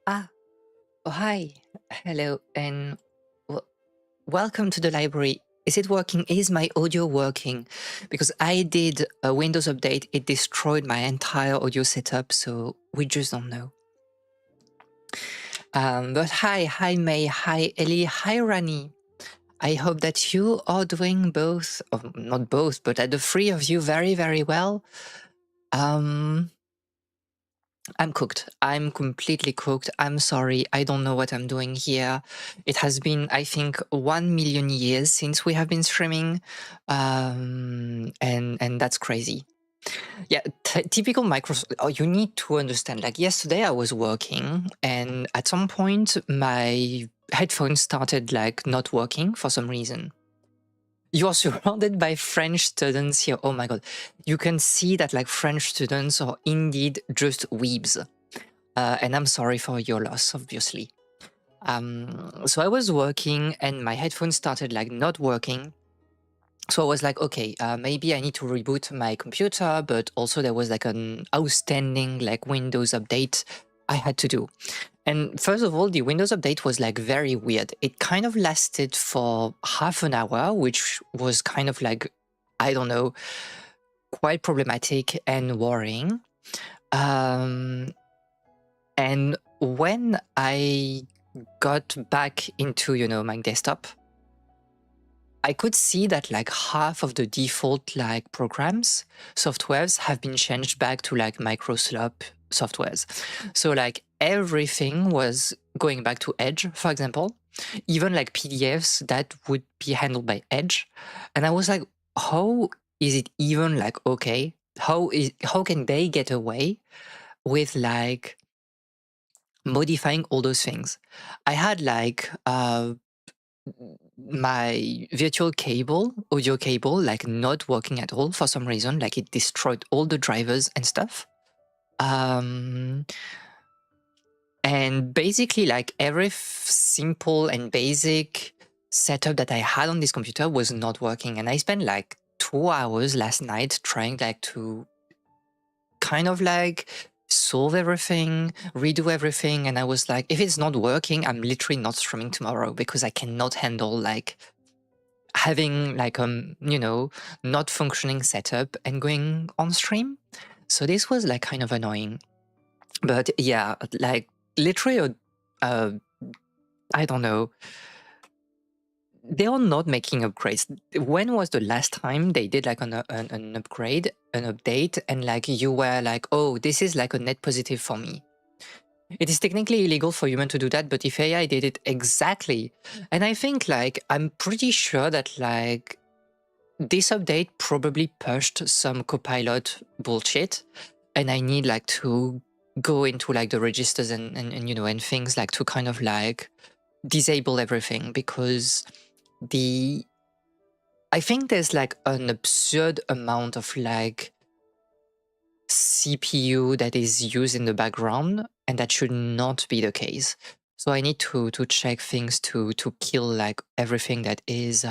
Ah, oh, hi. Hello, and w welcome to the library. Is it working? Is my audio working? Because I did a Windows update, it destroyed my entire audio setup, so we just don't know. But hi May, hi Ellie, hi Rani. I hope that you are doing both, or not both, but the three of you very well. Um, I'm cooked. I'm completely cooked. I'm sorry. I don't know what I'm doing here. It has been, I think, 1 million years since we have been streaming, and that's crazy. Yeah, typical Microsoft. Oh, you need to understand. Like yesterday, I was working, and at some point, my headphones started like not working for some reason. You are surrounded by French students here. Oh my god, you can see that like French students are indeed just weebs. And I'm sorry for your loss, obviously. So I was working and my headphones started like not working. So I was like, okay, maybe I need to reboot my computer, but also there was like an outstanding like Windows update I had to do. And first of all, the Windows update was like very weird. It kind of lasted for half an hour, which was kind of like, I don't know, quite problematic and worrying. And when I got back into, my desktop, I could see that like half of the default like programs, softwares have been changed back to like Microsoft softwares. So like everything was going back to Edge, for example, even like PDFs that would be handled by Edge. And I was like, how is it even like okay? How can they get away with like modifying all those things? I had like my virtual cable, audio cable, like not working at all for some reason. Like it destroyed all the drivers and stuff. Um, and basically, like every simple and basic setup that I had on this computer was not working. And I spent like 2 hours last night trying like to kind of like solve everything, redo everything. And I was like, if it's not working, I'm literally not streaming tomorrow because I cannot handle like having like not functioning setup and going on stream. So this was like kind of annoying. But yeah, like literally uh I don't know. They are not making upgrades. When was the last time they did like an upgrade, an update, and like you were like, oh, this is like a net positive for me? It is technically illegal for human to do that, but if AI did it exactly, and I think like I'm pretty sure that like this update probably pushed some Copilot bullshit, and I need like to go into like the registers and things like to kind of like disable everything because I think there's like an absurd amount of like CPU that is used in the background, and that should not be the case. So I need to check things to kill like everything that is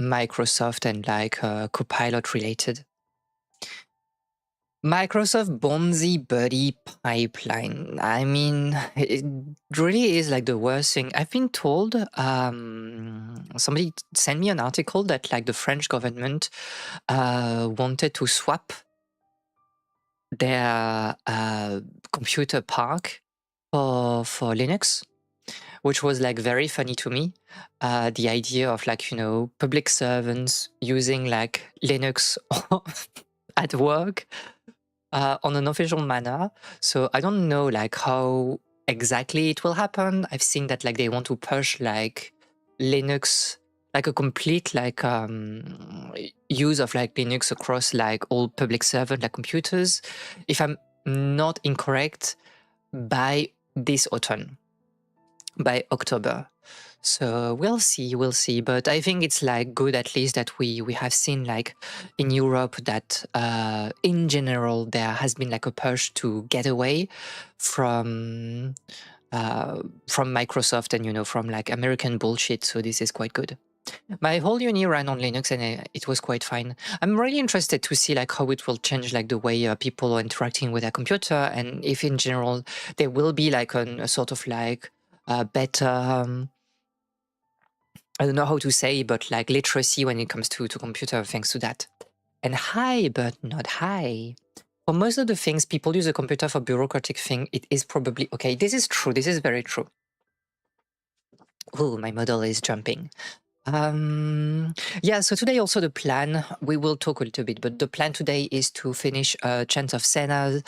Microsoft and like Copilot related. Microsoft Bonzi Buddy pipeline. I mean, it really is like the worst thing. I've been told, somebody sent me an article that like the French government wanted to swap their computer park for Linux, which was like very funny to me. The idea of like, public servants using like Linux at work on an official manner. So I don't know like how exactly it will happen. I've seen that like they want to push like Linux, like a complete like use of like Linux across like all public servant like computers. If I'm not incorrect, by this autumn, by October. So we'll see. But I think it's like good at least that we have seen like in Europe that in general there has been like a push to get away from Microsoft and from like American bullshit. So this is quite good. My whole uni ran on Linux, and it was quite fine. I'm really interested to see like how it will change like the way people are interacting with their computer, and if in general there will be like a sort of like better. I don't know how to say, but like literacy when it comes to computer, thanks to that. And high, but not high. For most of the things, people use a computer for bureaucratic thing. It is probably okay. This is true. This is very true. Oh, my model is jumping. Yeah, so today also the plan, we will talk a little bit, but the plan today is to finish Chants of Sennar.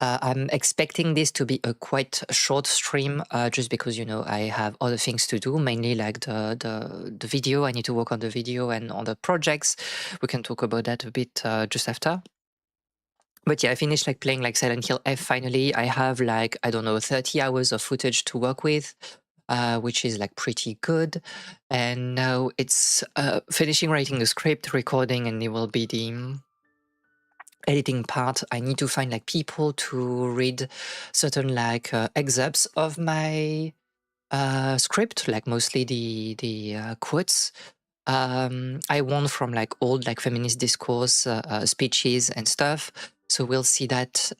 I'm expecting this to be a quite short stream, just because, you know, I have other things to do, mainly like the video. I need to work on the video and on the projects. We can talk about that a bit just after. But yeah, I finished like playing like Silent Hill F finally. I have like, I don't know, 30 hours of footage to work with, which is like pretty good. And now it's finishing writing the script, recording, and it will be the editing part. I need to find like people to read certain like excerpts of my script, like mostly the quotes. I want from like old like feminist discourse speeches and stuff. So we'll see that.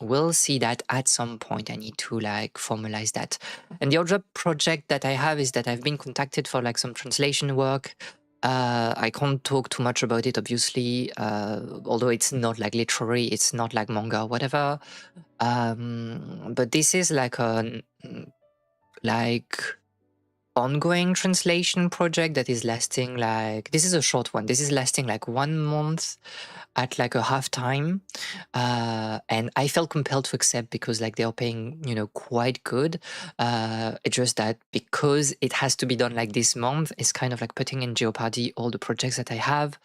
We'll see that at some point. I need to like formalize that. And the other project that I have is that I've been contacted for like some translation work. I can't talk too much about it, obviously, although it's not like literary, it's not like manga or whatever. But this is like a like ongoing translation project that is lasting like, this is a short one. This is lasting like 1 month at like a half time. And I felt compelled to accept because like they are paying, you know, quite good. It's just that because it has to be done like this month, it's kind of like putting in jeopardy all the projects that I have.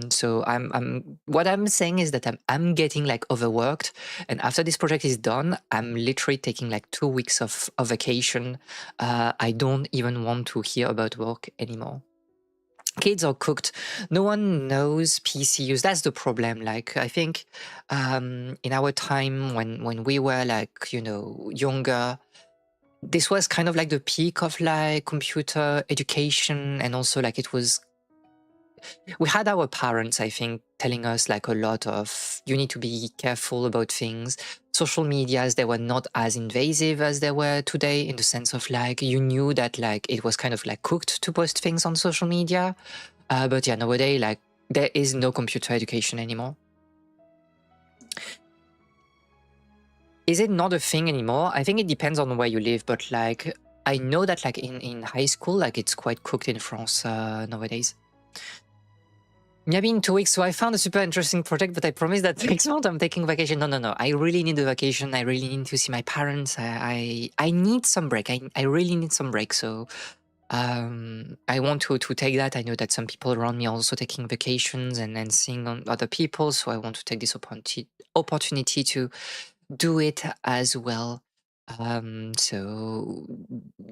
So I'm what I'm saying is that I'm getting like overworked, and after this project is done, I'm literally taking like 2 weeks of vacation. I don't even want to hear about work anymore. Kids are cooked. No one knows PC use. That's the problem. Like I think in our time when we were like, you know, younger, this was kind of like the peak of like computer education, and also like it was, we had our parents, I think, telling us like a lot of, you need to be careful about things. Social medias, they were not as invasive as they were today, in the sense of like, you knew that like it was kind of like cooked to post things on social media. But yeah, nowadays, like there is no computer education anymore. Is it not a thing anymore? I think it depends on where you live, but like, I know that like in high school, like it's quite cooked in France nowadays. Maybe in 2 weeks. So I found a super interesting project, but I promise that next month I'm taking vacation. No. I really need a vacation. I really need to see my parents. I need some break. I really need some break. So I want to take that. I know that some people around me are also taking vacations and seeing other people. So I want to take this opportunity to do it as well. So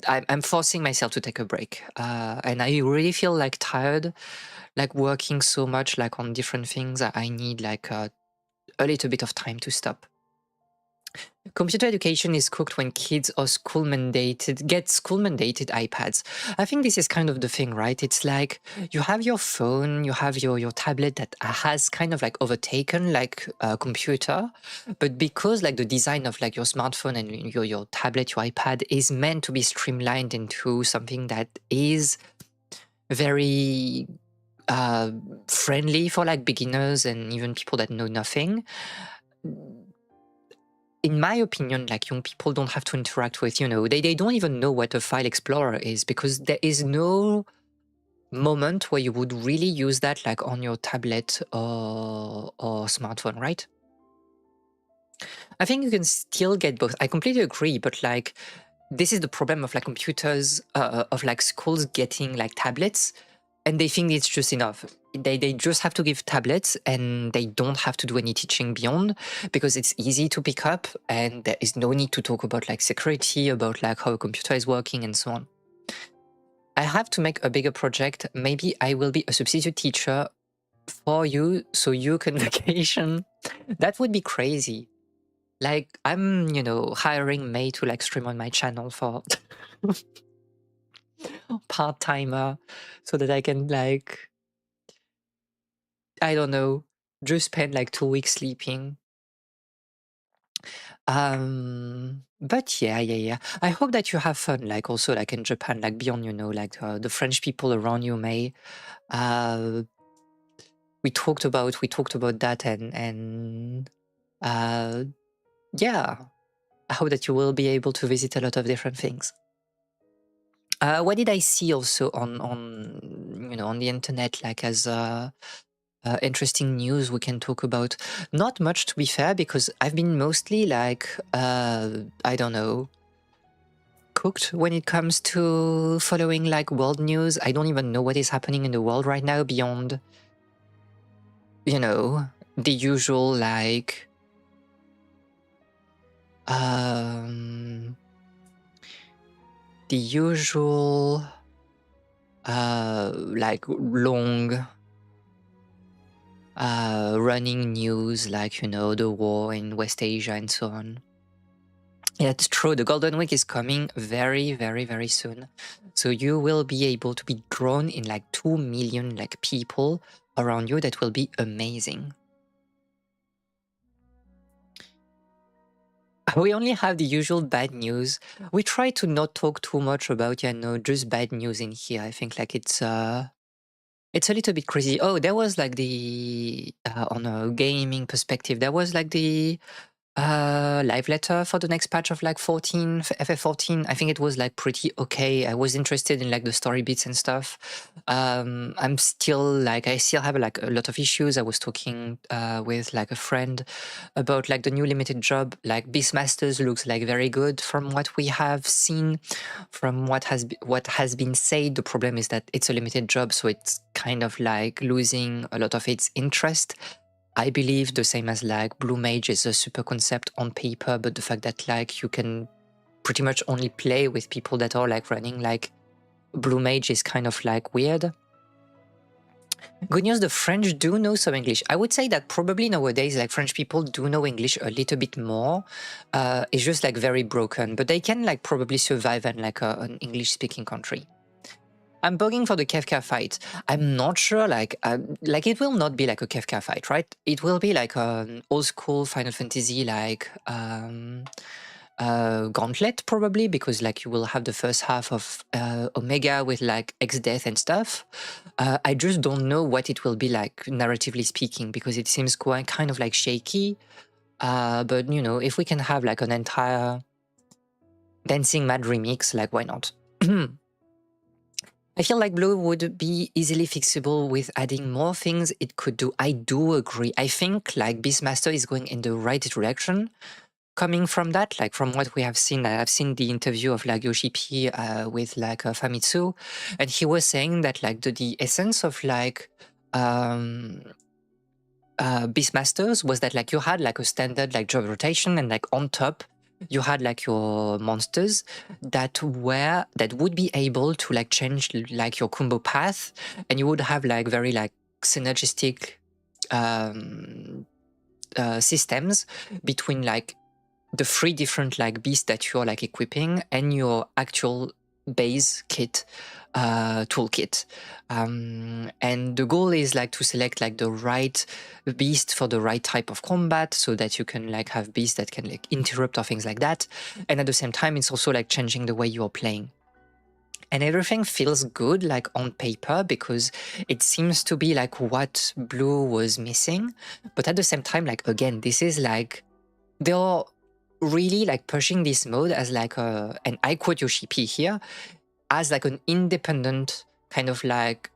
I'm forcing myself to take a break. And I really feel like tired, like working so much like on different things. I need like a little bit of time to stop. Computer education is cooked when kids are get school mandated iPads. I think this is kind of the thing, right? It's like you have your phone, you have your tablet that has kind of like overtaken like a computer, but because like the design of like your smartphone and your tablet, your iPad is meant to be streamlined into something that is very friendly for like beginners and even people that know nothing. In my opinion, like young people don't have to interact with, you know, they don't even know what a file explorer is, because there is no moment where you would really use that like on your tablet or smartphone, right? I think you can still get both. I completely agree, but like this is the problem of like computers, of like schools getting like tablets, and they think it's just enough. They just have to give tablets and they don't have to do any teaching beyond, because it's easy to pick up and there is no need to talk about like security, about like how a computer is working and so on. I have to make a bigger project. Maybe I will be a substitute teacher for you so you can vacation. That would be crazy. Like I'm, you know, hiring May to like stream on my channel for part-timer so that I can like, I don't know, just spend like 2 weeks sleeping. But yeah. I hope that you have fun, like also like in Japan, like beyond, like the French people around you may. Uh, we talked about that and yeah, I hope that you will be able to visit a lot of different things. What did I see also on the internet, like as interesting news we can talk about? Not much, to be fair, because I've been mostly like I don't know, cooked when it comes to following like world news. I don't even know what is happening in the world right now beyond, the usual like the usual like long running news, like the war in West Asia and so on. Yeah, it's true. The Golden Week is coming very, very, very soon. So you will be able to be drawn in like 2 million like people around you. That will be amazing. We only have the usual bad news. We try to not talk too much about, just bad news in here. I think like it's a little bit crazy. Oh, there was like the on a gaming perspective, there was like the live letter for the next patch of like 14 FF14. I think it was like pretty okay. I was interested in like the story bits and stuff. I still have like a lot of issues. I was talking with like a friend about like the new limited job. Like Beastmasters looks like very good from what we have seen, from what has been said. The problem is that it's a limited job, so it's kind of like losing a lot of its interest. I believe the same as like Blue Mage is a super concept on paper, but the fact that like you can pretty much only play with people that are like running like Blue Mage is kind of like weird. Good news, the French do know some English. I would say that probably nowadays like French people do know English a little bit more. It's just like very broken, but they can like probably survive in like an English speaking country. I'm bugging for the Kefka fight. I'm not sure, like it will not be like a Kefka fight, right? It will be like an old school Final Fantasy, like gauntlet probably, because like you will have the first half of Omega with like X-Death and stuff. I just don't know what it will be like narratively speaking, because it seems quite kind of like shaky. But if we can have like an entire Dancing Mad remix, like why not? I feel like Blue would be easily fixable with adding more things it could do. I do agree. I think like Beastmaster is going in the right direction. Coming from that, like from what we have seen, I've seen the interview of like Yoshi P with like Famitsu, and he was saying that like the essence of like Beastmasters was that like you had like a standard like job rotation, and like on top you had like your monsters that would be able to like change like your combo path, and you would have like very like synergistic systems between like the 3 different like beasts that you're like equipping and your actual base kit toolkit. And the goal is like to select like the right beast for the right type of combat, so that you can like have beasts that can like interrupt or things like that. And at the same time, it's also like changing the way you're playing. And everything feels good like on paper, because it seems to be like what Blue was missing. But at the same time, like again, this is like they're really like pushing this mode as like and I quote Yoshi P here, as like an independent kind of like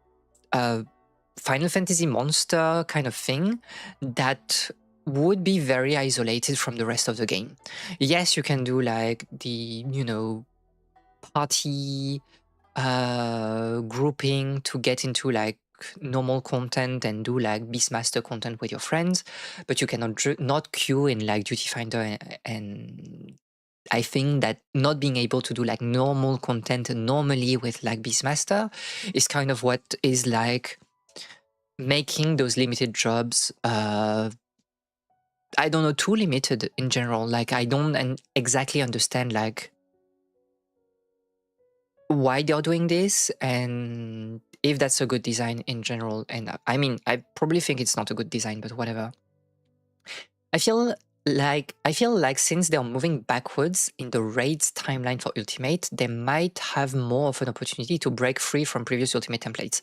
Final Fantasy monster kind of thing that would be very isolated from the rest of the game. Yes, you can do like the, party grouping to get into like normal content and do like Beastmaster content with your friends, but you cannot not queue in like Duty Finder, and I think that not being able to do like normal content normally with like Beastmaster is kind of what is like making those limited jobs I don't know, too limited in general. Like I don't exactly understand like why they're doing this and if that's a good design in general. And I mean, I probably think it's not a good design, but whatever. I feel like since they're moving backwards in the raids timeline for Ultimate, they might have more of an opportunity to break free from previous Ultimate templates.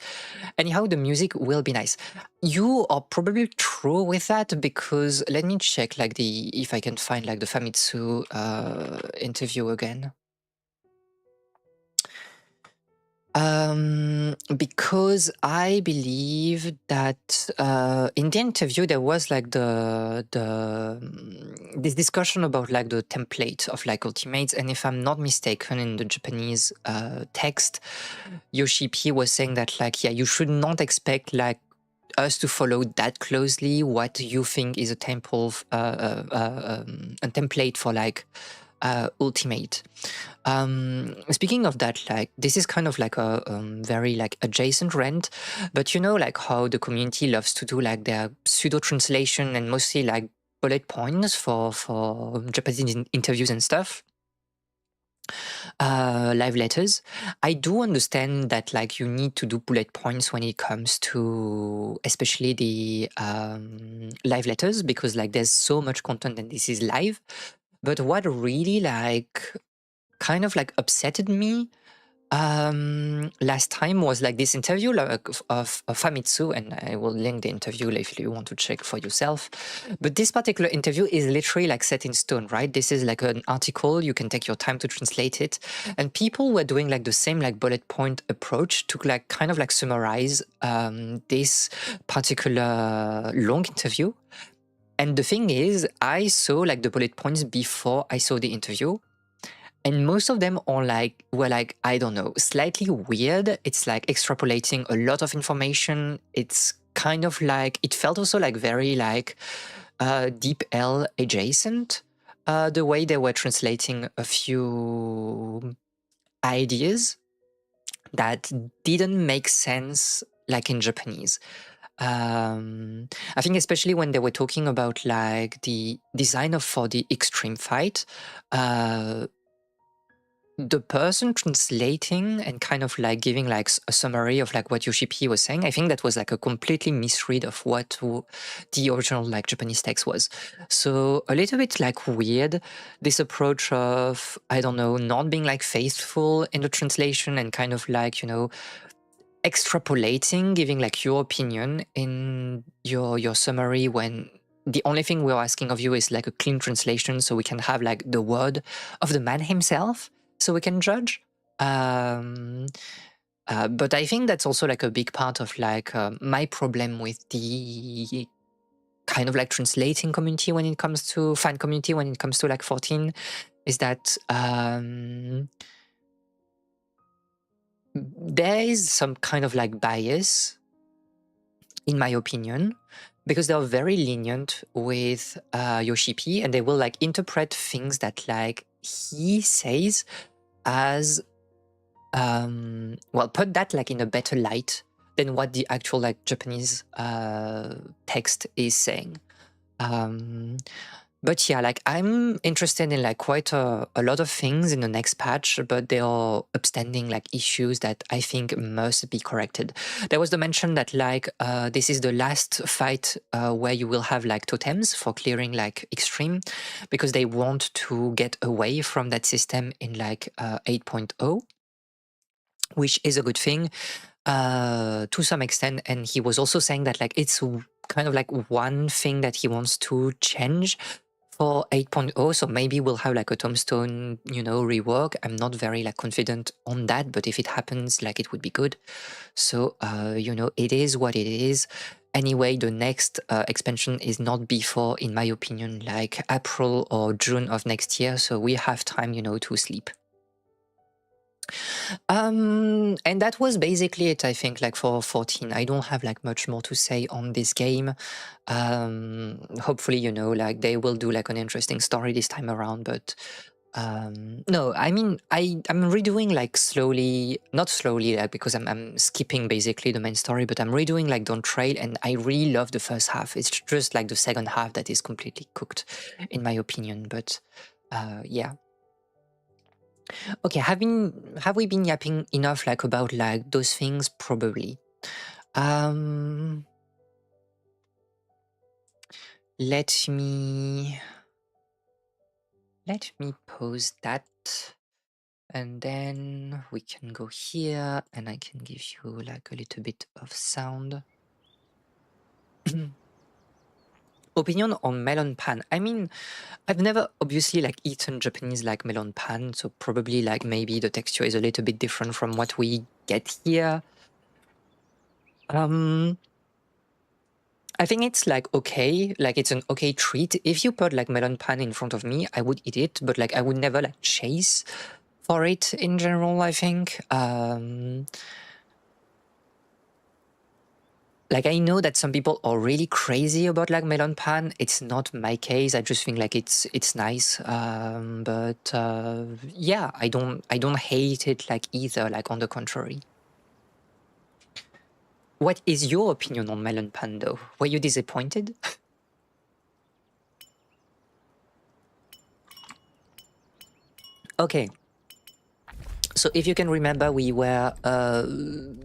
Anyhow, the music will be nice. You are probably true with that because let me check like if I can find like the Famitsu interview again. Because I believe that in the interview there was like this discussion about like the template of like Ultimates, and if I'm not mistaken, in the Japanese text, Yoshi P was saying that like, yeah, you should not expect like us to follow that closely what you think is a template for like Ultimate. Speaking of that, like this is kind of like a very like adjacent rant, but you know like how the community loves to do like their pseudo translation and mostly like bullet points for Japanese interviews and stuff. Live letters. I do understand that like you need to do bullet points when it comes to especially the live letters because like there's so much content and this is live. But what really like kind of like upsetted me last time was like this interview like, of Famitsu, and I will link the interview if you want to check for yourself. But this particular interview is literally like set in stone, right? This is like an article, you can take your time to translate it. And people were doing like the same like bullet point approach to like kind of like summarize this particular long interview. And the thing is, I saw like the bullet points before I saw the interview. And most of them were like, I don't know, slightly weird. It's like extrapolating a lot of information. It's kind of like, it felt also like very like Deep L adjacent, the way they were translating a few ideas that didn't make sense like in Japanese. I think especially when they were talking about like the design for the extreme fight, the person translating and kind of like giving like a summary of like what Yoshi P was saying, I think that was like a completely misread of what the original like Japanese text was. So a little bit like weird, this approach of, I don't know, not being like faithful in the translation and kind of like, you know, extrapolating, giving like your opinion in your summary when the only thing we're asking of you is like a clean translation so we can have like the word of the man himself so we can judge. But I think that's also like a big part of like my problem with the kind of like translating community when it comes to fan community when it comes to like 14 is that there is some kind of like bias, in my opinion, because they're very lenient with Yoshi P, and they will like interpret things that like he says as well, put that like in a better light than what the actual like Japanese text is saying. But yeah, like I'm interested in like quite a lot of things in the next patch, but there are upstanding like issues that I think must be corrected. There was the mention that like this is the last fight where you will have like totems for clearing like extreme, because they want to get away from that system in like 8.0, which is a good thing to some extent. And he was also saying that like it's kind of like one thing that he wants to change for 8.0, so maybe we'll have like a tombstone, you know, rework. I'm not very like confident on that, but if it happens, like it would be good. So, you know, it is what it is. Anyway, the next expansion is not before, in my opinion, like April or June of next year. So we have time, you know, to sleep. And that was basically it, I think, like for 14. I don't have like much more to say on this game. Hopefully, you know, like they will do like an interesting story this time around, but no, I mean, I'm redoing like slowly, not slowly, like because I'm skipping basically the main story, but I'm redoing like Dawn Trail, and I really love the first half. It's just like the second half that is completely cooked, in my opinion. But yeah. Okay, have we been yapping enough like about like those things? Probably. Let me pause that, and then we can go here, and I can give you like a little bit of sound. Opinion on melon pan. I mean, I've never obviously like eaten Japanese like melon pan, so probably like maybe the texture is a little bit different from what we get here. I think it's like okay, like it's an okay treat. If you put like melon pan in front of me, I would eat it, but like I would never like chase for it in general, I think. Like I know that some people are really crazy about like melon pan. It's not my case. I just think like it's nice. But yeah, I don't hate it like either, like on the contrary. What is your opinion on melon pan though? Were you disappointed? Okay. So if you can remember, we were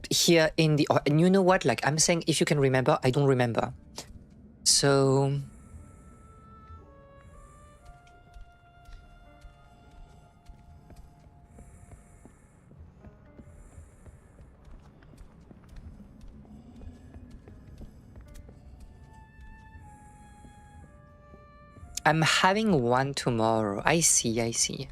here in the... and you know what? Like I'm saying, if you can remember, I don't remember. So... I'm having one tomorrow. I see, I see.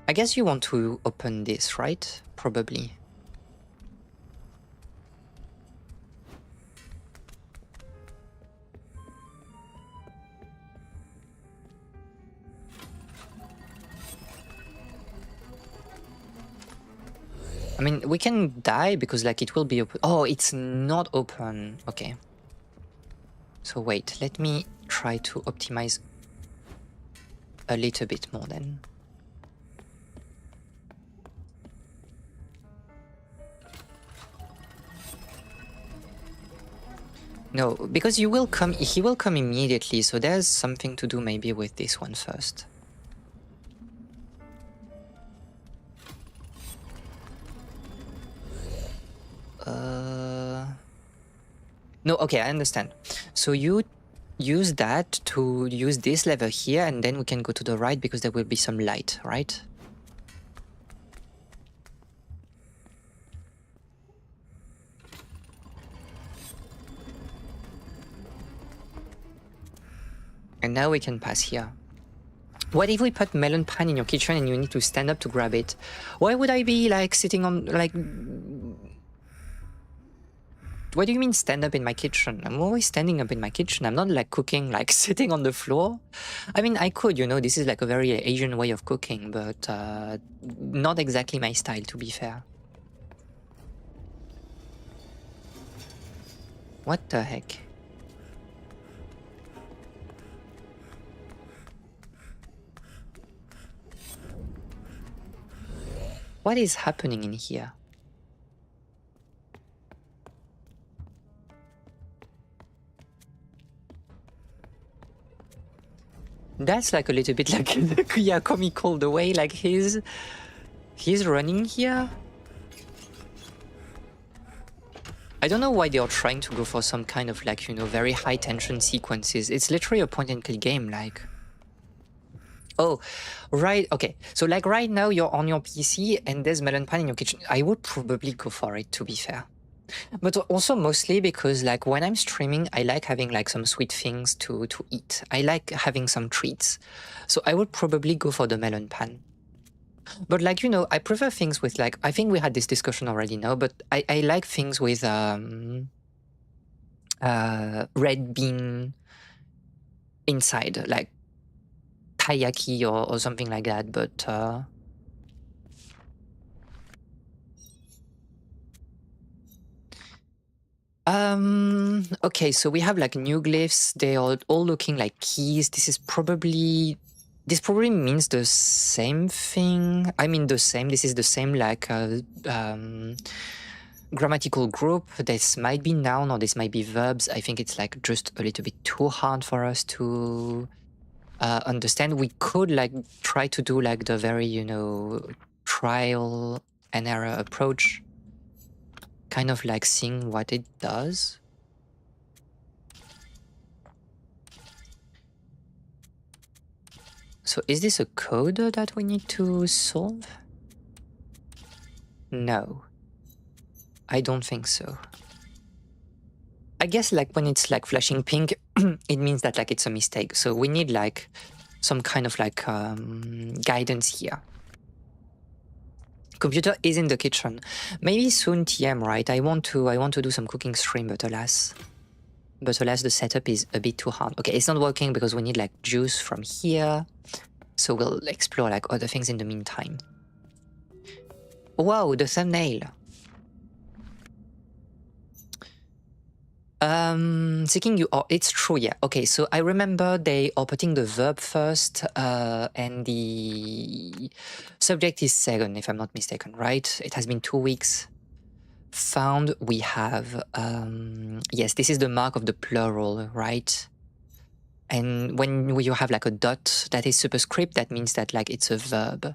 I guess you want to open this, right? Probably. I mean, we can die because like it will be open. Oh, it's not open. Okay. So wait, let me try to optimize a little bit more then. No, because he will come immediately, so there's something to do maybe with this one first. No, okay, I understand. So you use that to use this lever here, and then we can go to the right because there will be some light, right? And now we can pass here. What if we put melon pan in your kitchen and you need to stand up to grab it? Why would I be like sitting on like... What do you mean stand up in my kitchen? I'm always standing up in my kitchen. I'm not like cooking, like sitting on the floor. I mean, I could, you know, this is like a very Asian way of cooking, but not exactly my style, to be fair. What the heck? What is happening in here? That's like a little bit like yeah, comical the way like he's running here. I don't know why they are trying to go for some kind of like, you know, very high tension sequences. It's literally a point and click game, like. Oh, right. Okay. So like right now you're on your PC and there's melon pan in your kitchen. I would probably go for it, to be fair. But also mostly because like when I'm streaming, I like having like some sweet things to eat. I like having some treats. So I would probably go for the melon pan. But like, you know, I prefer things with like, I think we had this discussion already now, but I like things with red bean inside, like taiyaki or something like that, but okay, so we have like new glyphs. They are all looking like keys. This is probably This probably means the same thing. I mean the same, this is the same like grammatical group. This might be noun or this might be verbs. I think it's like just a little bit too hard for us to understand. We could like try to do like the very, you know, trial and error approach, kind of like seeing what it does. So is this a code that we need to solve? No, I don't think so. I guess like when it's like flashing pink, it means that like it's a mistake. So we need like some kind of like guidance here. Computer is in the kitchen. Maybe soon TM, right? I want to do some cooking stream, but alas, the setup is a bit too hard. Okay, it's not working because we need like juice from here. So we'll explore like other things in the meantime. Wow, the thumbnail. Seeking you. Oh, it's true, yeah. Okay, so I remember they are putting the verb first, and the subject is second, if I'm not mistaken, right? It has been 2 weeks. Found, we have, yes, this is the mark of the plural, right? And when you have like a dot that is superscript, that means that like it's a verb.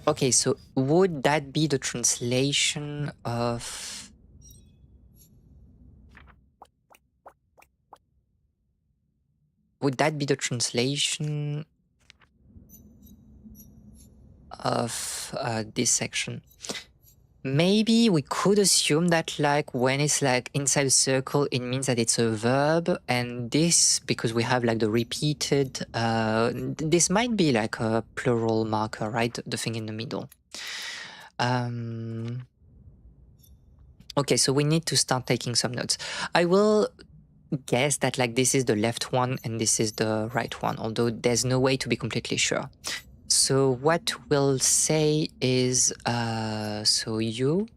Okay, so would that be the translation of... Would that be the translation of this section? Maybe we could assume that like when it's like inside a circle, it means that it's a verb, and this, because we have like the repeated, this might be like a plural marker, right? The thing in the middle. Okay, so we need to start taking some notes. I will guess that like this is the left one and this is the right one, although there's no way to be completely sure. So what we'll say is, so you.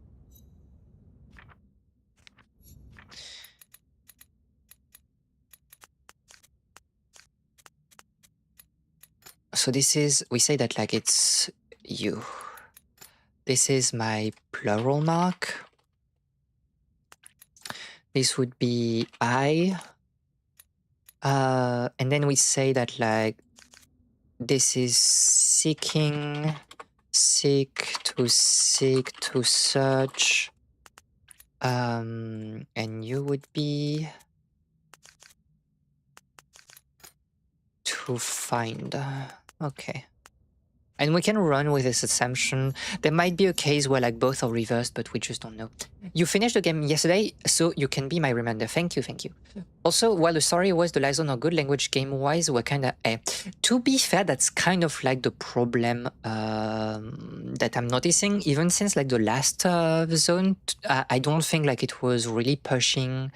So this is, we say that like it's you. This is my plural mark. This would be I. And then we say that like this is seeking, seek, to search. And you would be to find. Okay. And we can run with this assumption. There might be a case where like both are reversed, but we just don't know. You finished the game yesterday, so you can be my reminder. Thank you, thank you. Also, while the story was the liaison are good, language game-wise were kind of eh. To be fair, that's kind of like the problem that I'm noticing. Even since like the last zone, I don't think like it was really pushing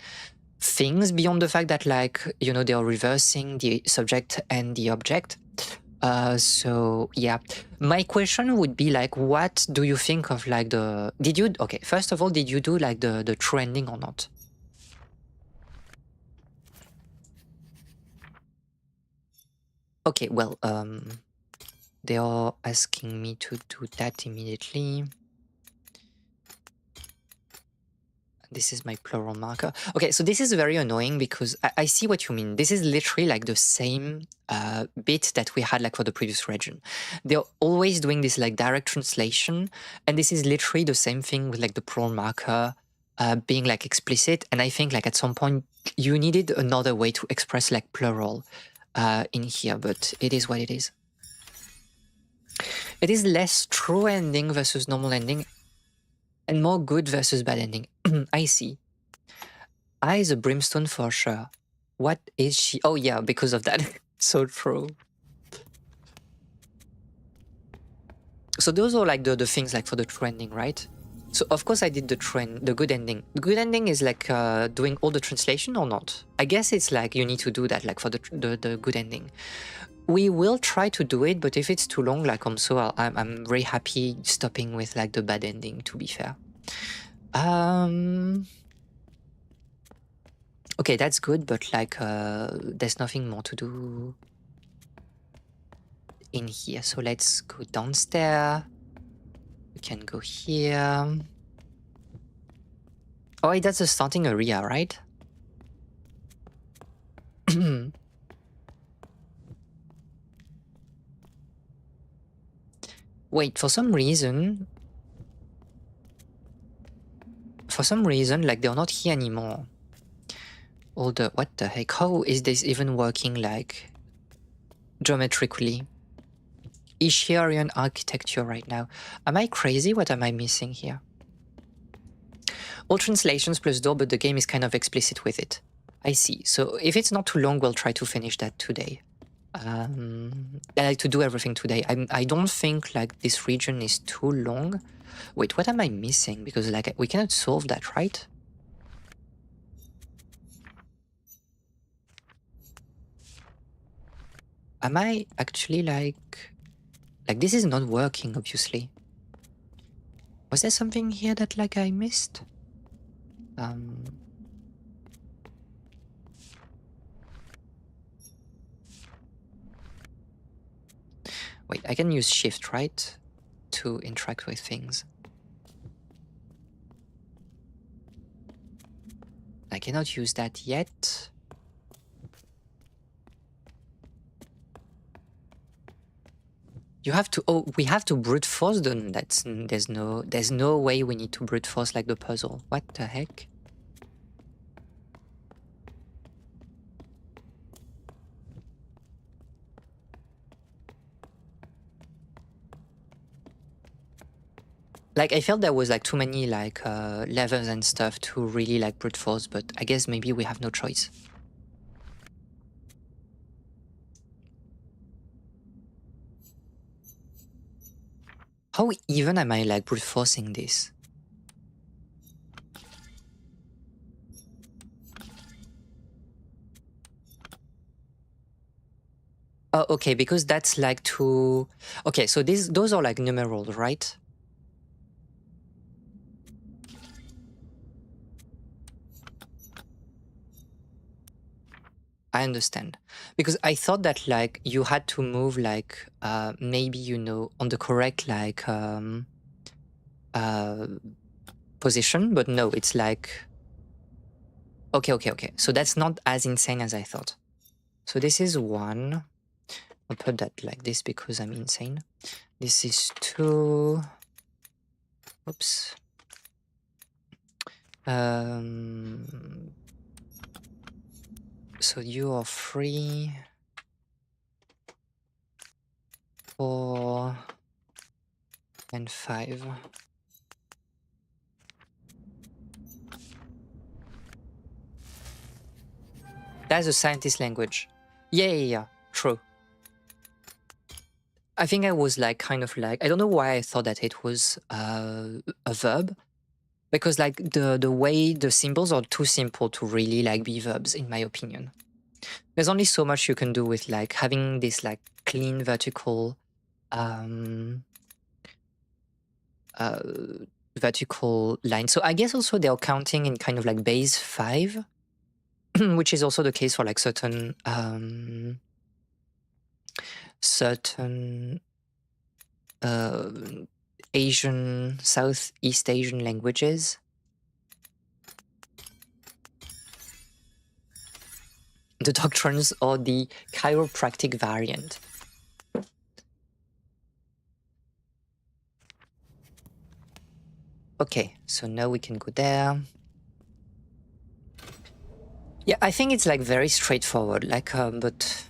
things beyond the fact that like, you know, they are reversing the subject and the object. So yeah, my question would be like, what do you think of like the, okay, first of all, did you do like the true ending or not? Okay, well, they are asking me to do that immediately. This is my plural marker. Okay, so this is very annoying because I see what you mean. This is literally like the same bit that we had like for the previous region. They're always doing this like direct translation, and this is literally the same thing with like the plural marker being like explicit. And I think like at some point you needed another way to express like plural in here, but it is what it is. It is less true ending versus normal ending, and more good versus bad ending. I see. I is a brimstone for sure. What is she? Oh yeah, because of that. So true. So those are like the things like for the true ending, right? So of course I did the good ending. The good ending is like doing all the translation or not? I guess it's like you need to do that like for the good ending. We will try to do it, but if it's too long, like I'm very happy stopping with like the bad ending, to be fair. Okay, that's good, but like there's nothing more to do in here. So let's go downstairs. We can go here. Oh, wait, that's a starting area, right? Wait, for some reason, like they're not here anymore. All the, what the heck? How is this even working like geometrically? Isharian architecture right now. Am I crazy? What am I missing here? All translations plus door, but the game is kind of explicit with it. I see. So if it's not too long, we'll try to finish that today. I like to do everything today. I don't think like this region is too long. Wait, what am I missing? Because like we cannot solve that, right? Am I actually like this is not working, obviously. Was there something here that like I missed? Wait, I can use shift, right? To interact with things. I cannot use that yet. You have to, oh, we have to brute force them. There's no way we need to brute force like the puzzle. What the heck? Like, I felt there was like too many like levels and stuff to really like brute force, but I guess maybe we have no choice. How even am I like brute forcing this? Oh, okay, because that's like two. Okay, so those are like numerals, right? I understand. Because I thought that like you had to move like maybe, you know, on the correct like position, but no, it's like okay. So that's not as insane as I thought. So this is 1. I'll put that like this because I'm insane. This is 2. Oops. So you are 3, 4, and 5. That's a scientist language. Yeah, true. I think I was like kind of like, I don't know why I thought that it was a verb, because like the way the symbols are too simple to really like be verbs, in my opinion. There's only so much you can do with like having this like clean vertical vertical line. So I guess also they're counting in kind of like base 5, which is also the case for like certain Asian, Southeast Asian languages. The doctrines or the chiropractic variant. Okay, so now we can go there. Yeah, I think it's like very straightforward, like, but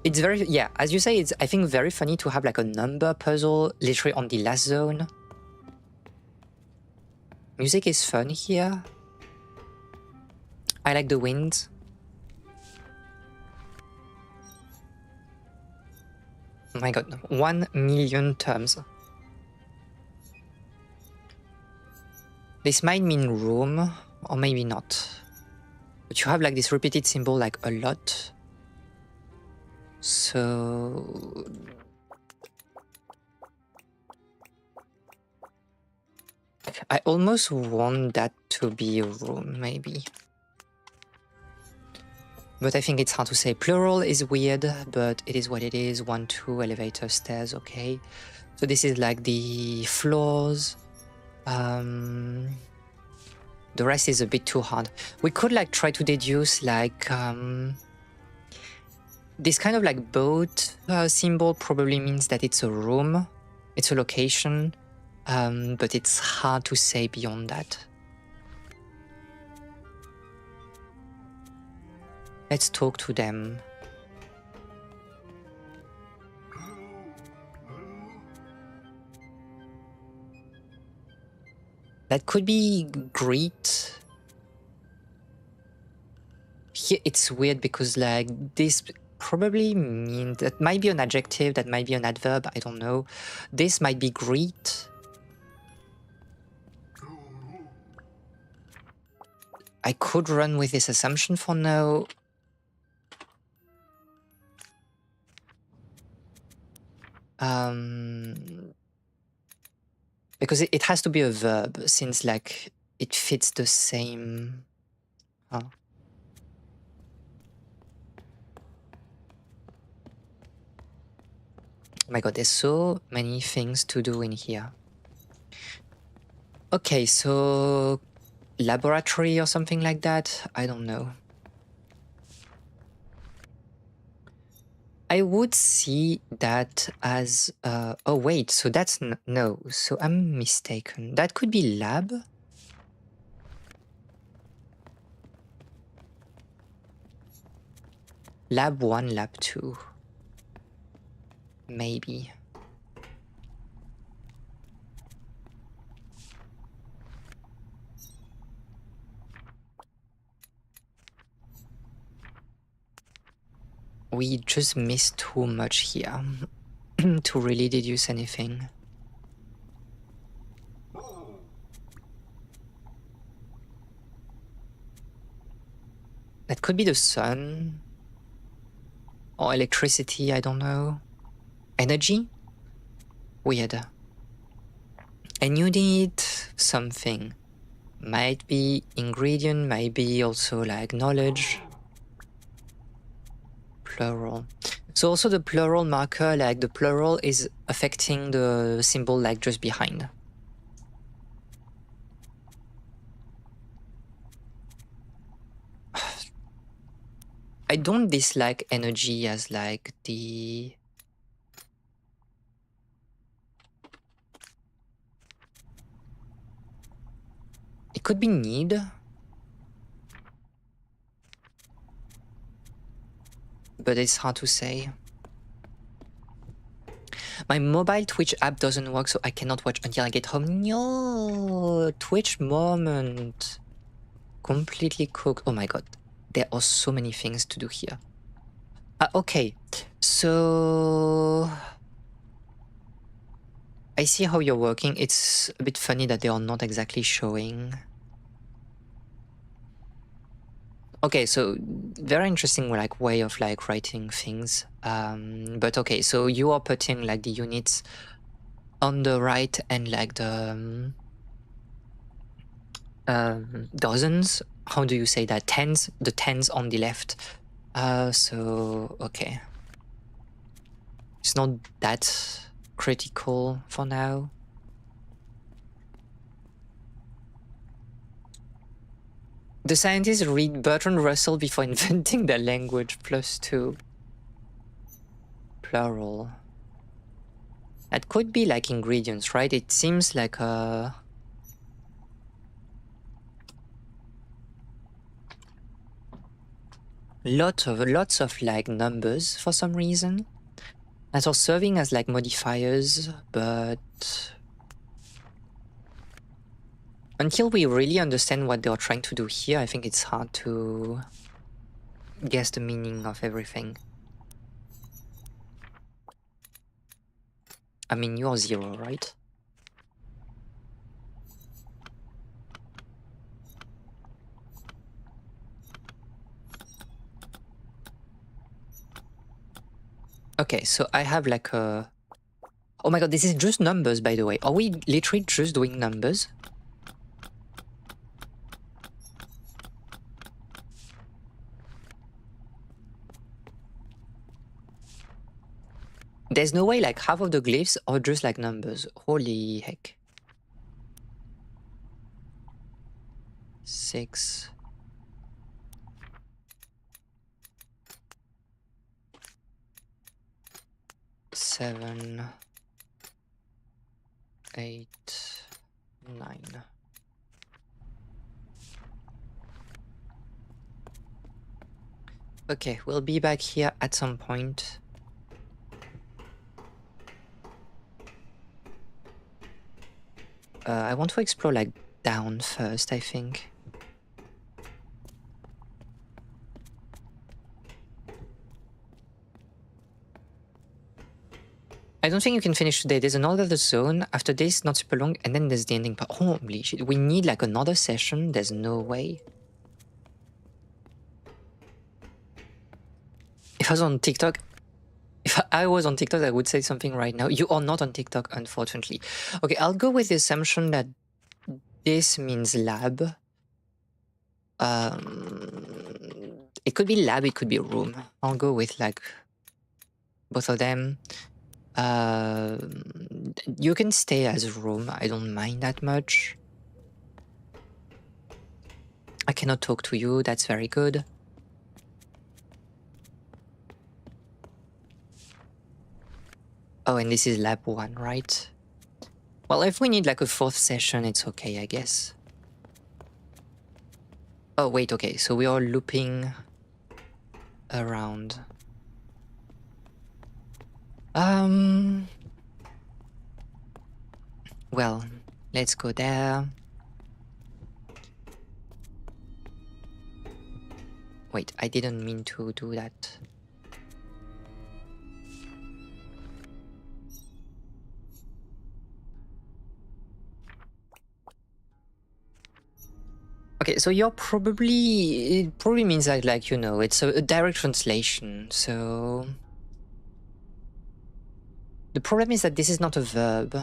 it's very, yeah, as you say, it's, I think, very funny to have like a number puzzle literally on the last zone. Music is fun here. I like the wind. Oh my god, 1 million terms. This might mean room, or maybe not. But you have like this repeated symbol like a lot. So I almost want that to be a room, maybe. But I think it's hard to say. Plural is weird, but it is what it is. 1, 2, elevator, stairs, okay. So this is like the floors. The rest is a bit too hard. We could like try to deduce like this kind of like boat symbol probably means that it's a room, it's a location, but it's hard to say beyond that. Let's talk to them. That could be greet. Here it's weird because like this probably means that might be an adjective, that might be an adverb, I don't know. This might be greet. I could run with this assumption for now. Because it has to be a verb, since like it fits the same. Oh. Oh my god, there's so many things to do in here. Okay, so laboratory or something like that? I don't know. I would see that as... oh wait, so that's... no, so I'm mistaken. That could be lab? Lab 1, lab 2. Maybe. We just missed too much here to really deduce anything. That could be the sun. Or electricity, I don't know. Energy? Weird. And you need something. Might be ingredient, might be also like knowledge. Plural. So also the plural marker, like the plural is affecting the symbol like just behind. I don't dislike energy as like the... It could be need. But it's hard to say. My mobile Twitch app doesn't work, so I cannot watch until I get home. No, Twitch moment. Completely cooked. Oh my god. There are so many things to do here. Okay, so... I see how you're working. It's a bit funny that they are not exactly showing. Okay, so very interesting like way of like writing things. But okay, so you are putting like the units on the right and like the dozens. How do you say that? Tens. The tens on the left. So okay, it's not that critical for now. The scientists read Bertrand Russell before inventing the language. +2. Plural. That could be like ingredients, right? It seems like a... lots of like numbers for some reason. That are serving as like modifiers, but... until we really understand what they are trying to do here, I think it's hard to guess the meaning of everything. I mean, you are 0, right? Okay, so I have like a... oh my god, this is just numbers, by the way. Are we literally just doing numbers? There's no way like half of the glyphs are just like numbers. Holy heck. 6. 7. 8. 9. Okay, we'll be back here at some point. I want to explore like down first, I think. I don't think you can finish today. There's another zone. After this, not super long, and then there's the ending part. Holy shit, we need like another session. There's no way. If I was on TikTok, I would say something right now. You are not on TikTok, unfortunately. Okay, I'll go with the assumption that this means lab. It could be lab, it could be room. I'll go with like both of them. You can stay as room. I don't mind that much. I cannot talk to you. That's very good. Oh, and this is lab 1, right? Well, if we need like a 4th session, it's okay, I guess. Oh, wait, okay. So we are looping around. Well, let's go there. Wait, I didn't mean to do that. Okay, so it probably means like you know, it's a direct translation, so... The problem is that this is not a verb.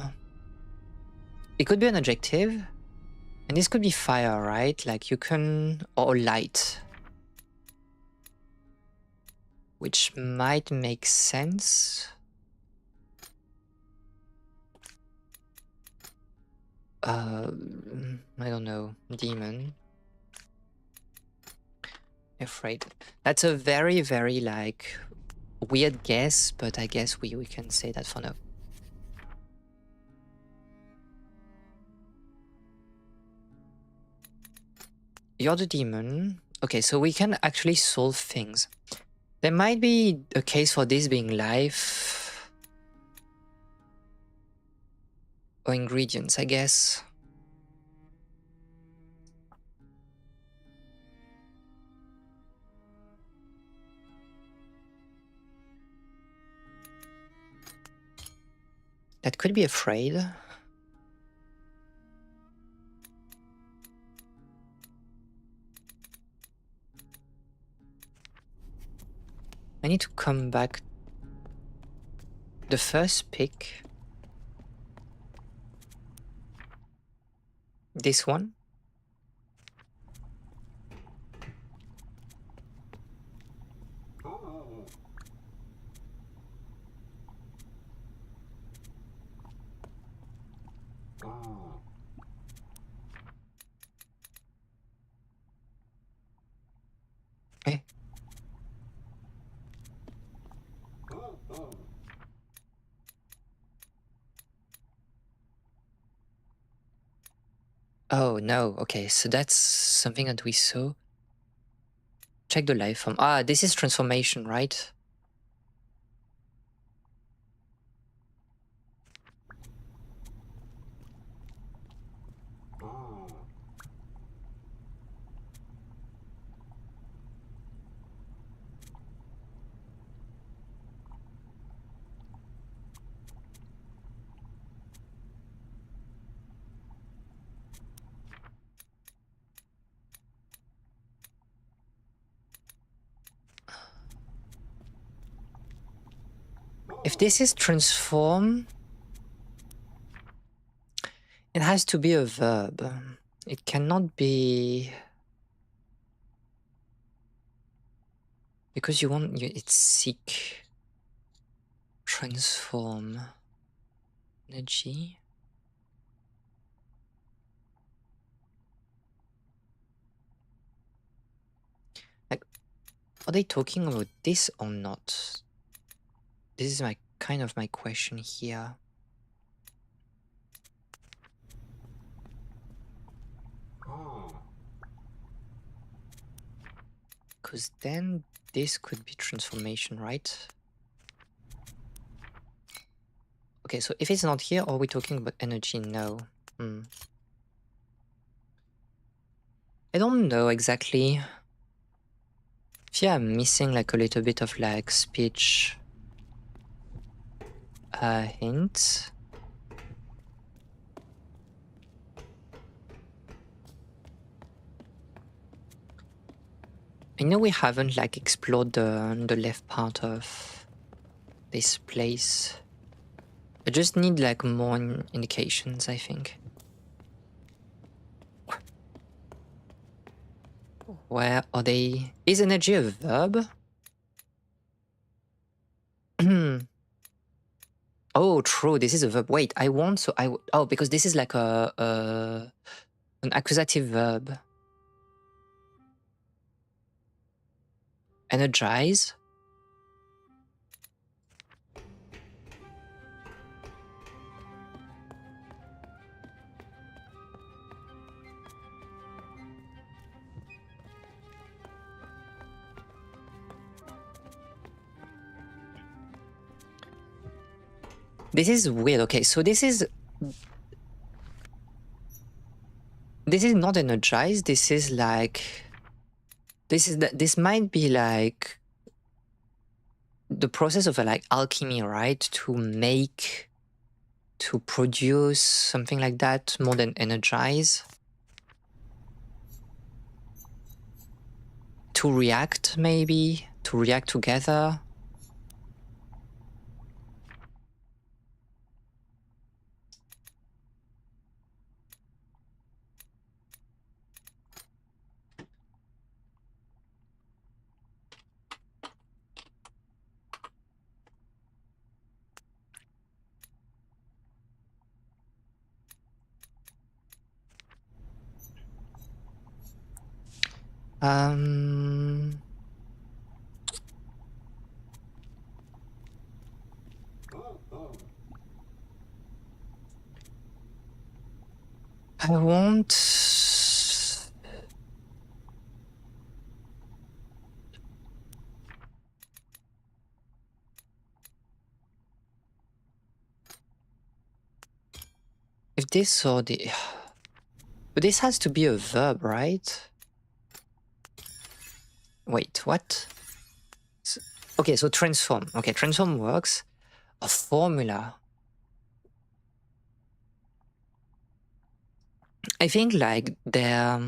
It could be an adjective, and this could be fire, right? Like you can... or light. Which might make sense. I don't know, demon. Afraid. That's a very, very like weird guess, but I guess we can say that for now. You're the demon. Okay, so we can actually solve things. There might be a case for this being life. Or ingredients, I guess. That could be afraid. I need to come back. The first pick. This one. Okay. Oh no, okay, so that's something that we saw. Check the life form. Ah, this is transformation, right? If this is transform, it has to be a verb. It cannot be... Because it's seek. transform energy. Like, are they talking about this or not? This is my kind of my question here. Because then this could be transformation, right? Okay, so if it's not here, are we talking about energy? No. I don't know exactly. Yeah, I'm missing like a little bit of like speech hint. I know we haven't like explored the left part of this place. I just need like more indications, I think. Where are they? Is energy a verb? Oh, true. This is a verb. Wait, I want, so I... Oh, because this is like an accusative verb. Energize. This is weird. Okay, so this is not energized. This is like... This might be like the process of like alchemy, right? To produce something like that, more than energize. To react, maybe. To react together. I want... If this or the... But this has to be a verb, right? Wait, what? Okay, so transform. Okay, transform works. A formula. I think like their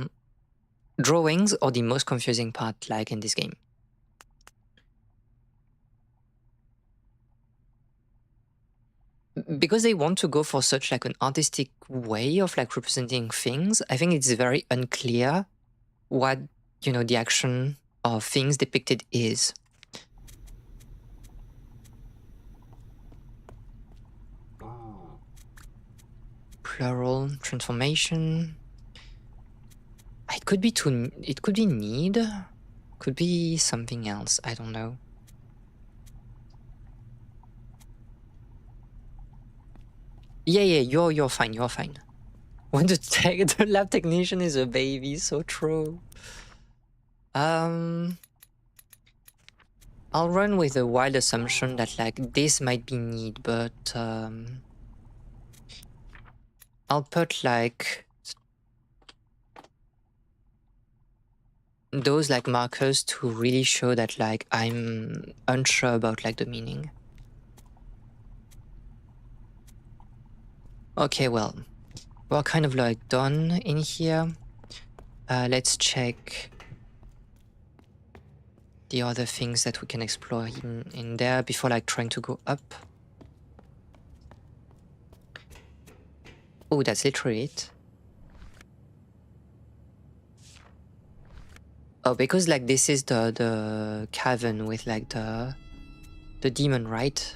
drawings are the most confusing part like in this game. Because they want to go for such like an artistic way of like representing things, I think it's very unclear what, you know, the action of things depicted is. Plural transformation. It could be it could be need, could be something else, I don't know. Yeah, you're fine, you're fine. When the lab technician is a baby, so true. I'll run with a wild assumption that like this might be need, but I'll put like those like markers to really show that like I'm unsure about like the meaning. Okay, well, we're kind of like done in here. Let's check the other things that we can explore in there before like trying to go up. Oh, that's literally it. Oh, because like this is the cavern with like the demon, right?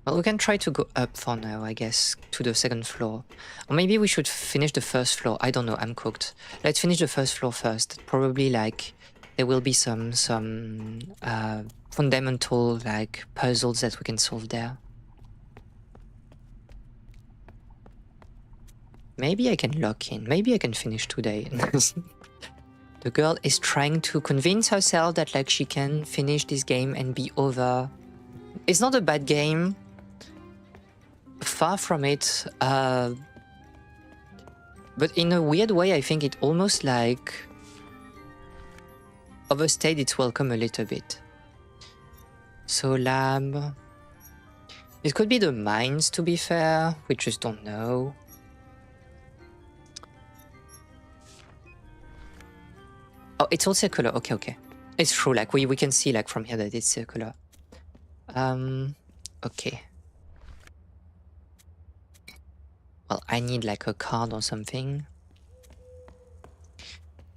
Well, we can try to go up for now, I guess, to the second floor. Or maybe we should finish the first floor. I don't know, I'm cooked. Let's finish the first floor first. Probably, like, there will be some fundamental, like, puzzles that we can solve there. Maybe I can lock in. Maybe I can finish today. The girl is trying to convince herself that, like, she can finish this game and be over. It's not a bad game. Far from it, but in a weird way, I think it almost like overstayed its welcome a little bit. So lab, it could be the mines, to be fair. We just don't know. Oh, it's all circular. Okay, okay. It's true. Like we can see like from here that it's circular. Okay. Well, I need like a card or something.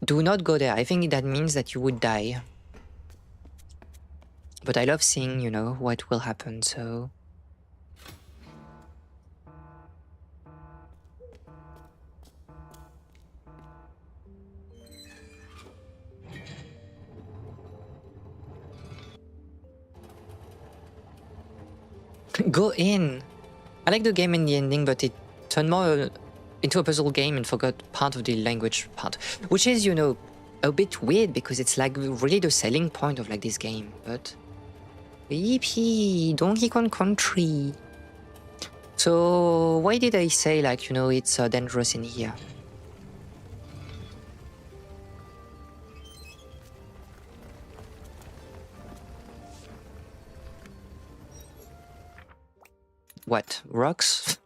Do not go there. I think that means that you would die. But I love seeing, you know, what will happen, so... Go in! I like the game and the ending, but it turned more into a puzzle game and forgot part of the language part. Which is, you know, a bit weird because it's like really the selling point of like this game, but... Yippee! Donkey Kong Country! So, why did I say like, you know, it's dangerous in here? What? Rocks?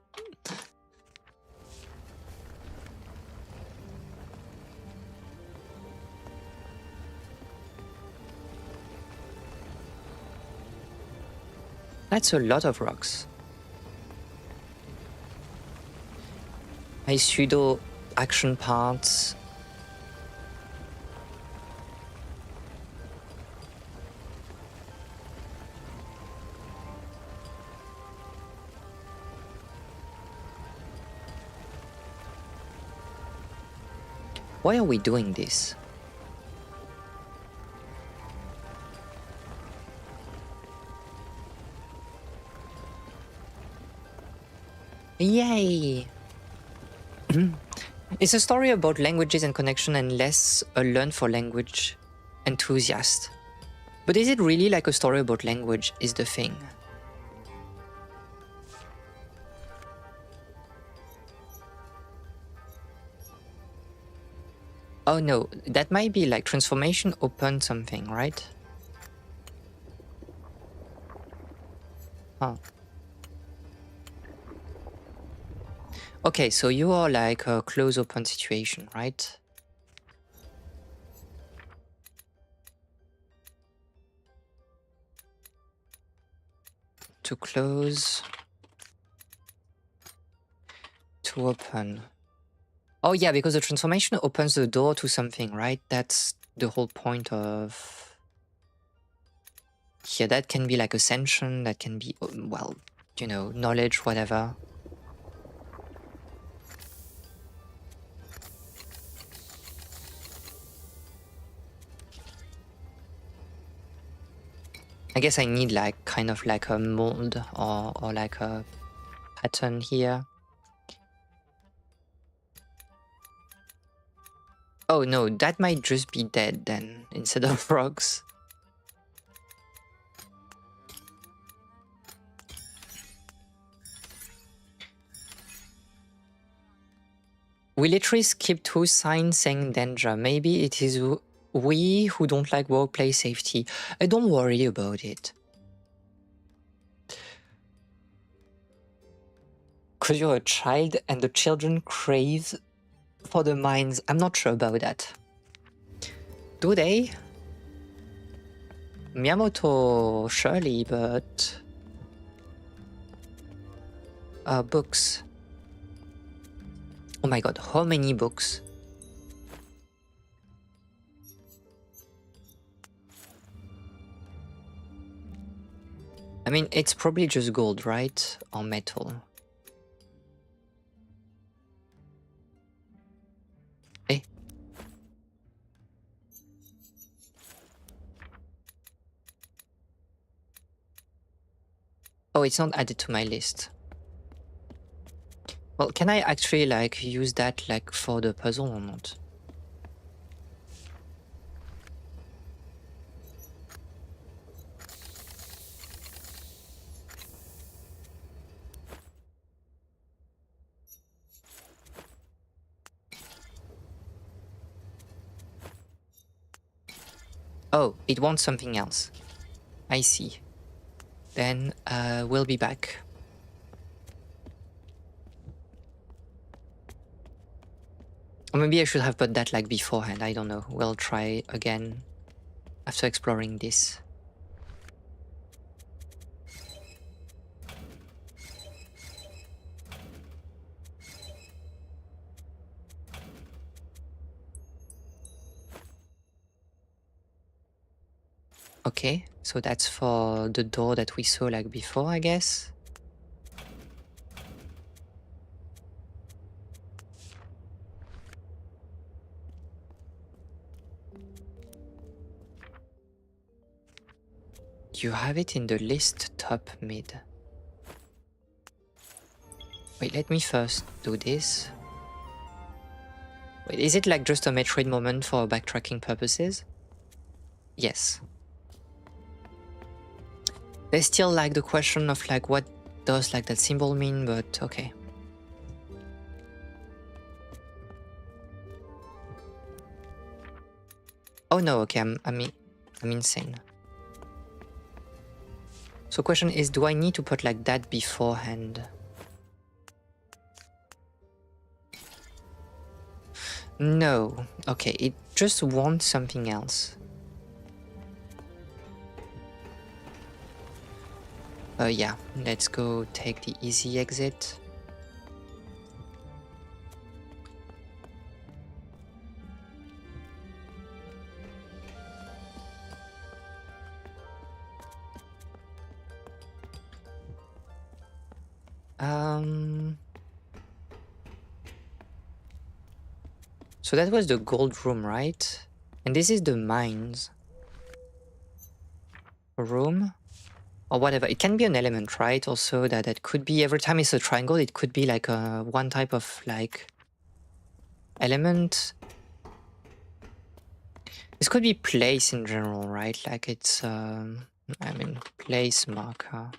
That's a lot of rocks. My pseudo action parts. Why are we doing this? Yay! It's a story about languages and connection and less a learn for language enthusiast. But is it really like a story about language is the thing? Oh no, that might be like transformation open something, right? Huh. Okay, so you are like a close open situation, right? To close. To open. Oh yeah, because the transformation opens the door to something, right? That's the whole point of... Here, that can be like ascension, that can be, well, you know, knowledge, whatever. I guess I need like kind of like a mold or like a pattern here. Oh no, that might just be dead then, instead of rocks. We literally skipped two signs saying danger. Maybe it is we who don't like workplace safety. Don't worry about it. Because you're a child and the children crave for the mines. I'm not sure about that. Do they? Miyamoto, surely, but... books. Oh my god, how many books? I mean, it's probably just gold, right? Or metal. Eh? Oh, it's not added to my list. Well, can I actually like use that like for the puzzle or not? Oh, it wants something else. I see. Then we'll be back. Or maybe I should have put that like beforehand, I don't know. We'll try again after exploring this. Okay, so that's for the door that we saw like before, I guess. You have it in the list top mid. Wait, let me first do this. Wait, is it like just a Metroid moment for backtracking purposes? Yes. There's still like the question of like what does like that symbol mean, but okay. Oh no, okay, I'm insane. So question is, do I need to put like that beforehand? No. Okay, it just wants something else. Yeah, let's go take the easy exit. So that was the gold room, right? And this is the mines room or whatever. It can be an element, right? Also that could be every time it's a triangle, it could be like a one type of like element. This could be place in general, right? Like it's I mean place marker.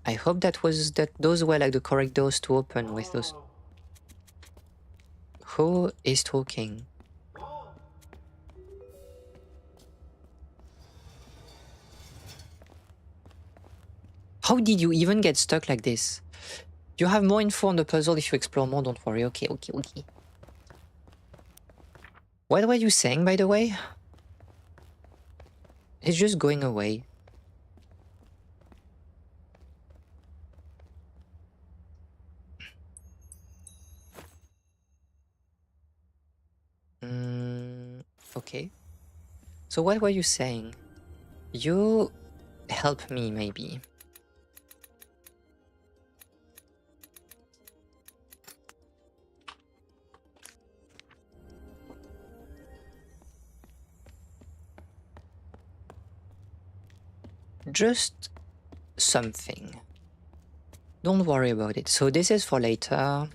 I hope those were like the correct doors to open with those. Who is talking? How did you even get stuck like this? You have more info on the puzzle if you explore more, don't worry. Okay. What were you saying, by the way? It's just going away. Okay. So what were you saying? You help me, maybe. Just something. Don't worry about it. So this is for later.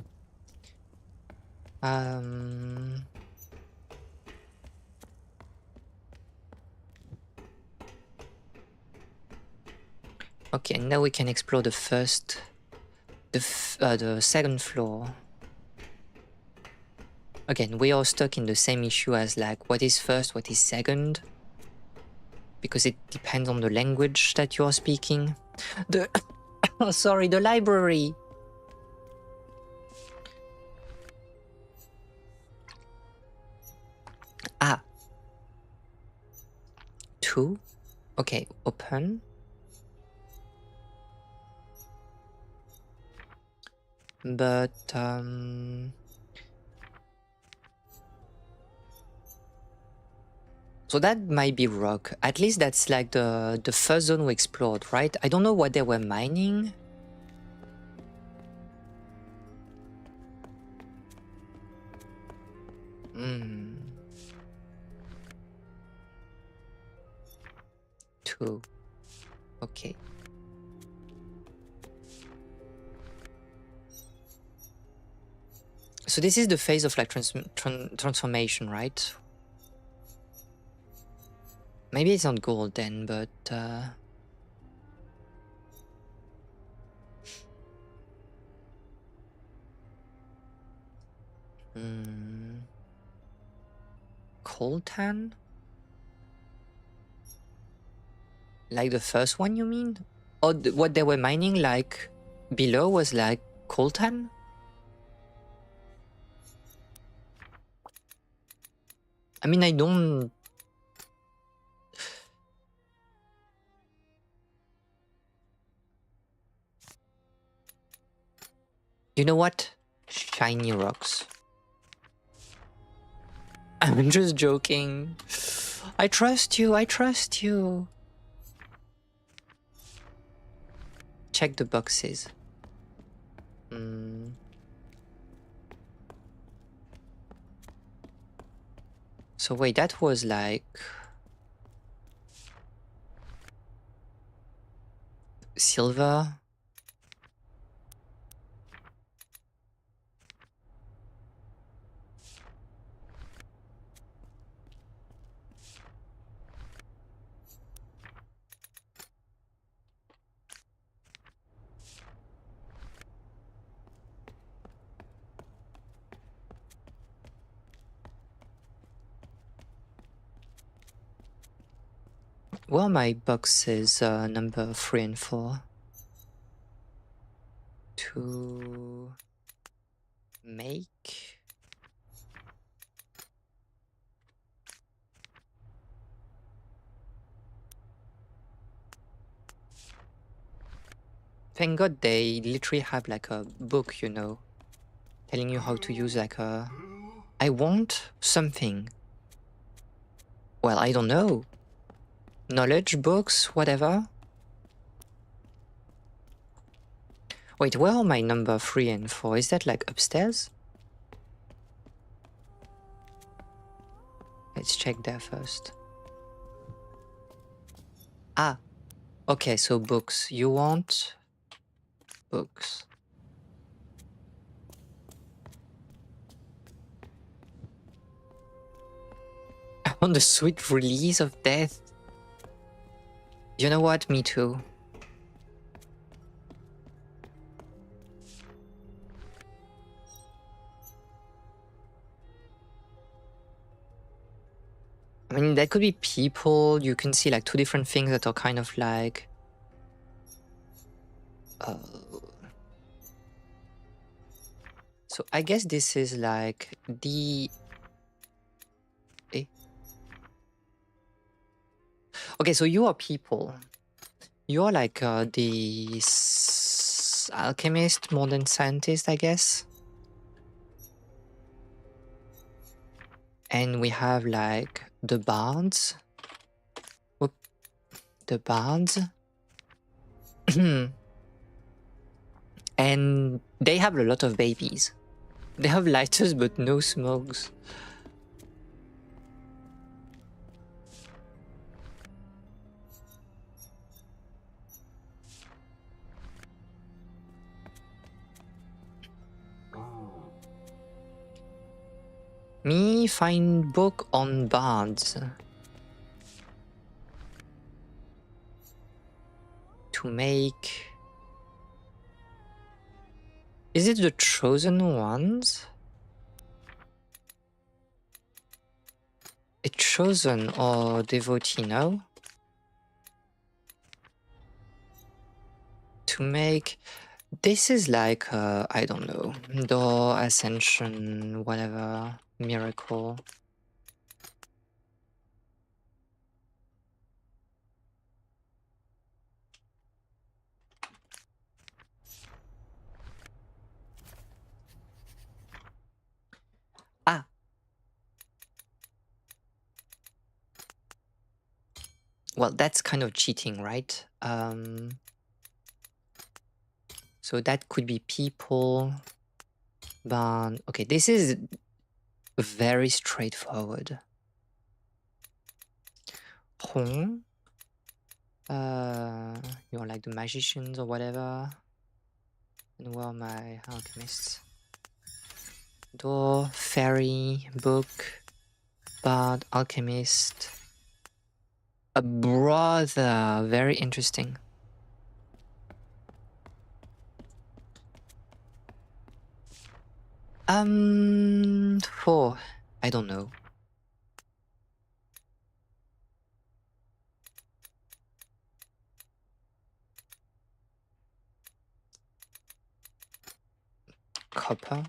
Okay, now we can explore the the second floor. Again, we are stuck in the same issue as like what is first, what is second, because it depends on the language that you are speaking. Oh, sorry, the library. Ah. 2. Okay, open. But so that might be rock. At least that's like the first zone we explored, right? I don't know what they were mining. Hmm. 2. Okay. So this is the phase of like transformation, right? Maybe it's not gold then, but coltan? Like the first one, you mean? Or what they were mining like below was like coltan? I mean, I don't... You know what? Shiny rocks. I'm just joking. I trust you, I trust you. Check the boxes. So wait, that was like... silver? Where are my boxes number 3 and 4? To make... Thank God they literally have like a book, you know, telling you how to use like a... I want something. Well, I don't know. Knowledge books, whatever. Wait, where are my number 3 and 4? Is that like upstairs? Let's check there first. Ah, okay, so books. You want books. I want the sweet release of death. You know what? Me too. I mean, that could be people. You can see like 2 different things that are kind of like... So I guess this is like the... Okay, so you are people. You are like the alchemist, modern scientist, I guess. And we have like the bards. Whoop. The bards. And they have a lot of babies. They have lighters but no smokes. Me find book on bards. To make... Is it the chosen ones? It's chosen or devotee, no? To make... This is like, I don't know, door, ascension, whatever, miracle. Well, that's kind of cheating, right? So that could be people, but okay, this is very straightforward. You're like the magicians or whatever. And where are my alchemists? Door, fairy, book, bard, alchemist. A brother, very interesting. Four. I don't know. Copper.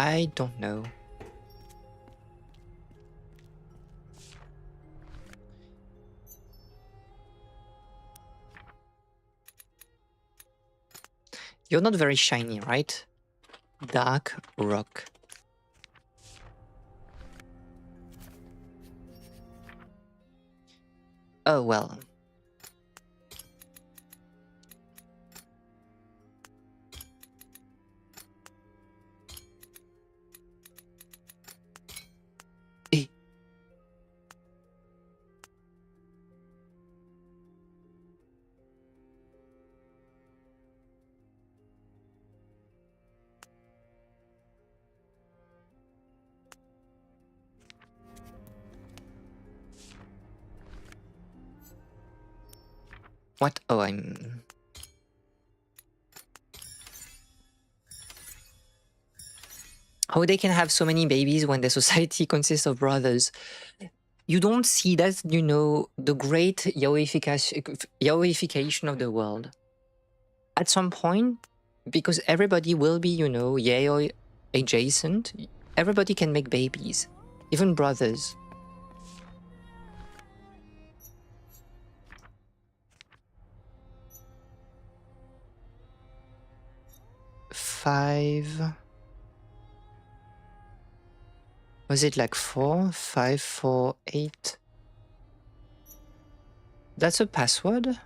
I don't know. You're not very shiny, right? Dark rock. Oh, well. Eh. What? Oh, I'm... How they can have so many babies when the society consists of brothers? You don't see that, you know, the great yaoification of the world. At some point, because everybody will be, you know, yaoi adjacent, everybody can make babies, even brothers. Five... Was it like 4? 5, 4, 8? That's a password?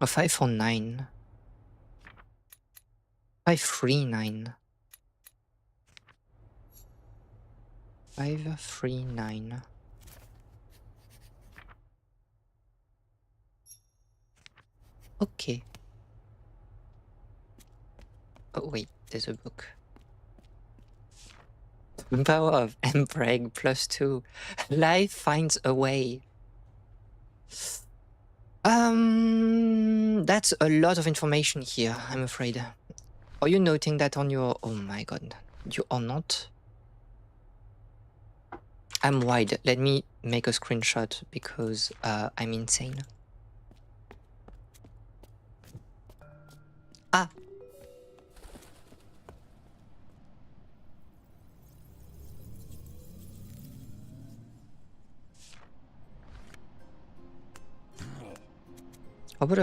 Or 5, 4, 9? 5, 3, 9. 5, 3, 9. Okay. Oh wait, there's a book. Power of Empreg +2. Life finds a way. That's a lot of information here, I'm afraid. Are you noting that on your... Oh my god, you are not? I'm wide. Let me make a screenshot because I'm insane. Ah! Oh, but,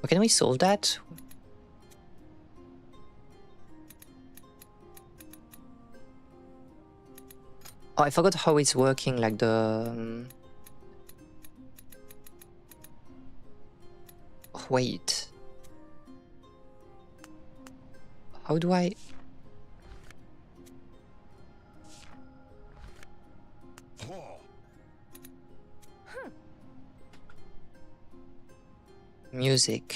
can we solve that? Oh, I forgot how it's working, like the... Wait. How do I... Music.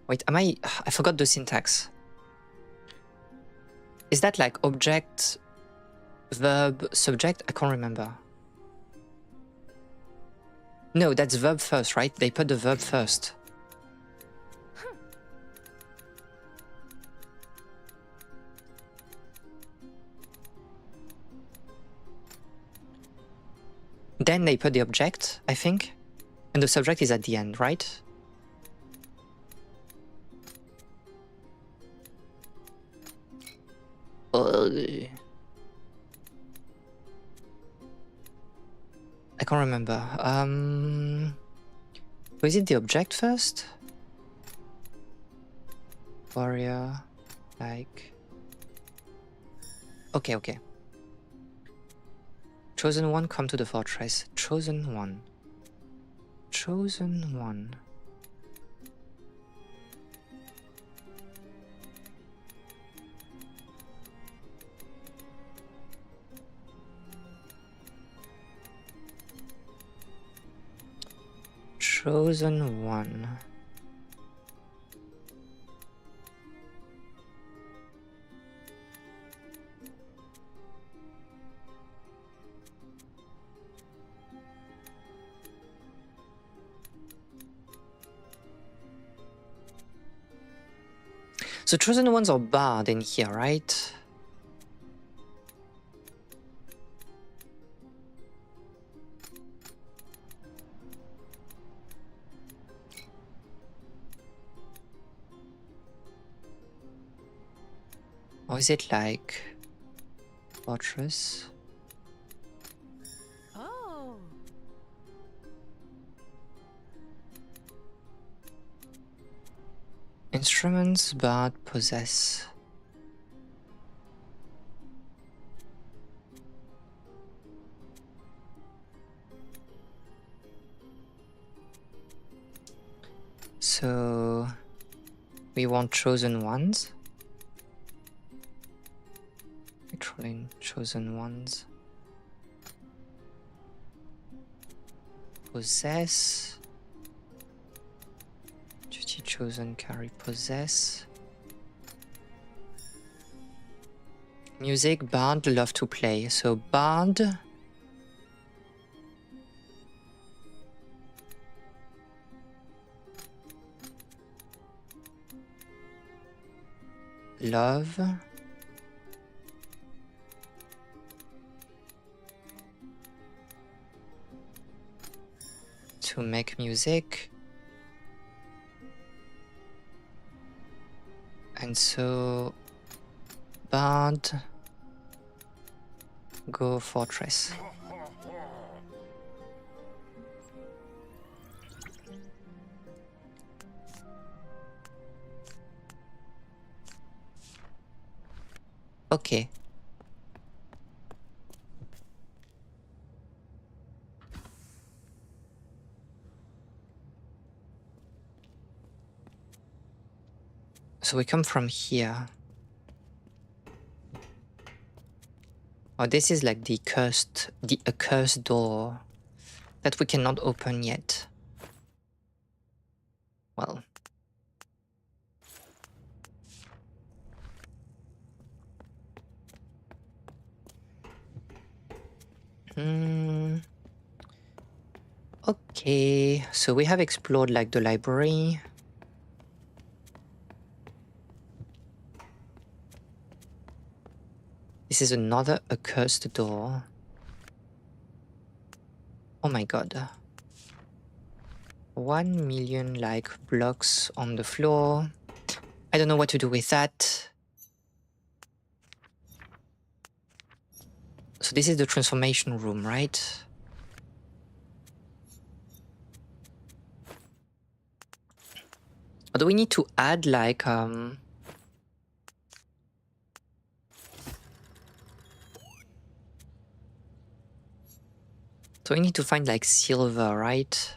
Wait, am I forgot the syntax. Is that like object, verb, subject? I can't remember. No, that's verb first, right? They put the verb first. Then they put the object, I think. And the subject is at the end, right? I can't remember. Was it the object first? Warrior, like... Okay, okay. Chosen one, come to the fortress. Chosen one. Chosen one. Chosen one. So chosen ones are barred in here, right? Or is it like fortress? Oh. Instruments barred possess. So we want chosen ones. Controlling chosen ones. Possess. Duty chosen, carry, possess. Music, bard, love to play. So bard. Love. To make music. And so bard, go fortress. Okay. So we come from here. Oh, this is like the accursed door that we cannot open yet. Well. Okay, so we have explored like the library. This is another accursed door. Oh my god. 1 million like blocks on the floor. I don't know what to do with that. So this is the transformation room, right? Or do we need to add like so we need to find like silver, right?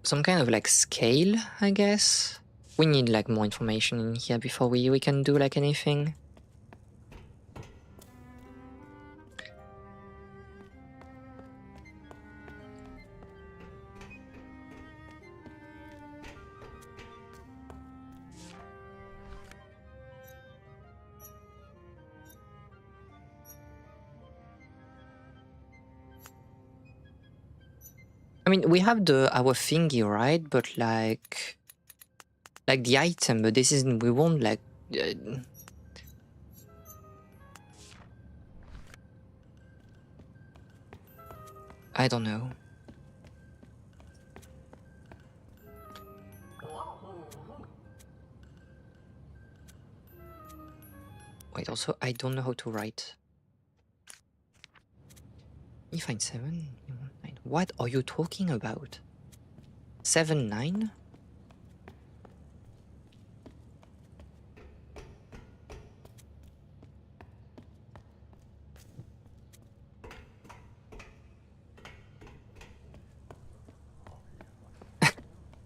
Some kind of like scale, I guess. We need like more information in here before we can do like anything. I mean, we have our thingy, right? But like the item, but this isn't. We won't like. I don't know. Wait, also, I don't know how to write. Let me find 7, 9. What are you talking about? 7, 9?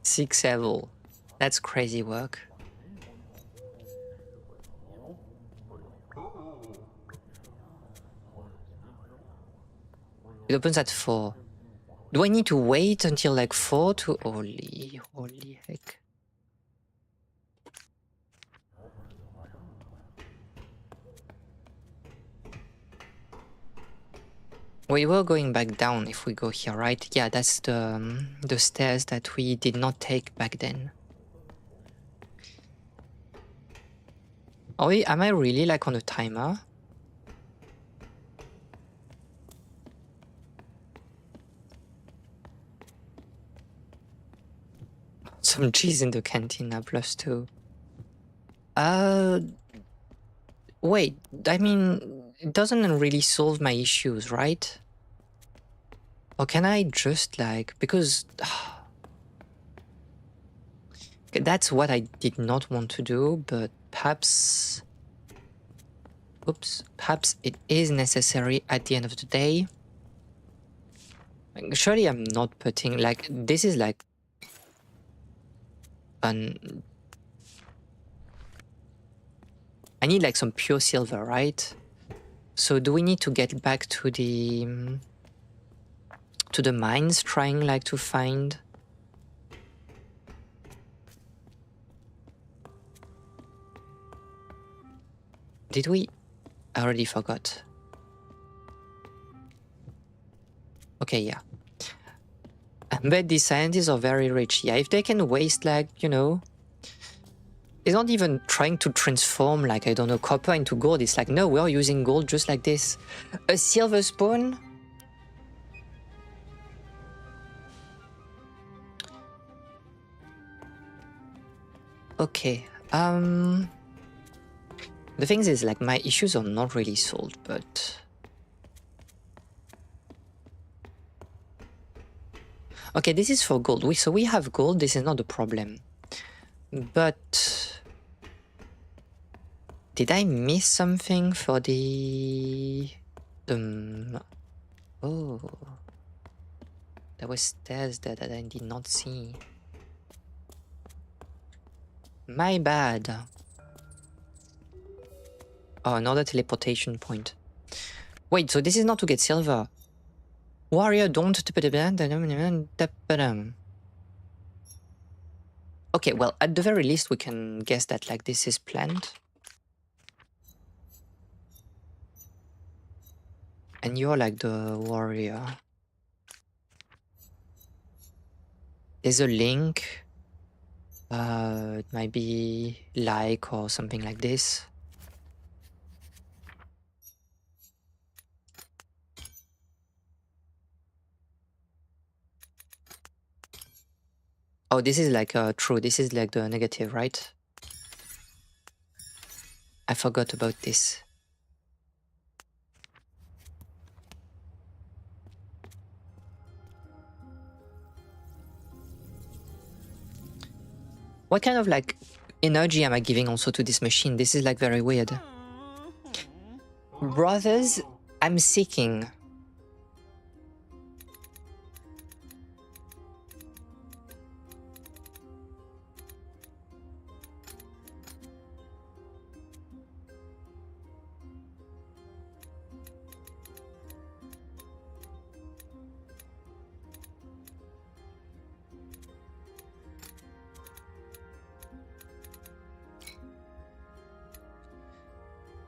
Six level. That's crazy work. It opens at 4. Do I need to wait until like 4 to... Holy heck. We were going back down if we go here, right? Yeah, that's the stairs that we did not take back then. Am I really like on a timer? Some cheese in the cantina, +2. Wait, I mean, it doesn't really solve my issues, right? Or can I just like, because that's what I did not want to do, but perhaps, oops, perhaps it is necessary at the end of the day. Like, surely I'm not putting, like, this is like I need like some pure silver, right? So do we need to get back to the mines, trying like to find? Did we? I already forgot. Okay, yeah. But these scientists are very rich. Yeah, if they can waste like, you know, it's not even trying to transform like, I don't know, copper into gold. It's like, no, we are using gold just like this. A silver spoon? Okay. The thing is like my issues are not really solved, but... Okay, this is for gold. So we have gold, this is not a problem. But... Did I miss something for the... Oh... There were stairs there that I did not see. My bad. Oh, another teleportation point. Wait, so this is not to get silver. Warrior, don't... Okay, well, at the very least we can guess that like this is planned. And you're like the warrior. There's a link. It might be like or something like this. Oh, this is like true. This is like the negative, right? I forgot about this. What kind of like energy am I giving also to this machine? This is like very weird. Brothers, I'm seeking.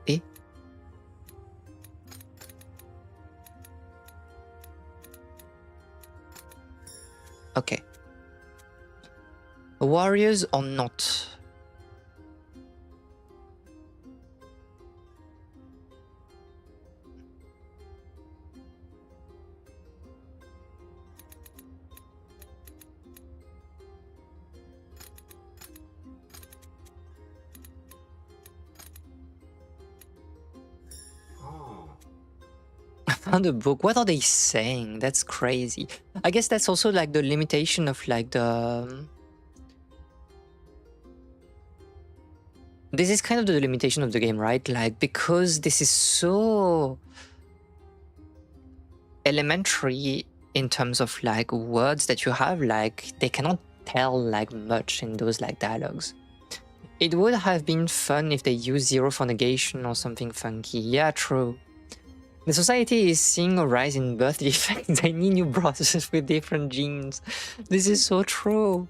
Eh? Warriors or not? I found a book. What are they saying? That's crazy. I guess that's also like the limitation of like the... This is kind of the limitation of the game, right? Like, because this is so elementary in terms of like words that you have, like they cannot tell like much in those like dialogues. It would have been fun if they used zero for negation or something funky. Yeah, true. The society is seeing a rise in birth defects. They need new brothers with different genes. This is so true.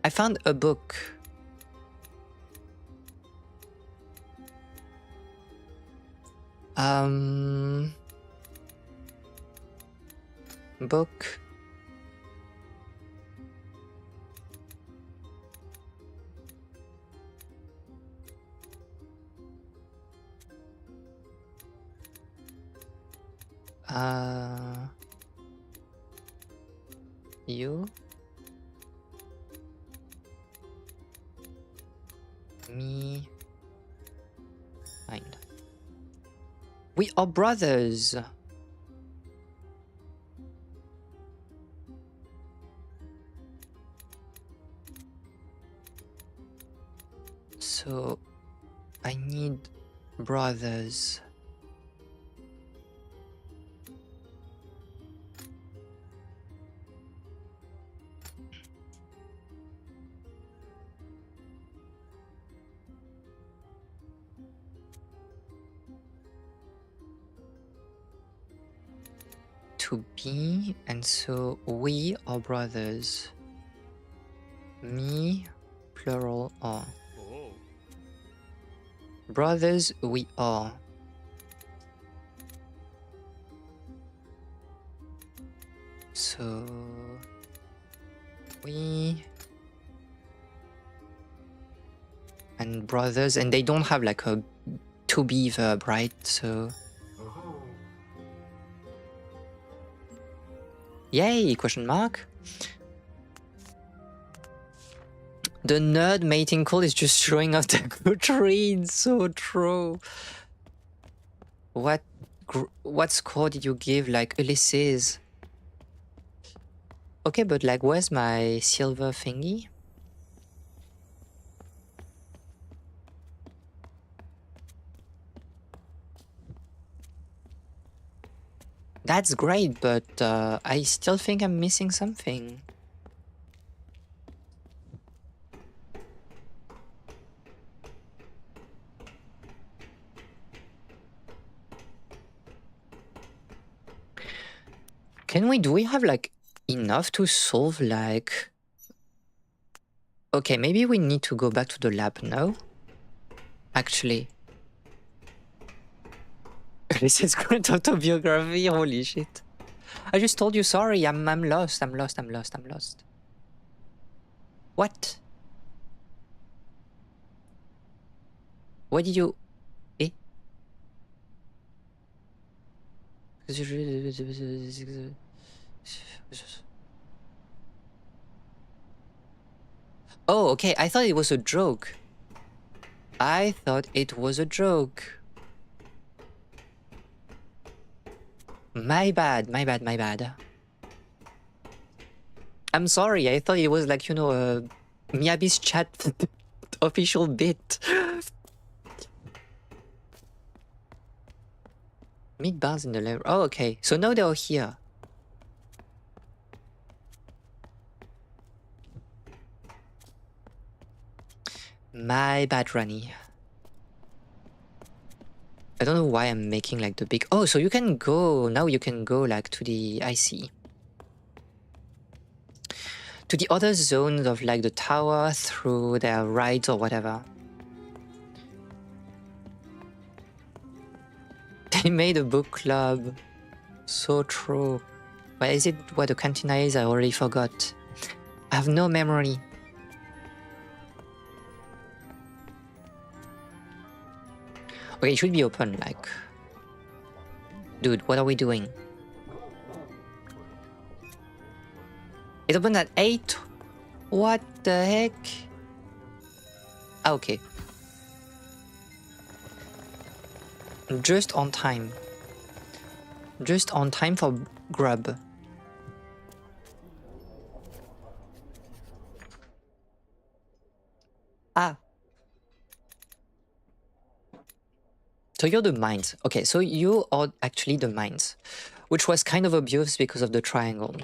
I found a book. Book. You, me, find. We are brothers. So I need brothers. To be, and so we are brothers. Me, plural, are. Oh. Brothers, we are. So we and brothers, and they don't have like a to be verb, right? So yay, question mark. The nerd mating call is just showing off the good read. So true. What score did you give like Ulysses? Okay, but like where's my silver thingy? That's great, but I still think I'm missing something. Do we have like enough to solve like... Okay, maybe we need to go back to the lab now. Actually. This is current autobiography, holy shit. I just told you sorry, I'm lost, I'm lost. What? What did you... Eh? Oh, okay, I thought it was a joke. My bad. I'm sorry, I thought it was like, you know, Miyabi's chat official bit. Meat bars in the lab. Oh, okay. So now they're here. My bad, Rani. I don't know why I'm making like the big... Oh, so you can go... Now you can go like to the... I see. To the other zones of like the tower through their rides or whatever. They made a book club. So true. Where is it? Where the cantina is? I already forgot. I have no memory. Okay, it should be open, like... Dude, what are we doing? It's open at 8? What the heck? Ah, okay. Just on time. Just on time for grub. Ah. So you're the mines. Okay, so you are actually the mines, which was kind of obvious because of the triangle.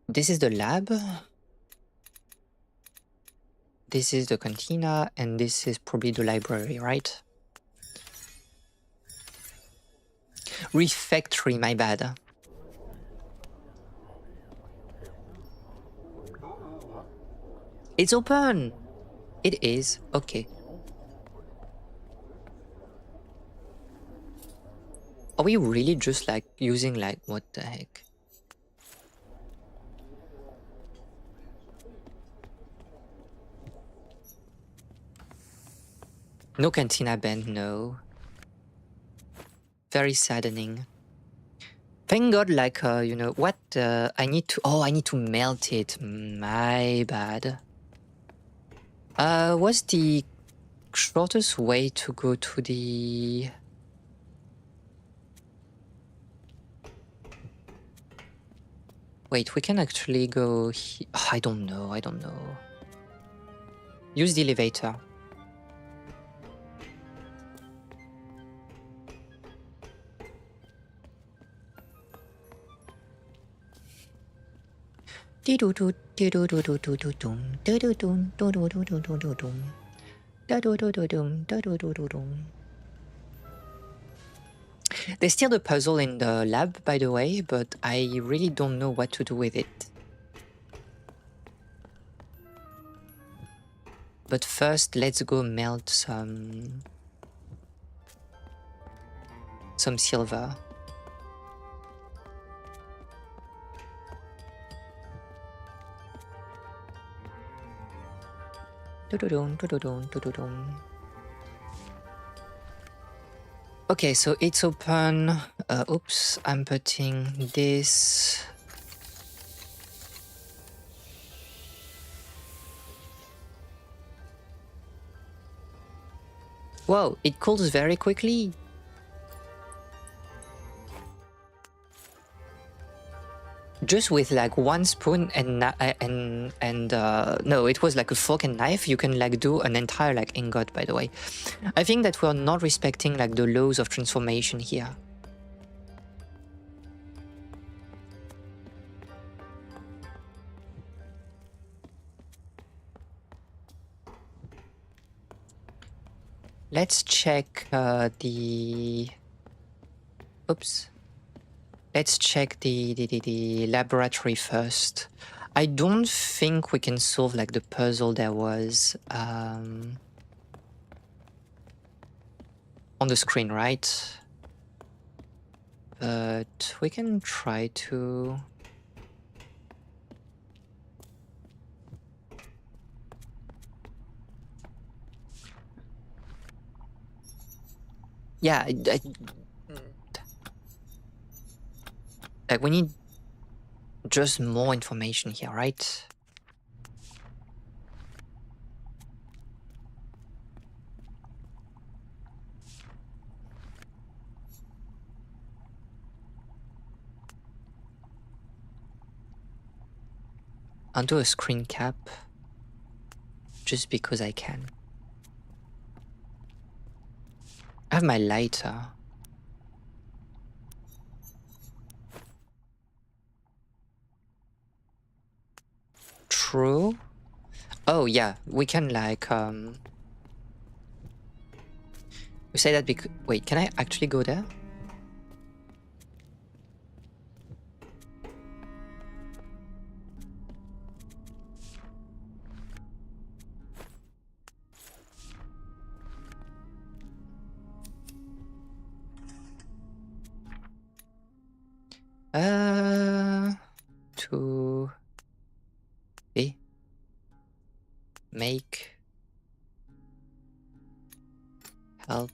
This is the lab. This is the cantina, and this is probably the library, right? Refectory, my bad. It's open! It is, okay. Are we really just like using like, what the heck? No cantina band, no. Very saddening. Thank God, like, you know, what, I need to melt it. My bad. What's the shortest way to go to the... Wait, we can actually go here. Oh, I don't know. Use the elevator. There's still the puzzle in the lab, by the way, but I really don't know what to do with it. But first, let's go melt some silver. Okay, so it's open. Oops, I'm putting this. Whoa, it cools very quickly. Just with like one spoon and no, it was like a fork and knife. You can like do an entire like ingot, by the way. I think that we're not respecting like the laws of transformation here. Let's check the... Oops. Let's check the laboratory first. I don't think we can solve like the puzzle there was on the screen, right? But we can try to... Yeah, like we need just more information here, right? I'll do a screen cap just because I can. I have my lighter. True. Oh yeah, we can like we say that because... Wait, can I actually go there? To make help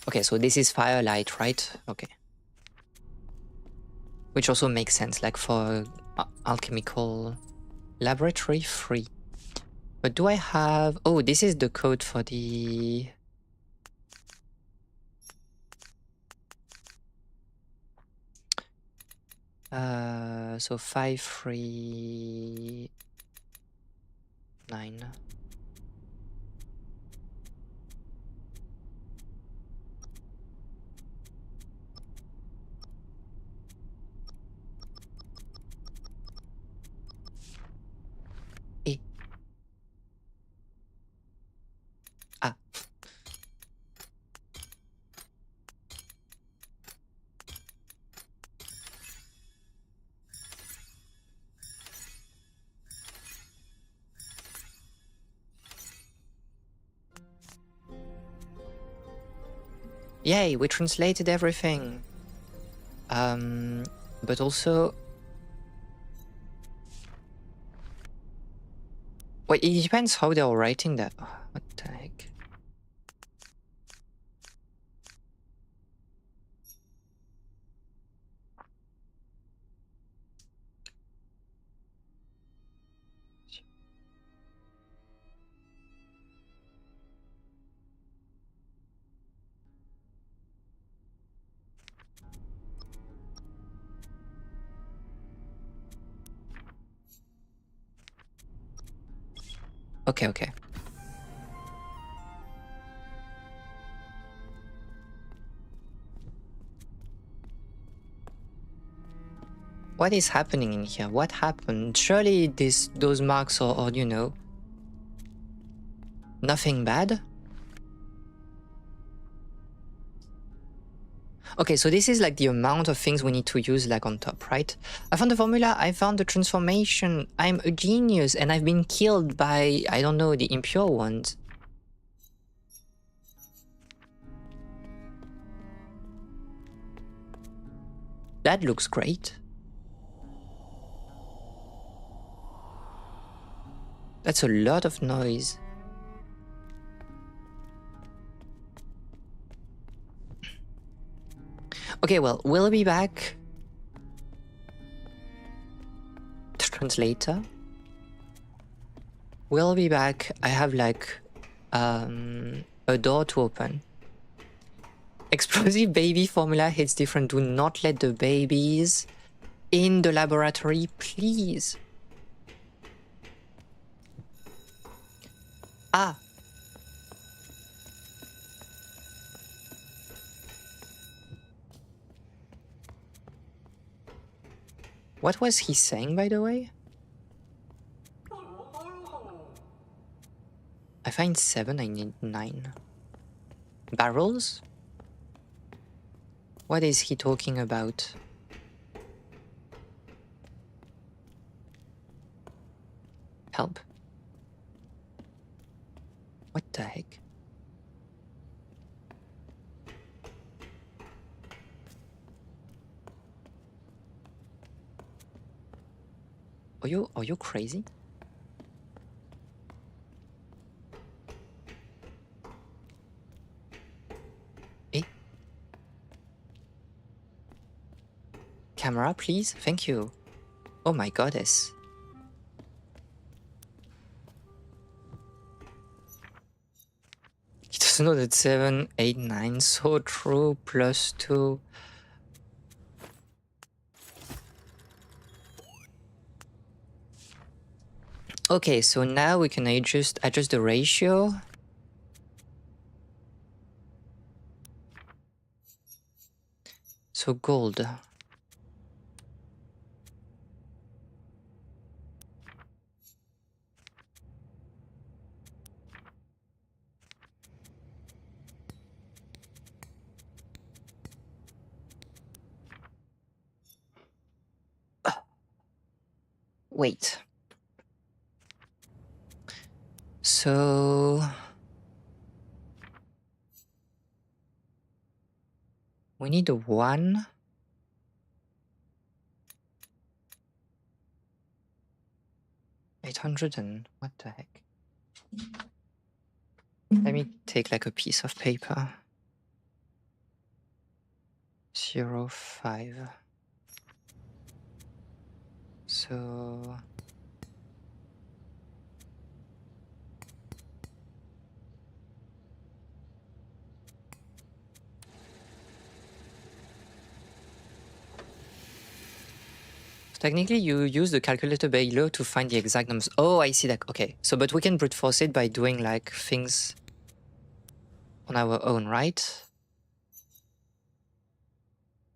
okay, so this is firelight, right? Okay, which also makes sense, like for alchemical laboratory 3. But do I have... Oh, this is the code for the... So 539. Ah. Yay, we translated everything. But also... Wait, it depends how they're writing that. What the heck? Okay. What is happening in here? What happened? Surely those marks are, you know, nothing bad? Okay, so this is like the amount of things we need to use like on top, right? I found the formula, I found the transformation, I'm a genius, and I've been killed by, I don't know, the impure ones. That looks great. That's a lot of noise. Okay, well, we'll be back. Translator. We'll be back. I have like a door to open. Explosive baby formula hits different. Do not let the babies in the laboratory, please. Ah. What was he saying, by the way? I find 7, I need 9. Barrels? What is he talking about? Help. What the heck? Are you crazy? Eh? Camera, please? Thank you. Oh my goddess. He doesn't know that 7, 8, 9, so true, +2. Okay, so now we can adjust the ratio. So gold. Wait. So We need a 1. $800 and what the heck? Let me take like a piece of paper. 0.5. So technically you use the calculator below to find the exact numbers. Oh, I see that. Okay. So, but we can brute force it by doing like things on our own, right?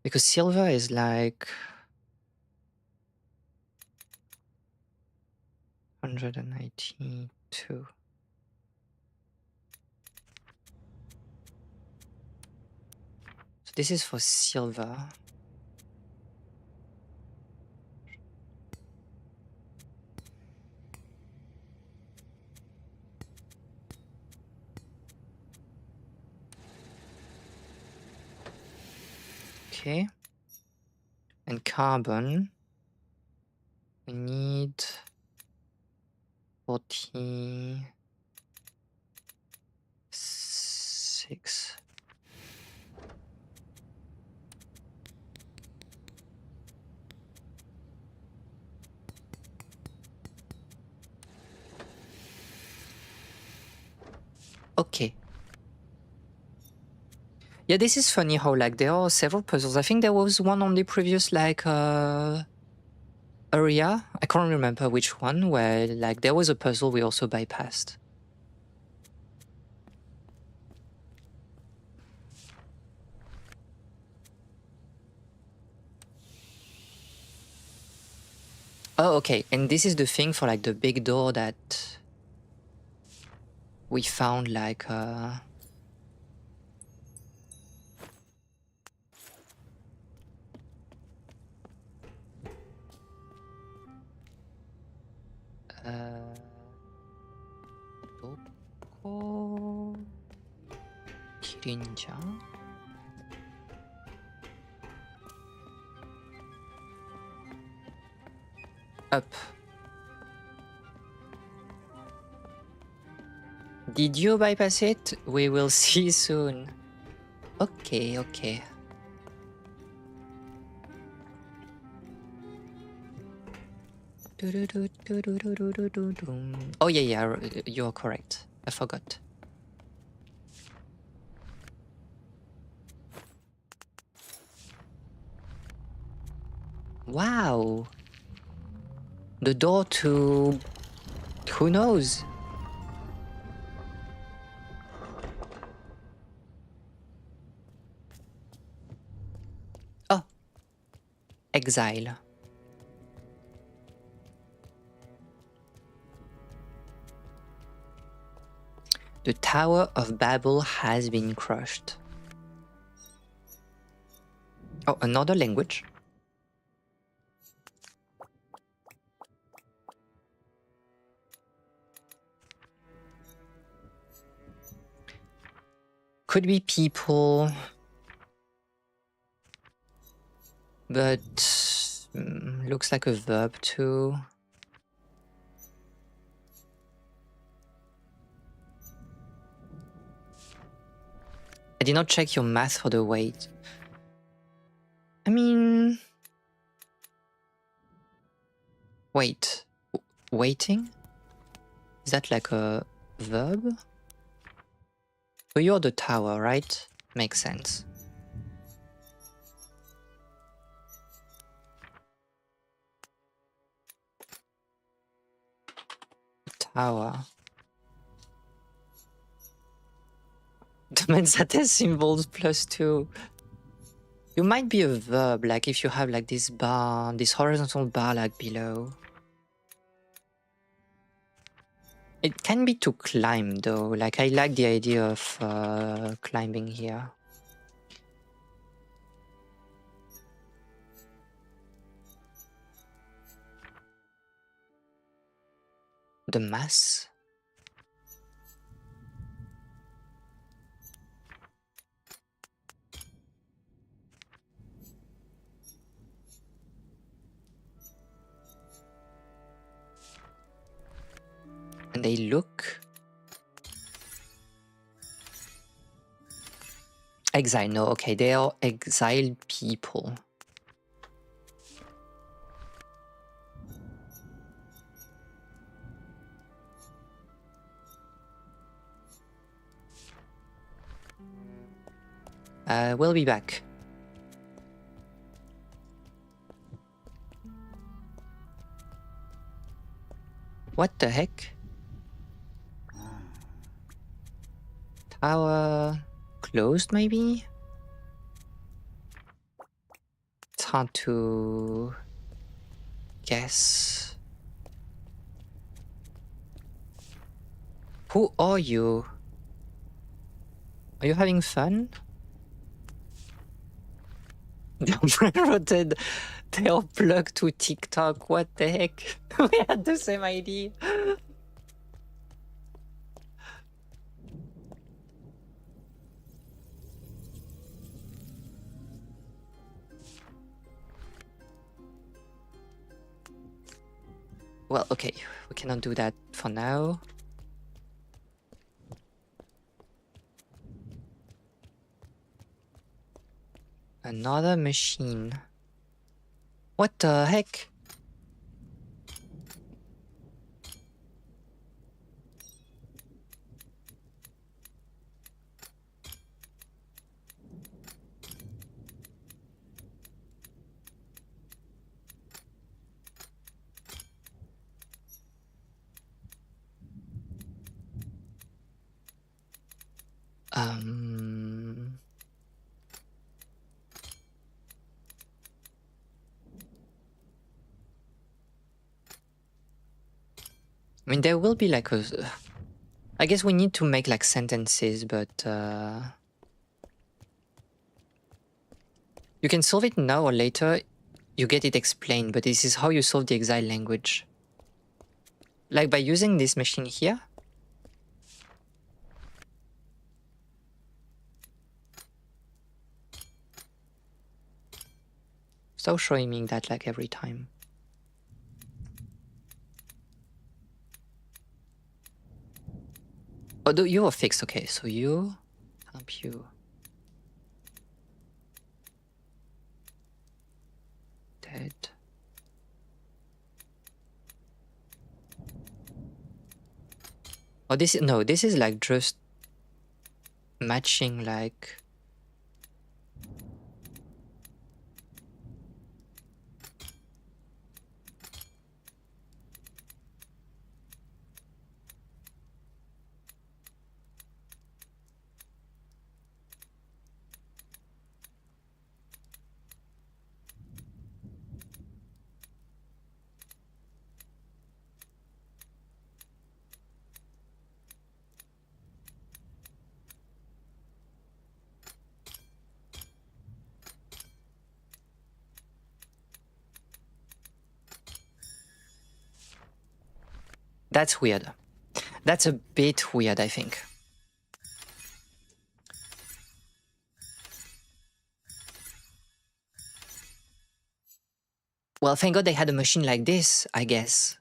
Because silver is like 192. So this is for silver. Okay. And carbon, we need 46. Okay. Yeah, this is funny how like there are several puzzles. I think there was one on the previous like area. I can't remember which one, where like there was a puzzle we also bypassed. Oh, okay. And this is the thing for like the big door that we found like Doko Kirinja. Up. Did you bypass it? We will see soon. Okay, okay. Oh yeah, you're correct. I forgot. Wow. The door to... who knows? Oh. Exile. The Tower of Babel has been crushed. Oh, another language. Could be people, but looks like a verb too. I did not check your math for the weight. I mean... Wait. Waiting? Is that like a verb? So you're the tower, right? Makes sense. Tower. Demands that has symbols +2. You might be a verb, like if you have like this bar, this horizontal bar like below. It can be to climb though, like I like the idea of climbing here. The mass? Can they look? Exile, no, okay, they are exiled people. We'll be back. What the heck? Tower closed, maybe? It's hard to guess. Who are you? Are you having fun? Railroaded. They are plugged to TikTok. What the heck? We had the same idea. Well, okay, we cannot do that for now. Another machine. What the heck? I mean, there will be like a... I guess we need to make like sentences, but... You can solve it now or later, you get it explained, but this is how you solve the exile language. Like by using this machine here. Stop showing me that like every time. Oh, you are fixed, okay, so you... Help you. Dead. Oh, this is... No, this is like just... matching like... That's weird. That's a bit weird, I think. Well, thank God they had a machine like this, I guess.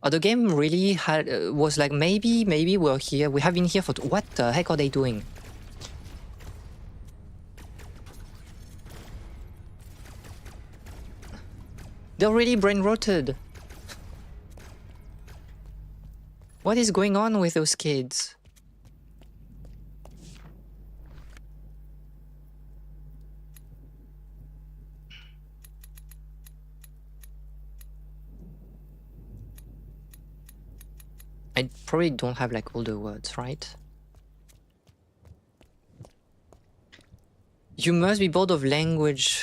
Oh, the game really had was like, maybe we're here. We have been here for... What the heck are they doing? They're really brain rotted. What is going on with those kids? I probably don't have like all the words, right? You must be bored of language.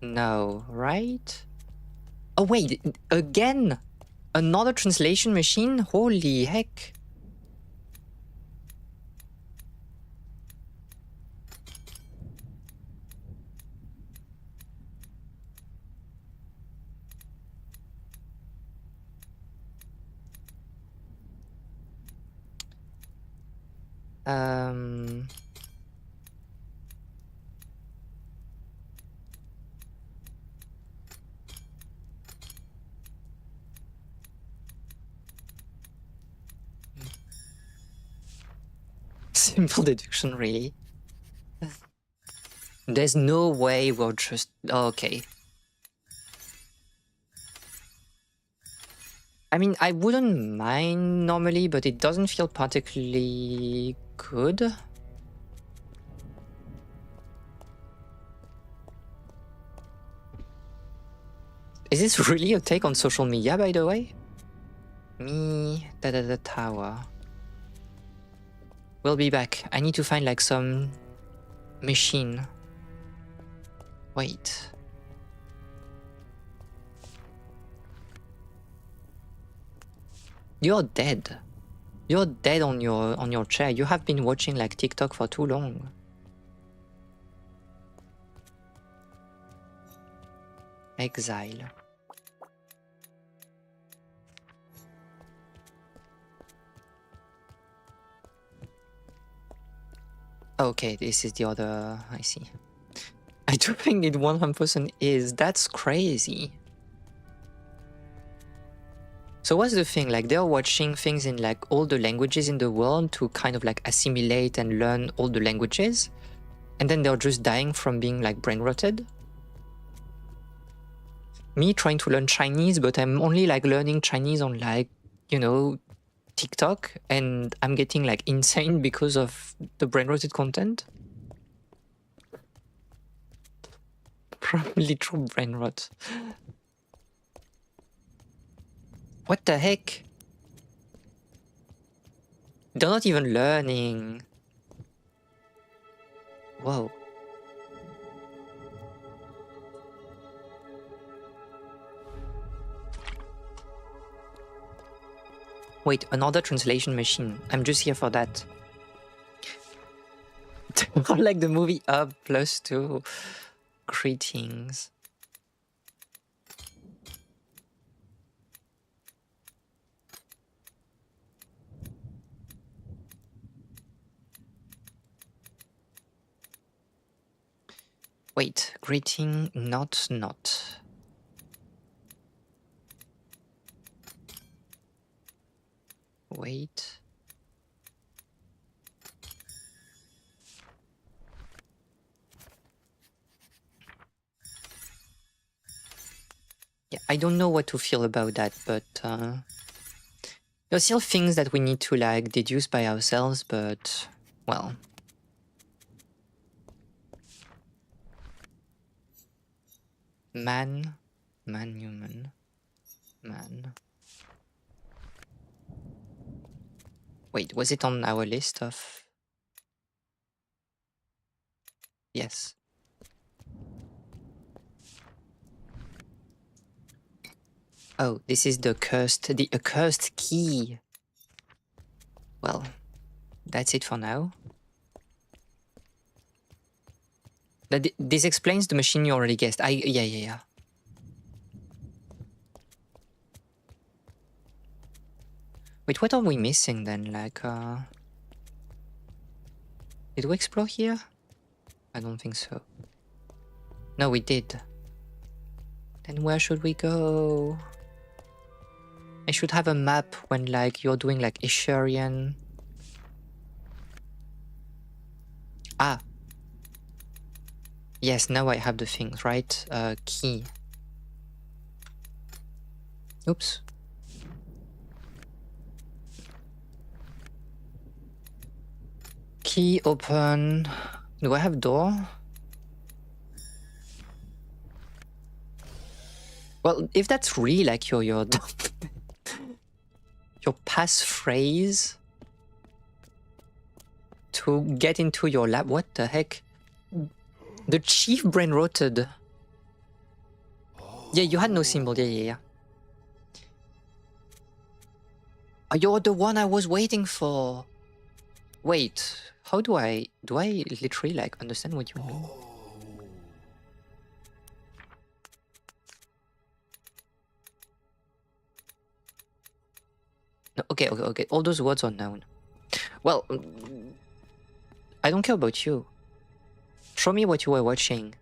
No, right? Oh wait, again? Another translation machine? Holy heck. Simple deduction, really. There's no way we're just... Okay. I mean, I wouldn't mind normally, but it doesn't feel particularly good. Is this really a take on social media, by the way? Me, the tower. We'll be back. I need to find like some machine. Wait. You're dead. You're dead on your chair. You have been watching like TikTok for too long. Exile. Okay, this is the other... I see. I do think it 100% is. That's crazy. So what's the thing? Like they're watching things in like all the languages in the world to kind of like assimilate and learn all the languages. And then they're just dying from being like brain rotted. Me trying to learn Chinese, but I'm only like learning Chinese on like, you know, TikTok, and I'm getting like insane because of the brain rotted content. Literal brain rot. What the heck? They're not even learning. Whoa. Wait, another translation machine. I'm just here for that. Like the movie Up +2. Greetings. Wait, greeting, not. Wait. Yeah, I don't know what to feel about that, but there's still things that we need to like deduce by ourselves, but well. Man, human, man. Wait, was it on our list of... Yes. Oh, this is the accursed key. Well, that's it for now. This explains the machine you already guessed. Yeah. Wait, what are we missing then? Like, did we explore here? I don't think so. No, we did. Then where should we go? I should have a map when like you're doing like Isharian. Ah. Yes, now I have the things, right? Key. Oops. Key open. Do I have door? Well, if that's really like your your passphrase to get into your lab, what the heck? The chief brain rotted. Yeah, you had no symbol. Yeah. Oh, you're the one I was waiting for. Wait, how do I literally like understand what you mean? No, okay. All those words are known. Well, I don't care about you. Show me what you were watching.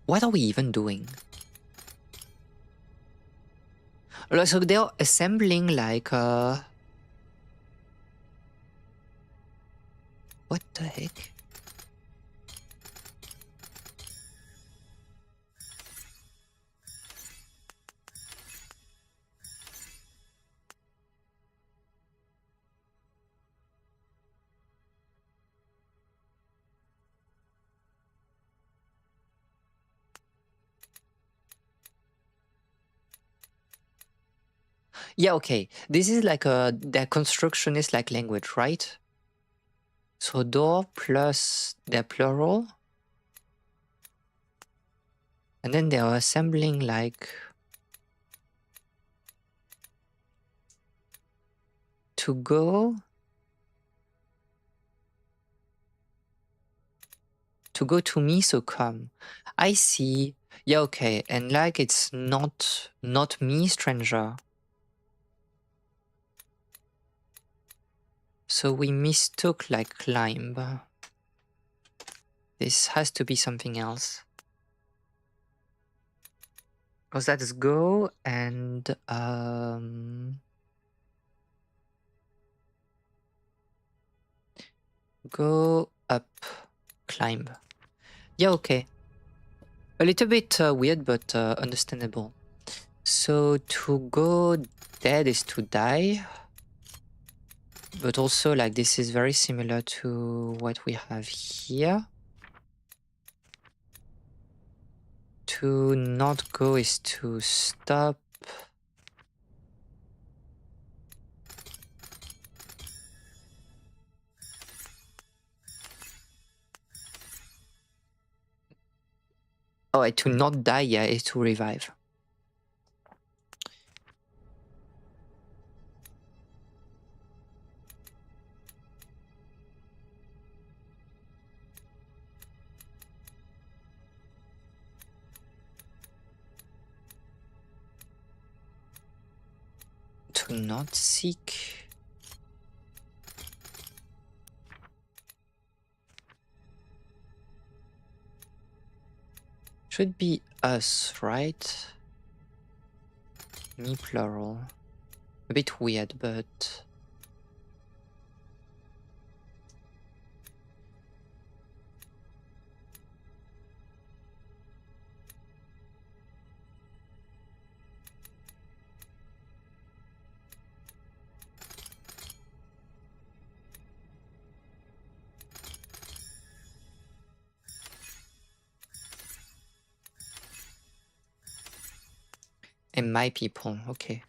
What are we even doing? So they're assembling like what the heck? Yeah, okay. This is like their constructionist like language, right? So door plus their plural. And then they're assembling like to go to me, so come. I see. Yeah, okay. And like it's not me, stranger. So we mistook like climb. This has to be something else. Because that is go and go up, climb. Yeah, okay. A little bit weird, but understandable. So to go dead is to die. But also like this is very similar to what we have here. To not go is to stop. Oh, to not die, yeah, is to revive. To not seek. Should be us, right? Me plural. A bit weird, but... And my people, okay.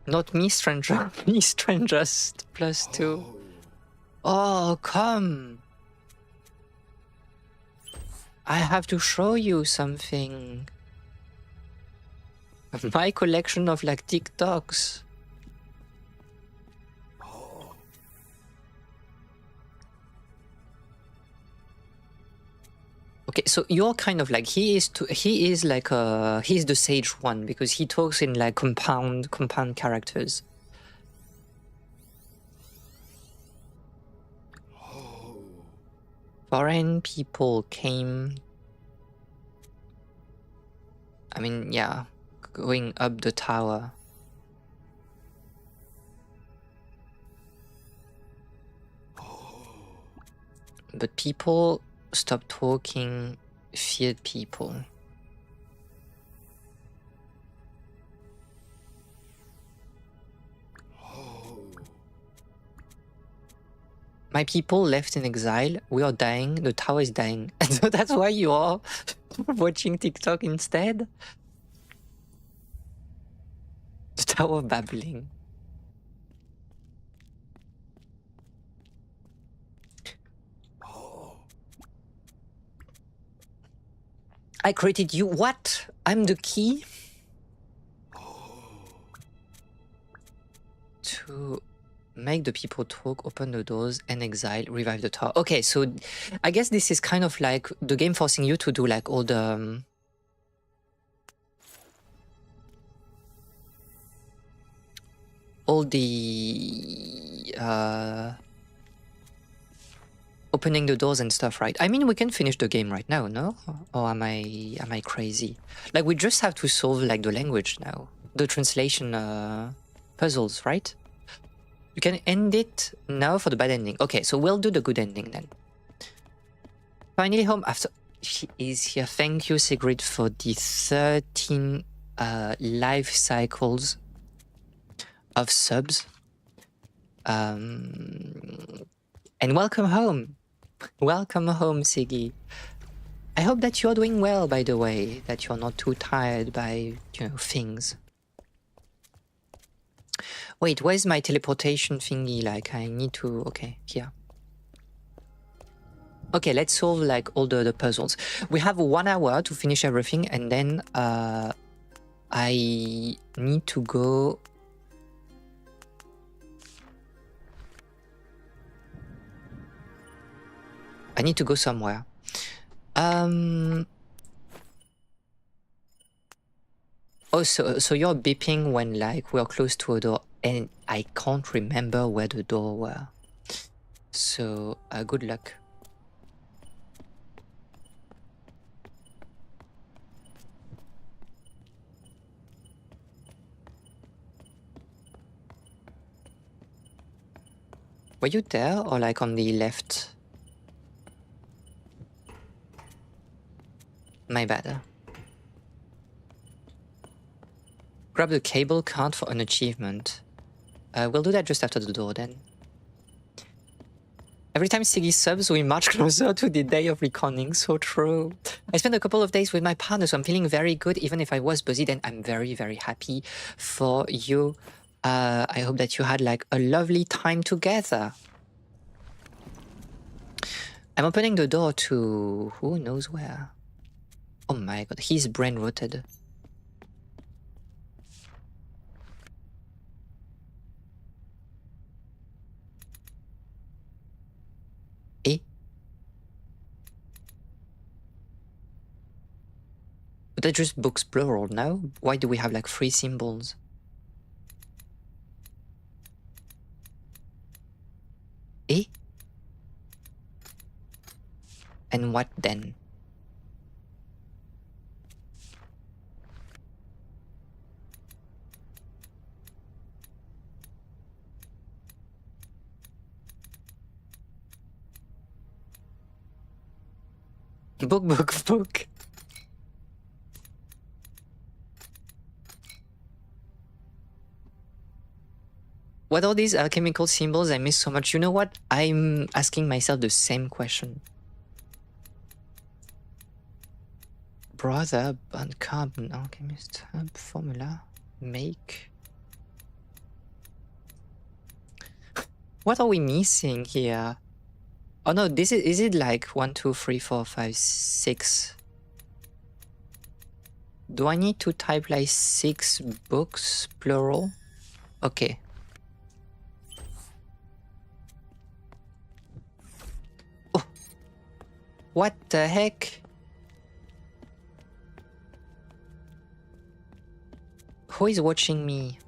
Not me, stranger. Me, strangers. +2. Oh, come! I have to show you something. My collection of like TikToks. Okay, so you're kind of like he's the sage one because he talks in like compound characters. Foreign people came. I mean, yeah, going up the tower. But people stopped talking, feared people. My people left in exile. We are dying. The tower is dying. And so that's why you are watching TikTok instead? The tower babbling. I created you. What? I'm the key? To make the people talk, open the doors, and exile, revive the tower. Okay, so I guess this is kind of like the game forcing you to do like all the... all opening the doors and stuff, right? I mean, we can finish the game right now, no? Or am I crazy? Like, we just have to solve like the language now, the translation puzzles, right? You can end it now for the bad ending. Okay, so we'll do the good ending then. Finally home after she is here. Thank you, Sigrid, for the 13 life cycles of subs. And welcome home. Welcome home, Siggy. I hope that you're doing well, by the way, that you're not too tired by, you know, things. Wait, where's my teleportation thingy? Like, I need to... Okay, here. Okay, let's solve, like, all the puzzles. We have 1 hour to finish everything, and then I need to go... I need to go somewhere. Oh, so you're beeping when, like, we're close to a door, and I can't remember where the door were. So, good luck. Were you there, or like on the left? My bad. Grab the cable card for an achievement. We'll do that just after the door then. Every time Siggy subs, we march closer to the day of reckoning. So true. I spent a couple of days with my partner, so I'm feeling very good. Even if I was busy, then I'm very, very happy for you. I hope that you had like a lovely time together. I'm opening the door to who knows where. Oh my god, he's brain rotted. Eh? But they're just books plural now? Why do we have like 3 symbols? Eh? And what then? Book. What are these alchemical symbols? I miss so much. You know what? I'm asking myself the same question. Brother, bond carbon, alchemist, hub, formula, make. What are we missing here? Oh no, this is it like 1, 2, 3, 4, 5, 6? Do I need to type like 6 books, plural? Okay. Oh! What the heck? Who is watching me?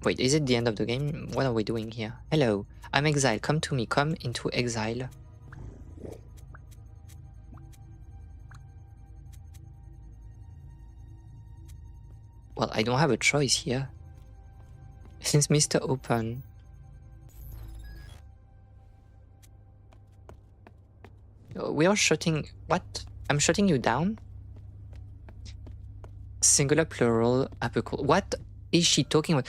Wait, is it the end of the game? What are we doing here? Hello, I'm exiled. Come to me. Come into exile. Well, I don't have a choice here. Since Mr. Open. We are shutting... What? I'm shutting you down? Singular, plural, apical. What is she talking about?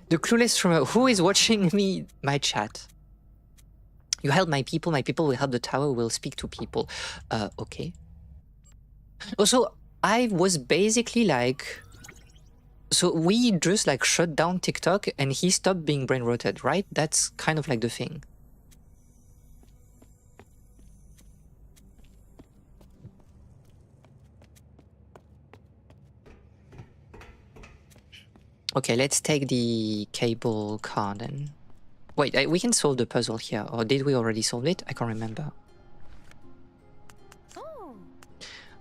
The clueless streamer. Who is watching me? My chat. You help my people will help the tower, will speak to people. Okay. Also, I was basically like... So we just like shut down TikTok and he stopped being brain rotted, right? That's kind of like the thing. Okay, let's take the cable car then. Wait, we can solve the puzzle here, or did we already solve it? I can't remember. Oh,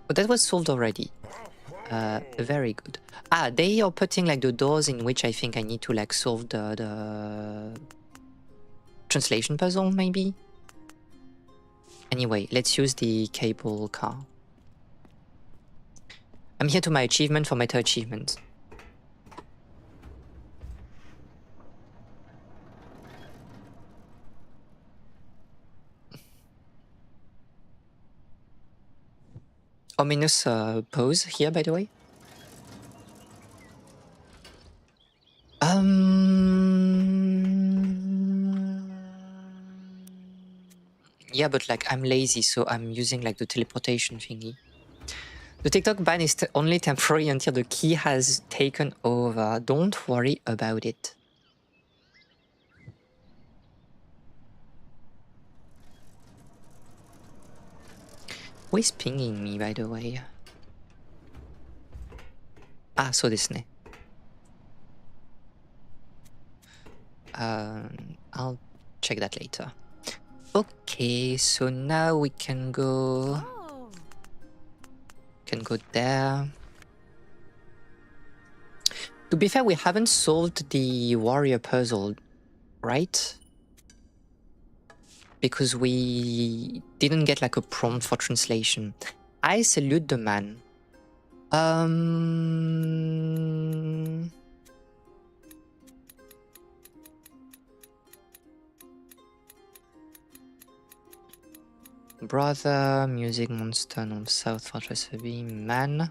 but that was solved already. Very good. Ah, they are putting like the doors in which I think I need to like solve the translation puzzle, maybe? Anyway, let's use the cable car. I'm here to my achievement for meta achievement. Ominous pose here, by the way. Yeah, but like I'm lazy, so I'm using like the teleportation thingy. The TikTok ban is only temporary until the key has taken over. Don't worry about it. Who is pinging me, by the way? Ah, so this ne. I'll check that later. Okay, so now we can go... Can go there. To be fair, we haven't solved the warrior puzzle, right? Because we didn't get like a prompt for translation. I salute the man. Brother, music monster, North South Fortress Abbey, man.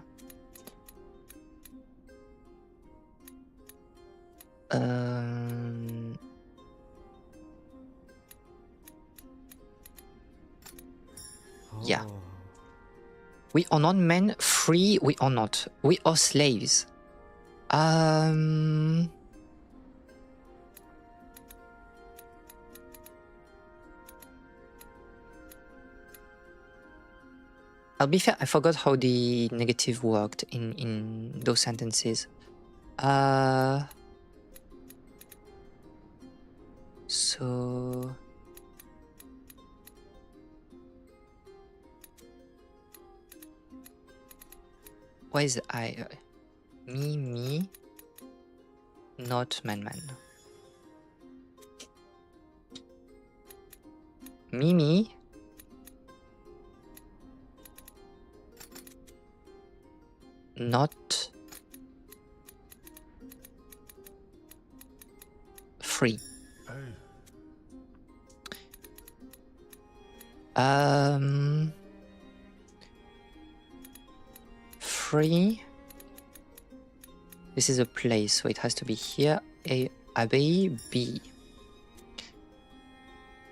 Yeah. We are not men, free we are not. We are slaves. I'll be fair, I forgot how the negative worked in those sentences. So... Why is I? Me, not man. Me, not free. Free. This is a place, so it has to be here. A abbey B.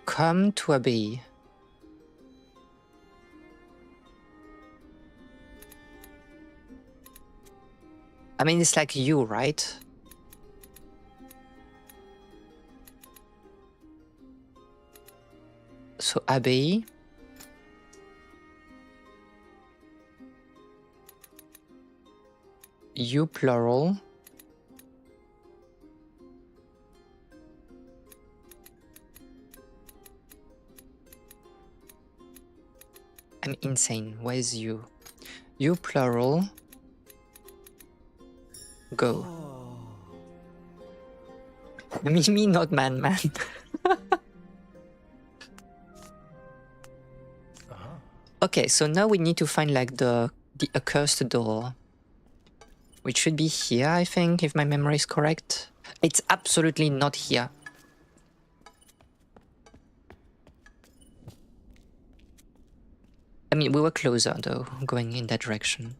Come to abbey. I mean, it's like you, right? So abbey. You plural. I'm insane. Where's you? You plural. Go. Me, not man. Okay, so now we need to find like the accursed door. Which should be here, I think, if my memory is correct. It's absolutely not here. I mean, we were closer, though, going in that direction.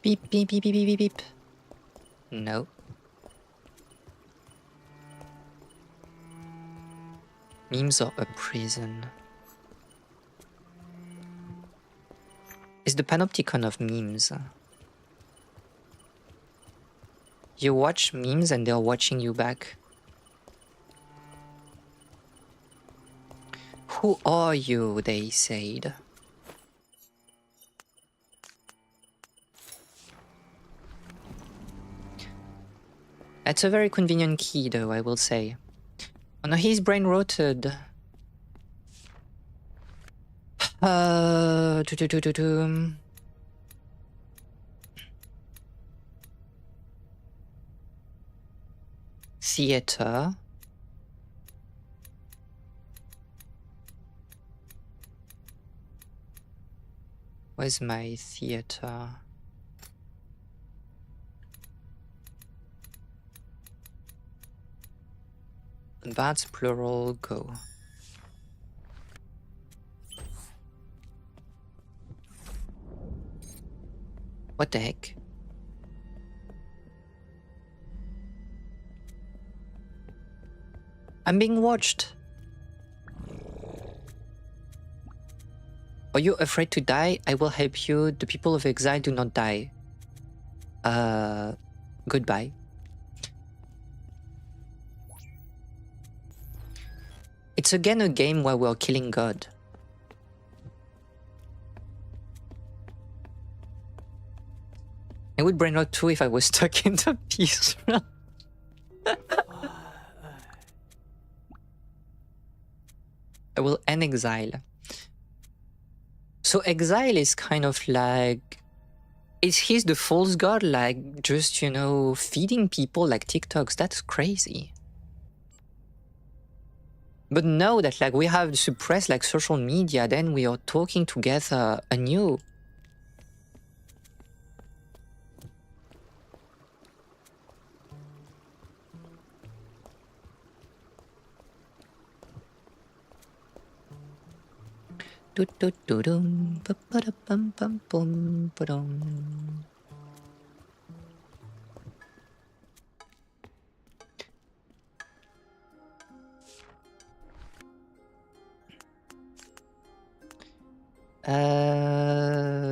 Beep, beep, beep, beep, beep, beep. No. Memes are a prison. It's the panopticon of memes. You watch memes and they're watching you back. Who are you, they said. That's a very convenient key, though, I will say. Oh no, he's brain rotted. Theater. Where's my theater? That's plural, go. What the heck? I'm being watched. Are you afraid to die? I will help you. The people of exile do not die. Goodbye. It's again a game where we're killing God. I would brain rot too if I was stuck in the peace realm. I will end exile. So exile is kind of like... Is he the false god, like just, you know, feeding people like TikToks? That's crazy. But now that like we have suppressed like social media, then we are talking together anew.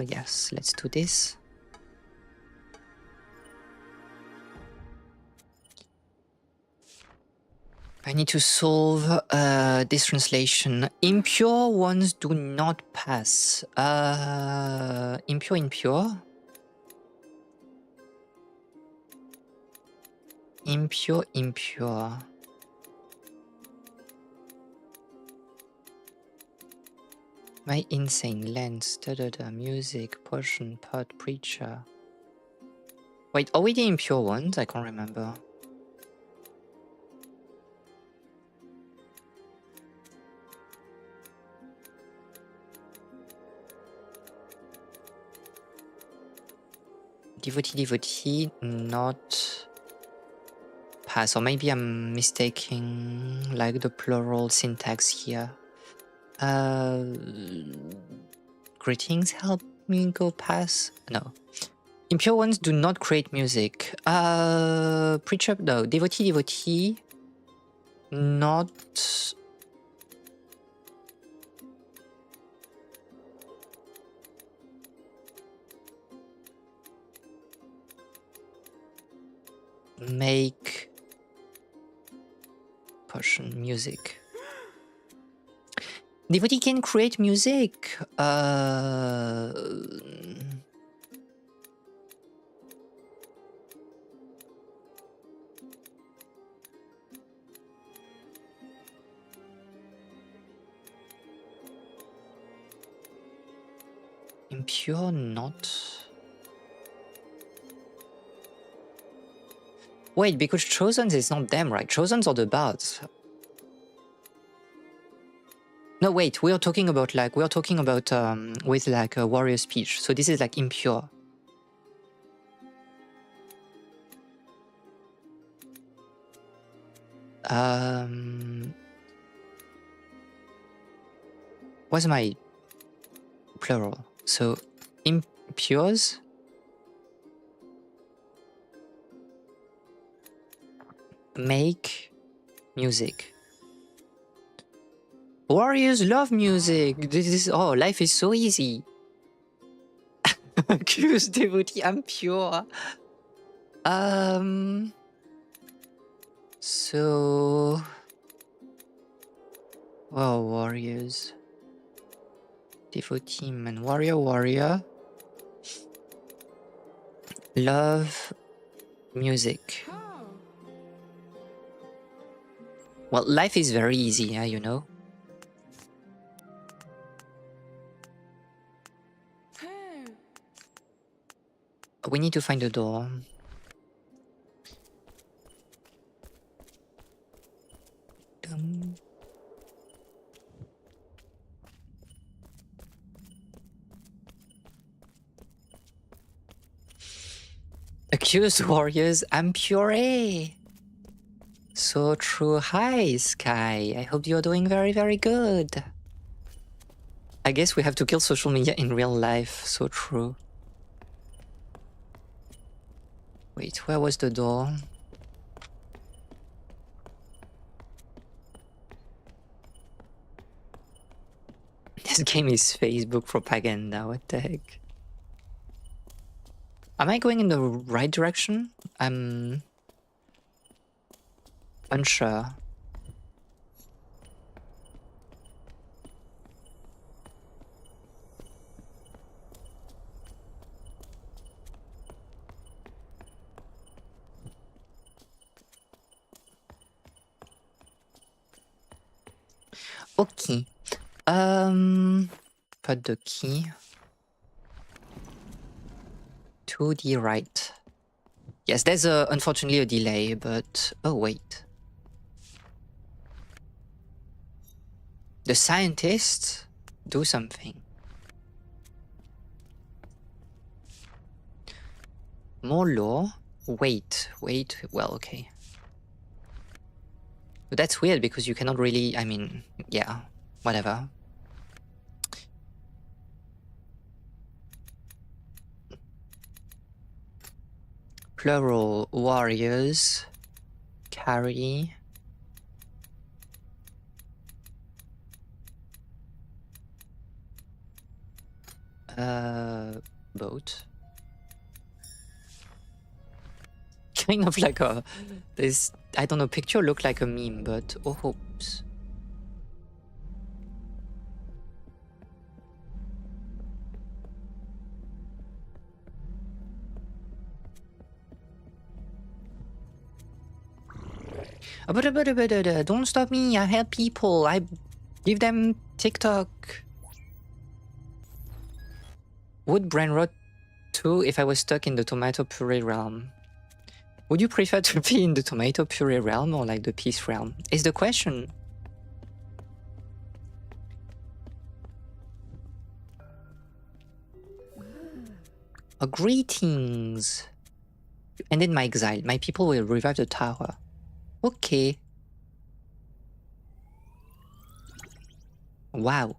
Yes, let's do this. I need to solve this translation. Impure ones do not pass. Impure, impure. Impure, impure. My insane lens, da-da-da, music, potion, pot, preacher. Wait, are we the impure ones? I can't remember. Devotee, not pass. Or maybe I'm mistaking like the plural syntax here. Greetings help me go pass? No. Impure ones do not create music. Preacher, no. Devotee, not... Make... Potion, music. Devotee can create music. Impure, not. Wait, because Chosen is not them, right? Chosens are the bards. No, wait, we are talking about with like a warrior speech. So this is like impure. What's my plural? So impures. Make music. Warriors love music. This is life is so easy. Accuse devotee, I'm pure. So warriors. Devotee man, warrior. Love music. Well, life is very easy, yeah, you know. we need to find a door. Accused warriors, I'm puree. So true. Hi, Sky. I hope you're doing very, very good. I guess we have to kill social media in real life. So true. Wait, where was the door? This game is Facebook propaganda. What the heck? Am I going in the right direction? I'm unsure. Okay. Put the key to the right. Yes, there's unfortunately a delay, but oh wait. The scientists do something. More law. Wait. Well, okay. But that's weird because you cannot really. I mean, yeah, whatever. Plural warriors carry boat. Kind of like a this, I don't know, picture looked like a meme, but oh hopes. Don't stop me, I help people, I give them TikTok. Would brain rot too if I was stuck in the tomato puree realm? Would you prefer to be in the tomato puree realm or like the peace realm? Is the question. Oh, greetings. You ended my exile. My people will revive the tower. Okay. Wow.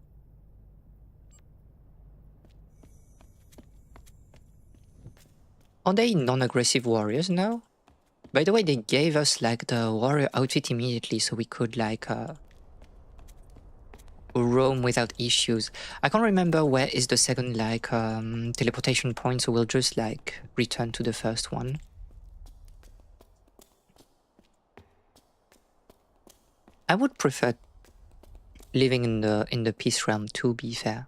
Are they non-aggressive warriors now? By the way, they gave us like the warrior outfit immediately, so we could like roam without issues. I can't remember where is the second like teleportation point, so we'll just like return to the first one. I would prefer living in the peace realm, to be fair.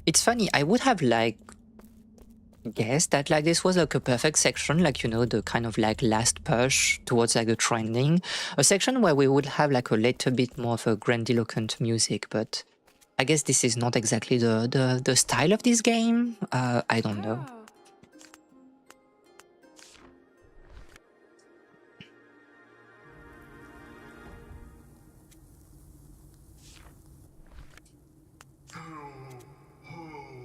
It's funny, I would have like guessed that like this was like a perfect section, like, you know, the kind of like last push towards like the trending, a section where we would have like a little bit more of a grandiloquent music, but I guess this is not exactly the style of this game. I don't know.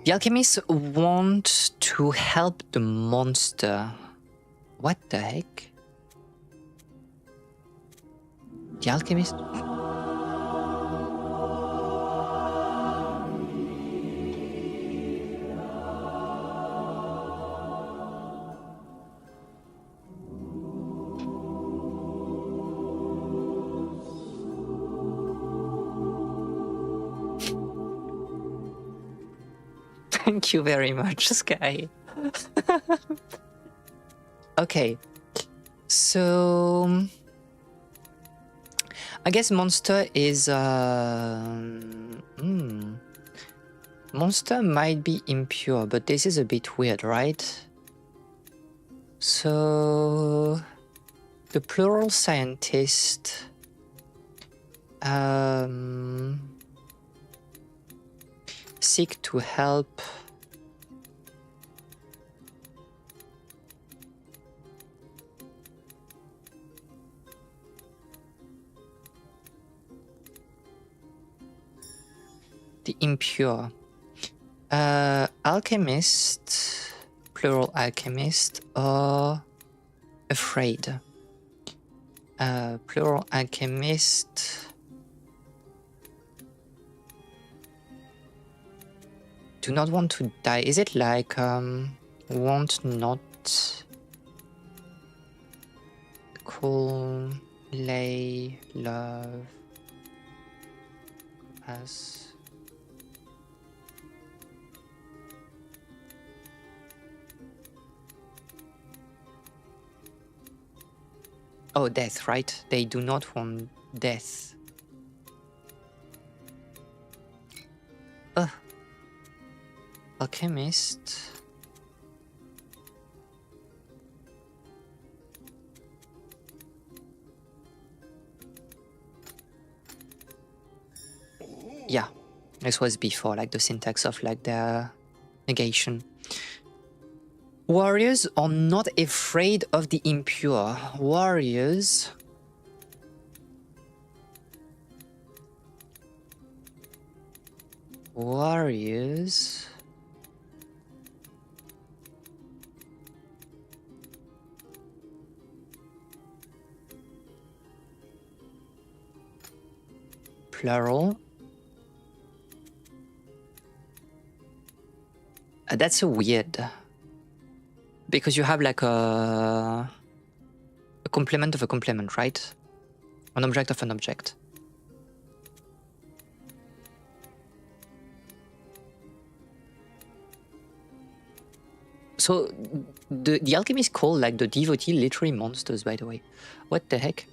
The alchemists want to help the monster. What the heck? The alchemist... Thank you very much, Sky. Okay, so I guess monster is Monster might be impure, but this is a bit weird, right? So the plural scientist seek to help the impure. Alchemist, plural alchemist, or afraid. Plural alchemist. Do not want to die. Is it like want not cool, lay, love, as oh, death, right? They do not want death. Alchemist. Yeah, this was before, like the syntax of like the negation. Warriors are not afraid of the impure. Warriors plural. That's a weird, because you have like a complement of a complement, right? An object of an object. So the alchemists call like the devotee literally monsters, by the way. What the heck?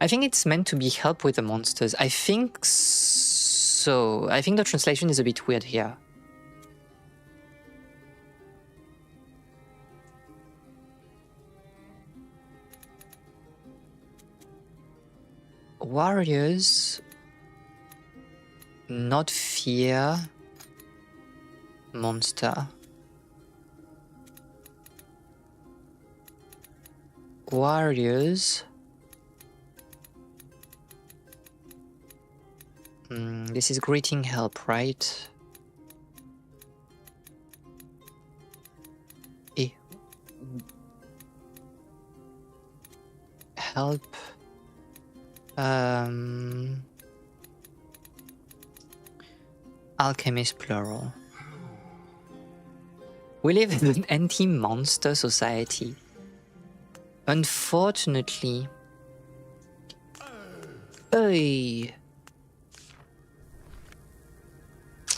I think it's meant to be help with the monsters. I think so. I think the translation is a bit weird here. Warriors not fear monster. Warriors this is greeting help, right? Help. Alchemist plural. We live in an anti-monster society. Unfortunately. Oy.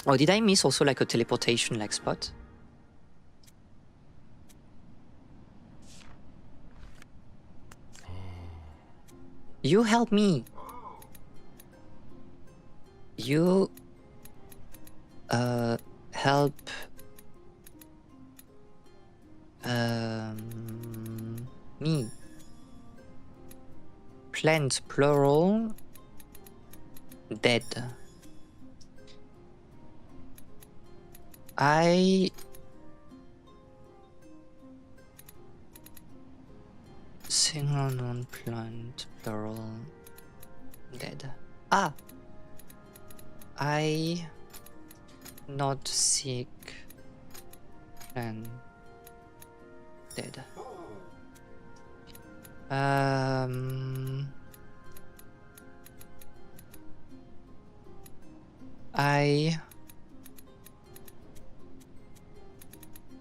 Oh, did I miss also like a teleportation like spot? You help me. You help me. Plant plural dead. Single non-plant plural dead. I not sick and dead. I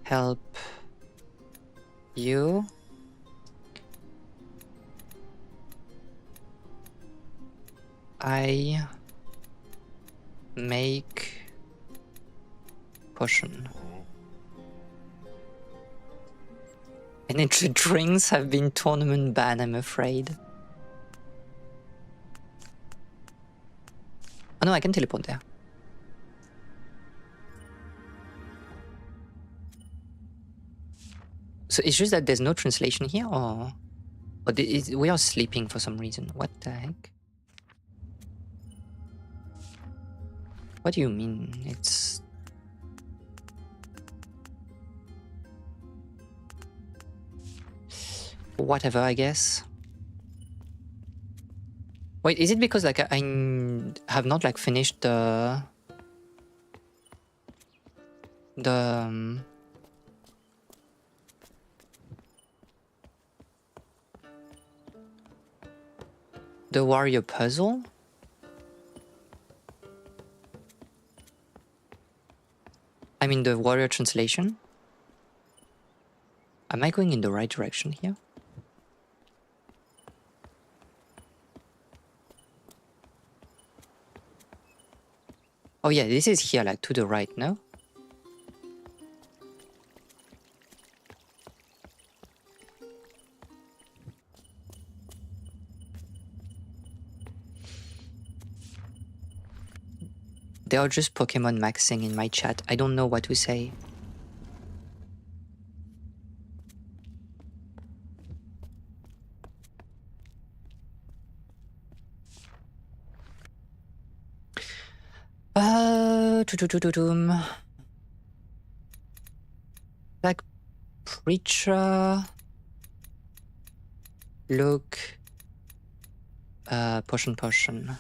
help you. I make potion. Energy drinks have been tournament banned, I'm afraid. Oh no, I can teleport there. So it's just that there's no translation here, or we are sleeping for some reason. What the heck? What do you mean? It's... whatever, I guess. Wait, is it because like I have not like finished the warrior puzzle? I mean the warrior translation? Am I going in the right direction here? Oh yeah, this is here, like to the right, no? They are just Pokemon maxing in my chat. I don't know what to say. Like Preacher, look, potion.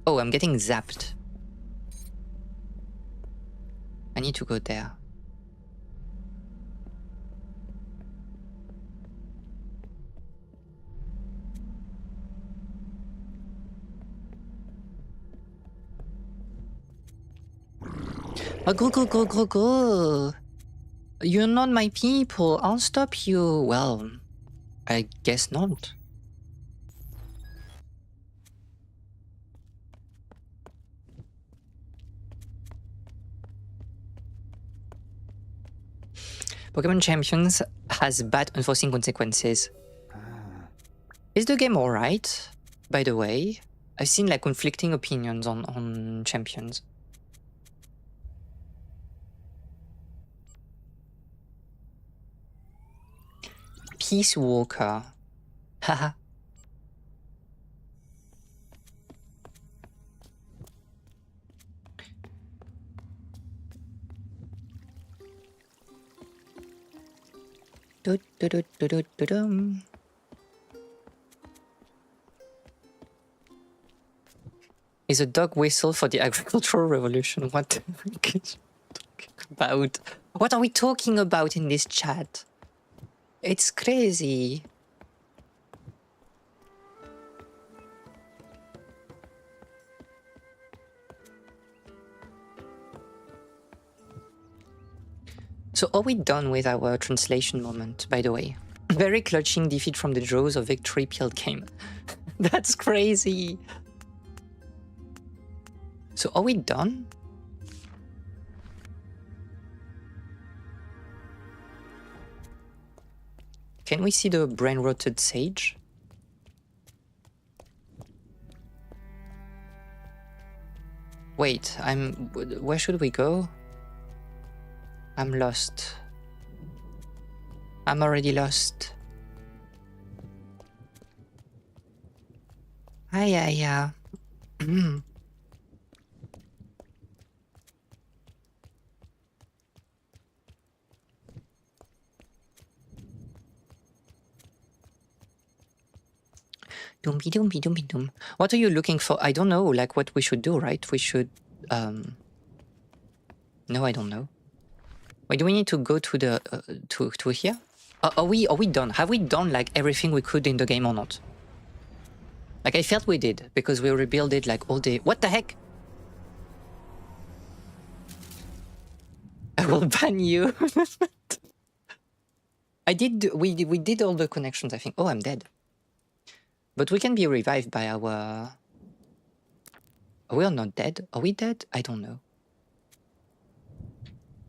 Oh, I'm getting zapped. I need to go there. Oh, go. You're not my people. I'll stop you. Well, I guess not. Pokemon Champions has bad unforeseen consequences. Is the game alright, by the way? I've seen like conflicting opinions on Champions. Peace Walker. Haha. Is a dog whistle for the agricultural revolution? What the heck is talking about? What are we talking about in this chat? It's crazy. So are we done with our translation moment, by the way? Very clutching defeat from the jaws of victory pilled game. That's crazy. So are we done? Can we see the brain-rotted sage? Wait, where should we go? I'm lost. I'm already lost. Yeah. Doom. What are you looking for? I don't know, like what we should do, right? We should, no, I don't know. Wait, do we need to go to the, to here? Are we done? Have we done like everything we could in the game or not? Like I felt we did, because we rebuilt it like all day. What the heck? I will ban you. We did all the connections, I think. Oh, I'm dead. But we can be revived by our... We are not dead. Are we dead? I don't know.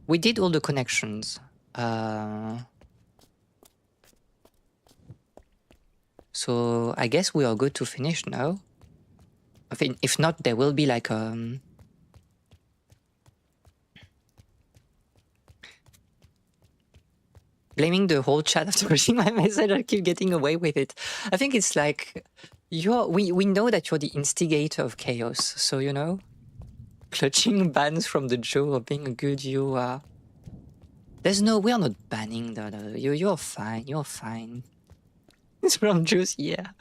We did all the connections. So I guess we are good to finish now. I think if not, there will be like blaming the whole chat after reading my message. I keep getting away with it. I think it's like we know that you're the instigator of chaos. So you know, clutching bans from the jaw of being a good you are. There's no, we are not banning you're fine, you're fine. It's from Juice, yeah.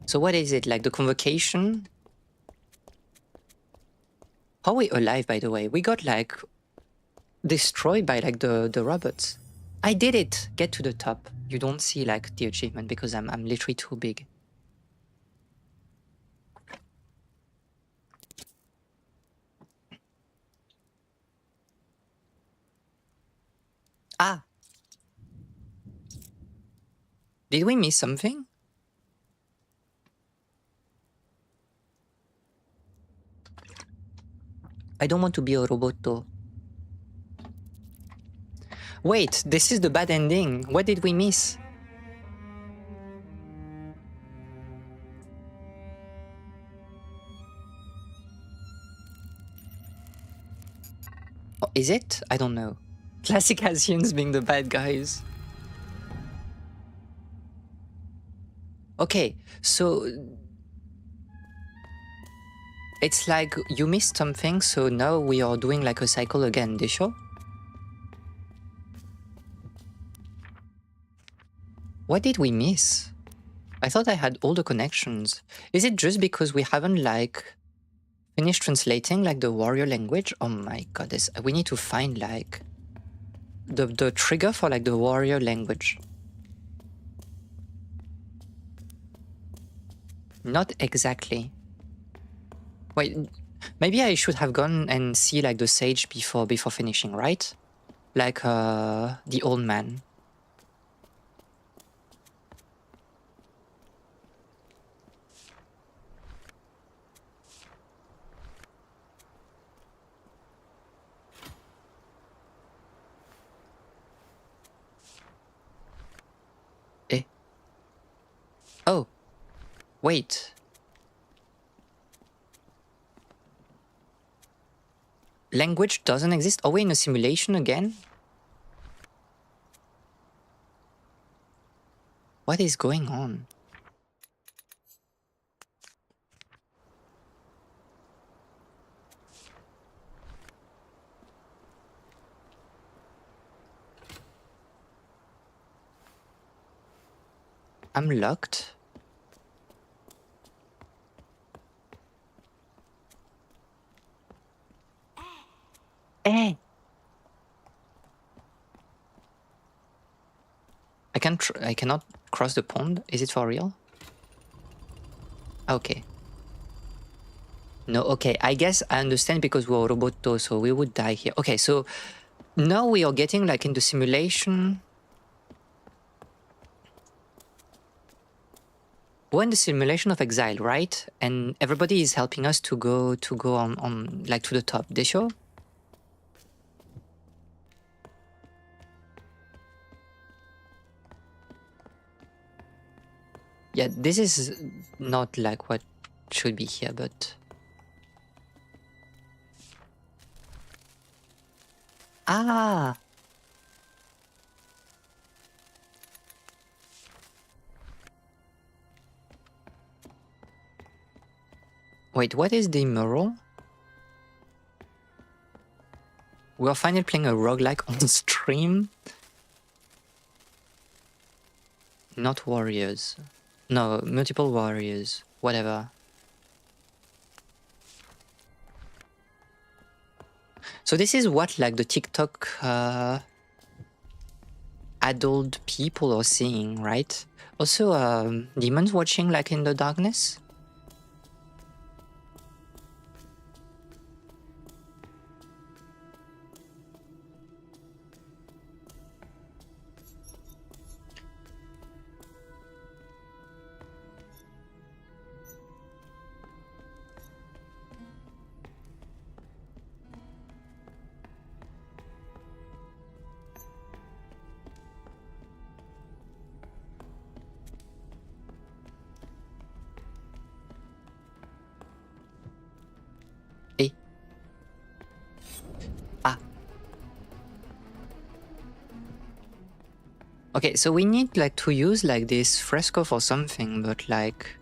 So what is it, like the convocation? How are we alive, by the way? We got like destroyed by like the robots. I did it, get to the top. You don't see like the achievement because I'm literally too big. Ah. Did we miss something? I don't want to be a robot though. Wait, this is the bad ending. What did we miss? Oh, is it? I don't know. Classic Asians being the bad guys. Okay, so it's like you missed something, so now we are doing like a cycle again, this show? What did we miss? I thought I had all the connections. Is it just because we haven't like finished translating like the warrior language? Oh my god, we need to find like the trigger for like the warrior language. Not exactly. Wait, maybe I should have gone and see like the sage before finishing, right? Like the old man. Eh? Oh, wait. Language doesn't exist? Are we in a simulation again? What is going on? I'm locked. Eh. I cannot cross the pond. Is it for real? Okay. No, okay. I guess I understand because we're roboto, so we would die here. Okay, so now we are getting like in the simulation. We're in the simulation of exile, right? And everybody is helping us to go on like to the top. They show? Yeah, this is not like what should be here, but ah. Wait, what is the mural? We are finally playing a roguelike on stream. Not warriors. No, multiple warriors. Whatever. So this is what like the TikTok adult people are seeing, right? Also, demons watching like in the darkness. Okay, so we need like to use like this fresco for something, but like...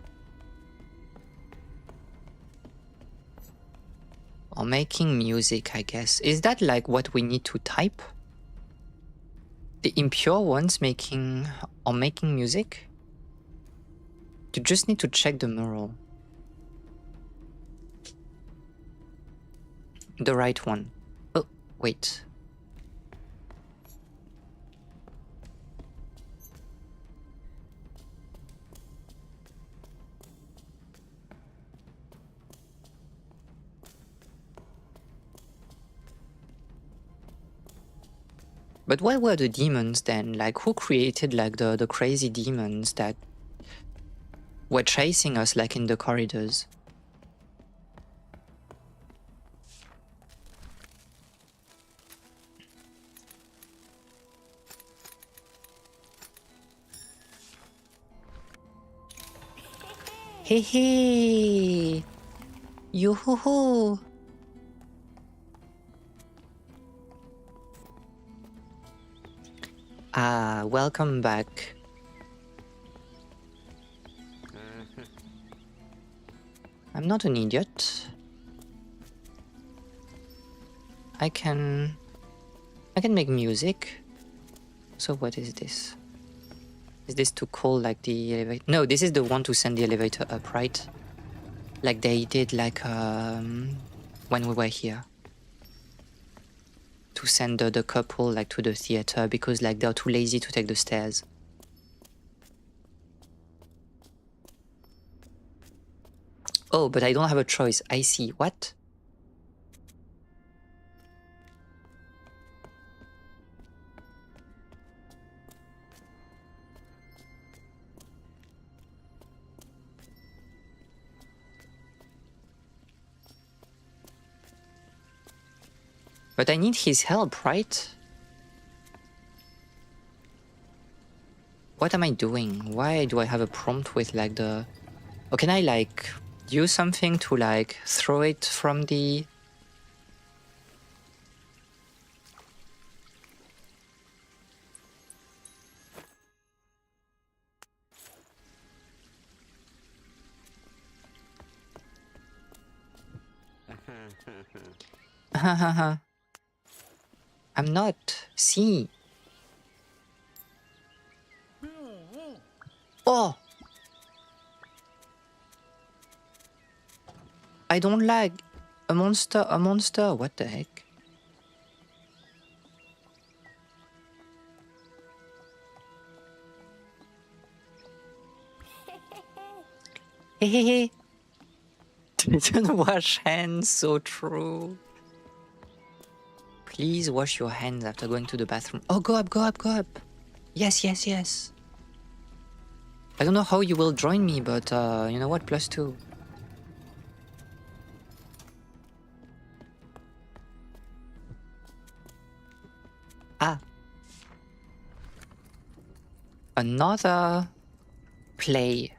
Or making music, I guess. Is that like what we need to type? The impure ones making... or making music? You just need to check the mural. The right one. Oh, wait. But what were the demons then? Like, who created like the crazy demons that were chasing us like in the corridors? Hey hey! Yoo-hoo-hoo! Ah, welcome back. I'm not an idiot. I can make music. So what is this? Is this to call like the elevator? No, this is the one to send the elevator up, right? Like they did like when we were here. To send the couple like to the theater because like they're too lazy to take the stairs. Oh, but I don't have a choice. I see. What? But I need his help, right? What am I doing? Why do I have a prompt with like the... Oh, can I like use something to like throw it from the... I'm not. See. Oh! I don't like a monster. What the heck? Hehehe. Didn't wash hands, so true. Please wash your hands after going to the bathroom. Oh, go up, go up, go up. Yes, yes, yes. I don't know how you will join me, but you know what? +2. Ah. Another play.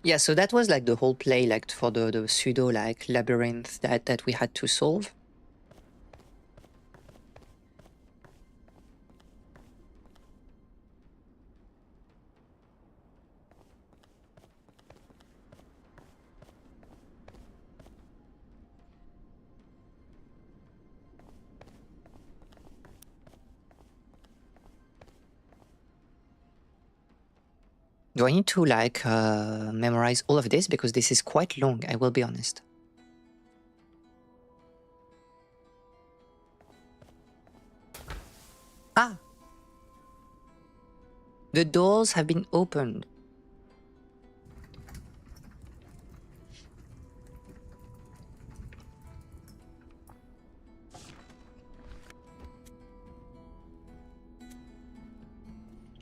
Yeah, so that was like the whole play, like for the pseudo like labyrinth that we had to solve. Do I need to like memorize all of this? Because this is quite long, I will be honest. Ah! The doors have been opened.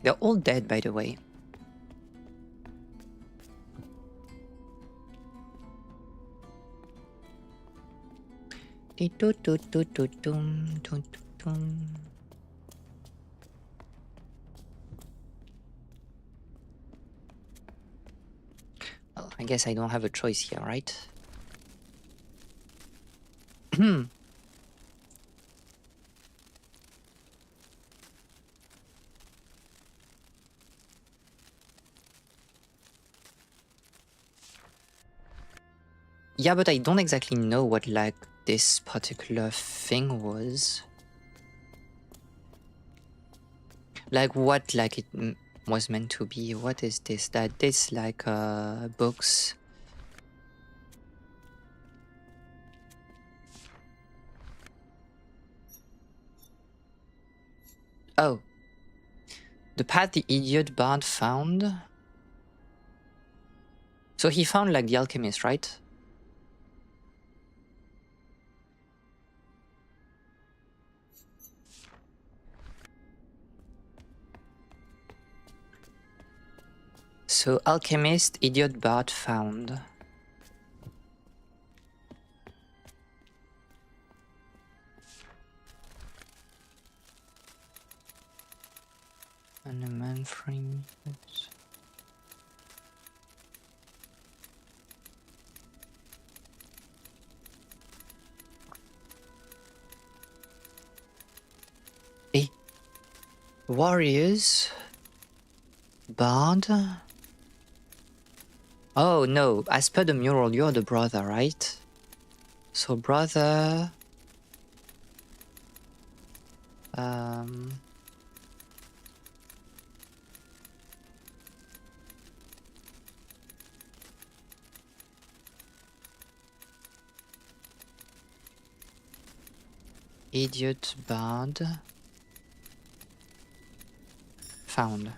They're all dead, by the way. guess I don't have a choice here, right? Yeah, but I don't exactly know what, like, this particular thing was. Like, what, like, it was meant to be. What is this? That this, like, books. Oh. The path the idiot bard found. So he found, like, the alchemist, right? So alchemist, idiot bard found. And a man frame. Hey. Warriors. Bard. Oh no, as per the mural, you're the brother, right? So brother... Idiot bard found.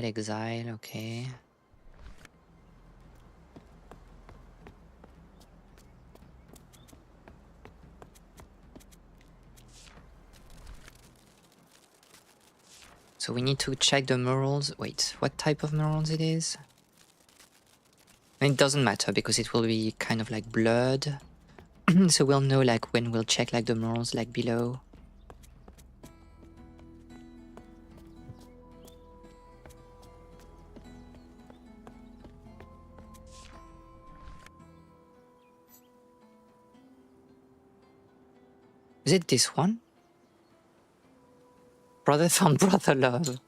Exile, okay. So we need to check the murals. Wait, what type of murals it is? And it doesn't matter because it will be kind of like blurred. So we'll know like when we'll check like the murals like below. Is it this one? Brother found brother love.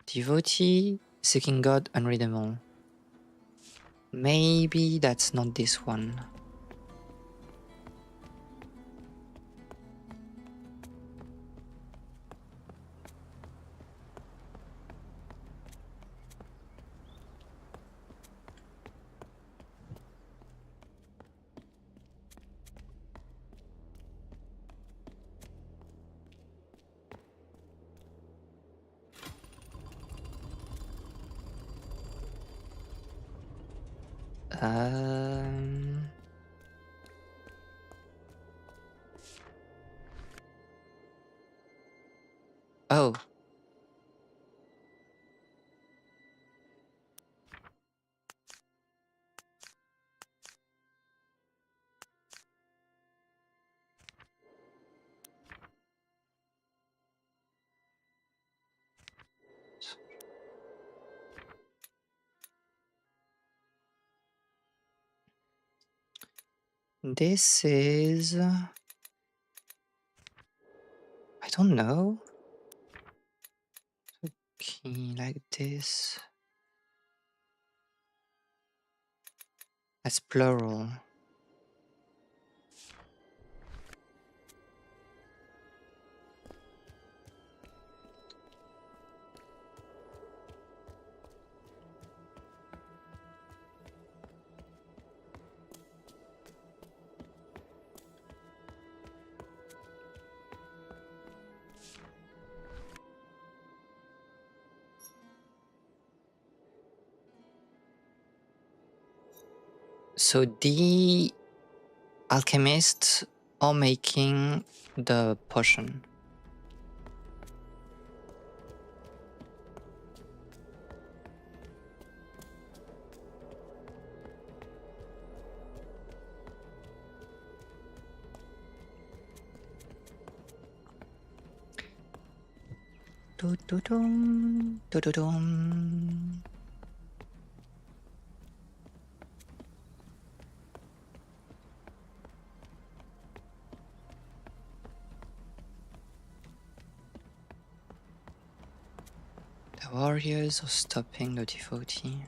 Devotee, seeking God, unreadable. Maybe that's not this one. Oh. This is... I don't know. Okay, like this. That's plural. So the alchemists are making the potion. Do-do-dum, do-do-dum. The warriors are stopping the devotee.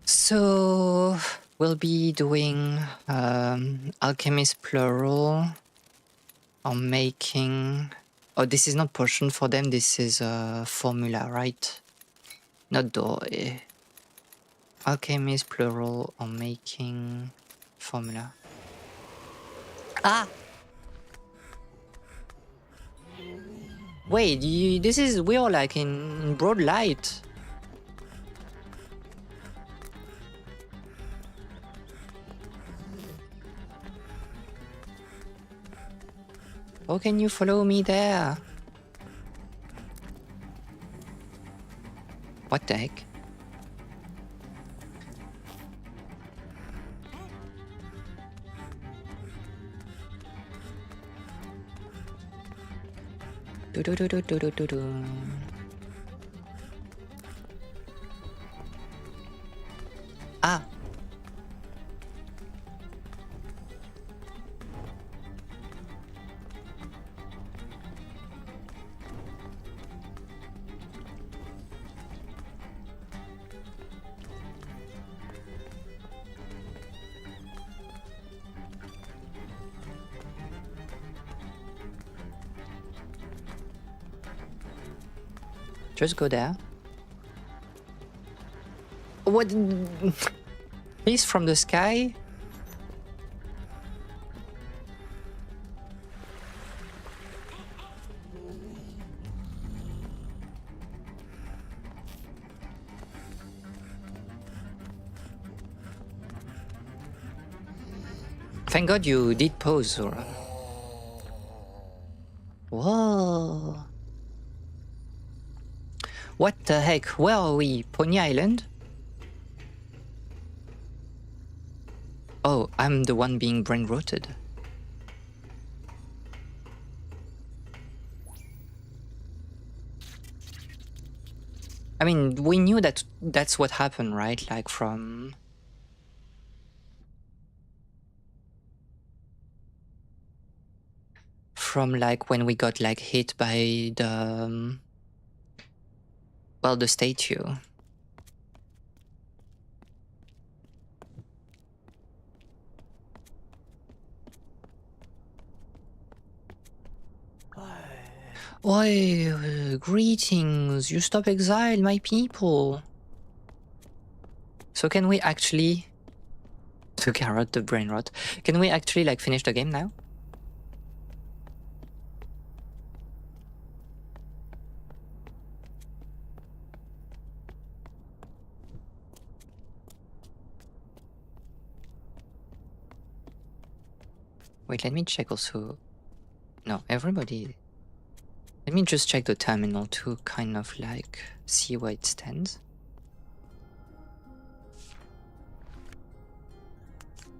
So we'll be doing alchemist plural or making. Oh, this is not potion for them. This is a formula, right? Not door. Alchemist plural or making formula. Ah. Wait, this is we are like in broad light. How can you follow me there? What the heck? Do do do do do do do do. Ah. Just go there. What? He's from the sky? Thank God you did pause, Zora. Whoa. What the heck? Where are we? Pony Island? Oh, I'm the one being brain rotted. I mean, we knew that that's what happened, right? Like from like when we got like hit by the well, the statue. Oi, greetings, you stop exile, my people. So can we actually, to carrot the brain rot, can we actually like finish the game now? Wait, let me check also. No, everybody. Let me just check the terminal to kind of like see where it stands.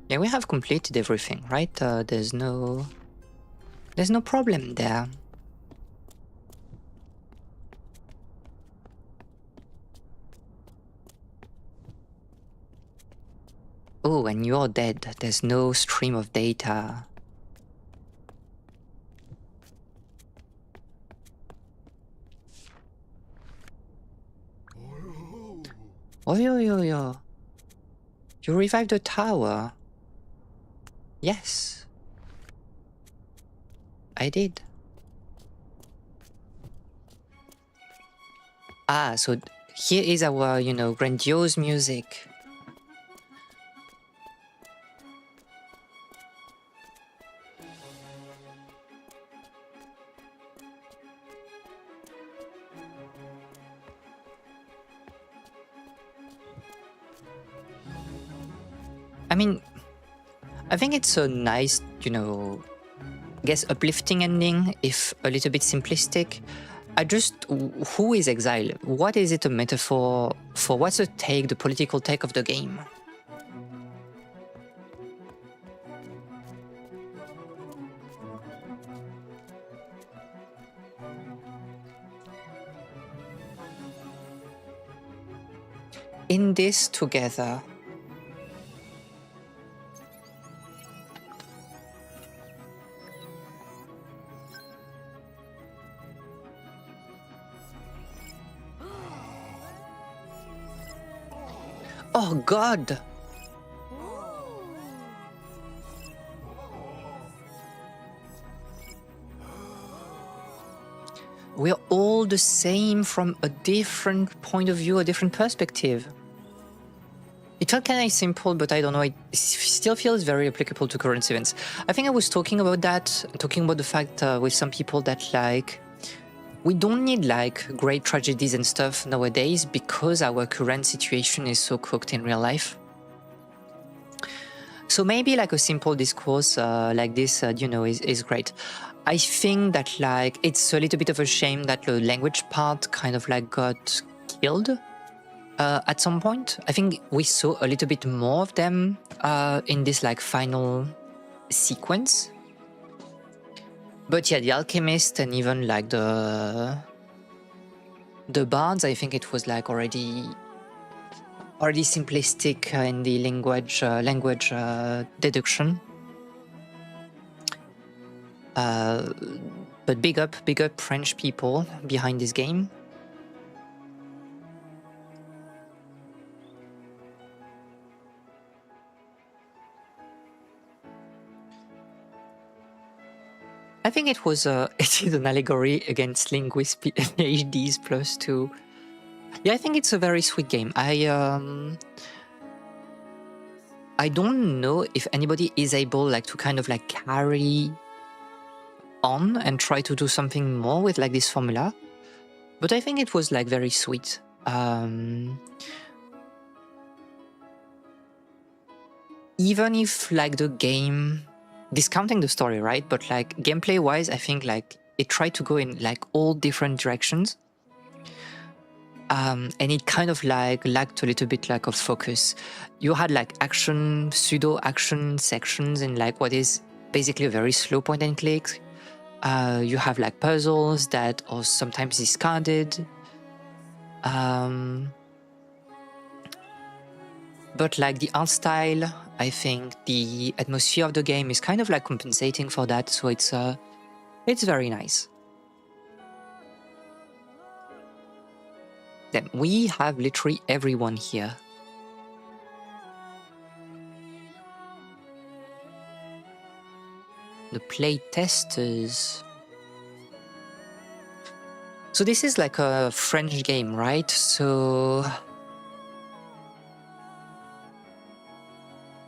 Yeah, we have completed everything, right? There's no problem there. Oh, and you're dead. There's no stream of data. Oh, yo. You revived the tower. Yes. I did. Ah, so here is our, you know, grandiose music. I mean, I think it's a nice, you know, I guess uplifting ending, if a little bit simplistic. I just, who is exile? What is it a metaphor for? What's the take, the political take of the game? in this together. Oh God! We're all the same from a different point of view, a different perspective. It felt kind of simple, but I don't know, it still feels very applicable to current events. I think I was talking about that, talking about the fact with some people that like, we don't need like great tragedies and stuff nowadays because our current situation is so cooked in real life. So maybe like a simple discourse like this, you know, is great. I think that like it's a little bit of a shame that the language part kind of like got killed at some point. I think we saw a little bit more of them in this like final sequence. But yeah, the alchemist and even like the bards, I think it was like already simplistic in the language deduction. But big up French people behind this game. I think it was it is an allegory against linguist PhDs plus 2. Yeah, I think it's a very sweet game. I don't know if anybody is able like to kind of like carry on and try to do something more with like this formula, but I think it was like very sweet. Even if like the game, discounting the story, right? But like gameplay wise, I think like it tried to go in like all different directions. And it kind of like lacked a little bit like of focus. You had like action, pseudo action sections in like what is basically a very slow point and click. You have like puzzles that are sometimes discarded. But like the art style, I think the atmosphere of the game is kind of like compensating for that. So it's very nice. Then we have literally everyone here. The play testers. So this is like a French game, right? So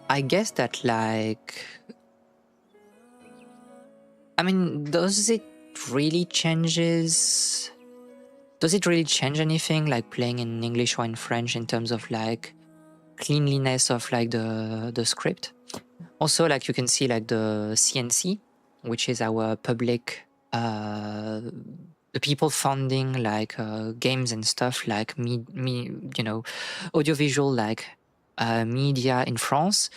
I guess that like, I mean, does it really change anything like playing in English or in French in terms of like cleanliness of like the script? Also, like you can see like the CNC, which is our public, the people funding like games and stuff like audiovisual like media in France.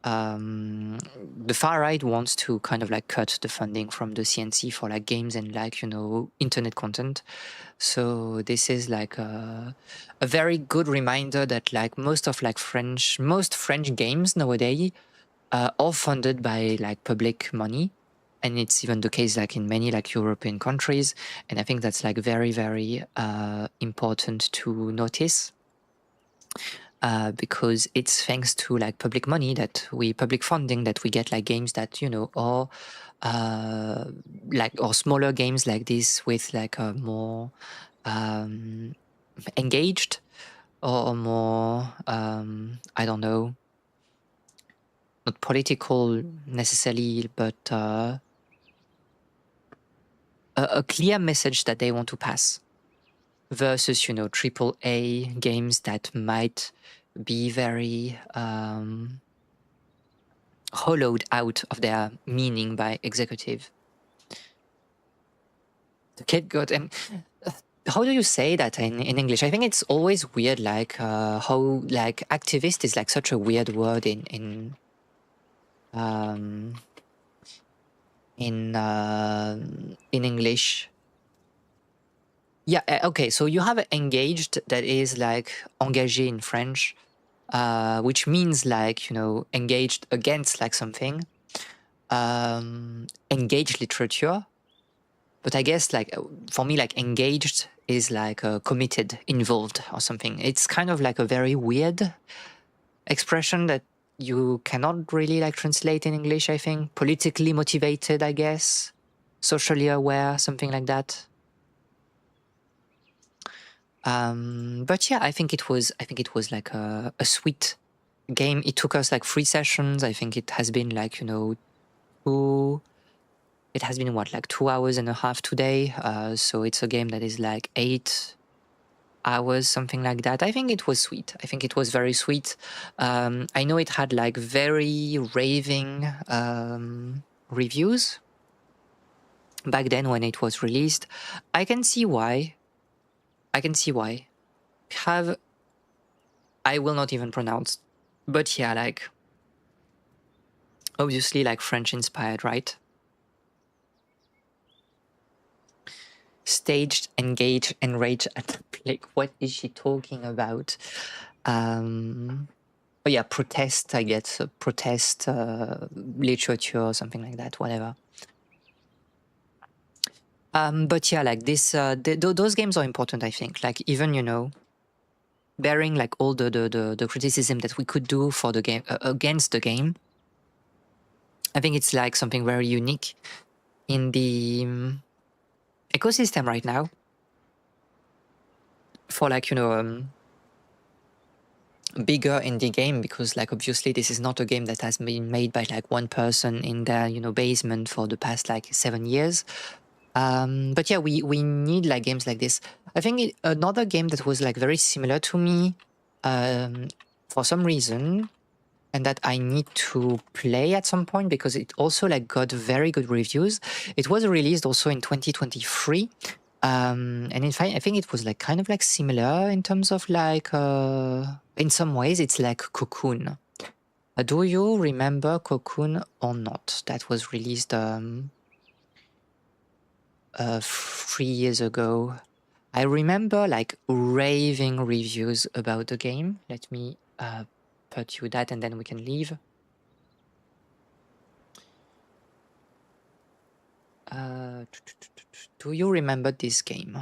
The far right wants to kind of like cut the funding from the CNC for like games and like internet content. So this is like a very good reminder that like most French games nowadays all funded by like public money, and it's even the case like in many like European countries, and I think that's like very very important to notice because it's thanks to like public money public funding that we get like games that are like or smaller games like this with like a more engaged or more I don't know, not political necessarily, but a clear message that they want to pass versus, triple A games that might be very hollowed out of their meaning by executive. The kid got how do you say that in English? I think it's always weird, like how like activist is like such a weird word in English. Yeah, okay, so you have engaged, that is like engagé in French, which means like, you know, engaged against like something. Engaged literature, but I guess like for me, like engaged is like committed, involved or something. It's kind of like a very weird expression that you cannot really like translate in English, I think. Politically motivated, I guess. Socially aware, something like that. But yeah, I think it was like a sweet game. It took us like 3 sessions. I think it has been like, you know, it has been what, like 2 hours and a half today. So it's a game that is like 8 hours, something like that. I think it was sweet. I think it was very sweet. I know it had like very raving reviews back then when it was released. I can see why. I will not even pronounce, but yeah, like obviously like French inspired, right? Staged, engaged, enraged at the plague. What is she talking about? Oh yeah, protest, I guess. Protest literature or something like that, whatever. But yeah, like this, those games are important, I think. Like even, you know, bearing like all the criticism that we could do for the game, against the game, I think it's like something very unique in the ecosystem right now. For like, you know, bigger indie game, because like obviously this is not a game that has been made by like one person in their, you know, basement for the past like 7 years. But yeah, we need like games like this. I think another game that was like very similar to me, for some reason, and that I need to play at some point because it also like got very good reviews. It was released also in 2023. And in fact, I think it was like kind of like similar in terms of like, in some ways, it's like Cocoon. Do you remember Cocoon or not? That was released 3 years ago. I remember like raving reviews about the game. Let me put you that and then we can leave. Do you remember this game?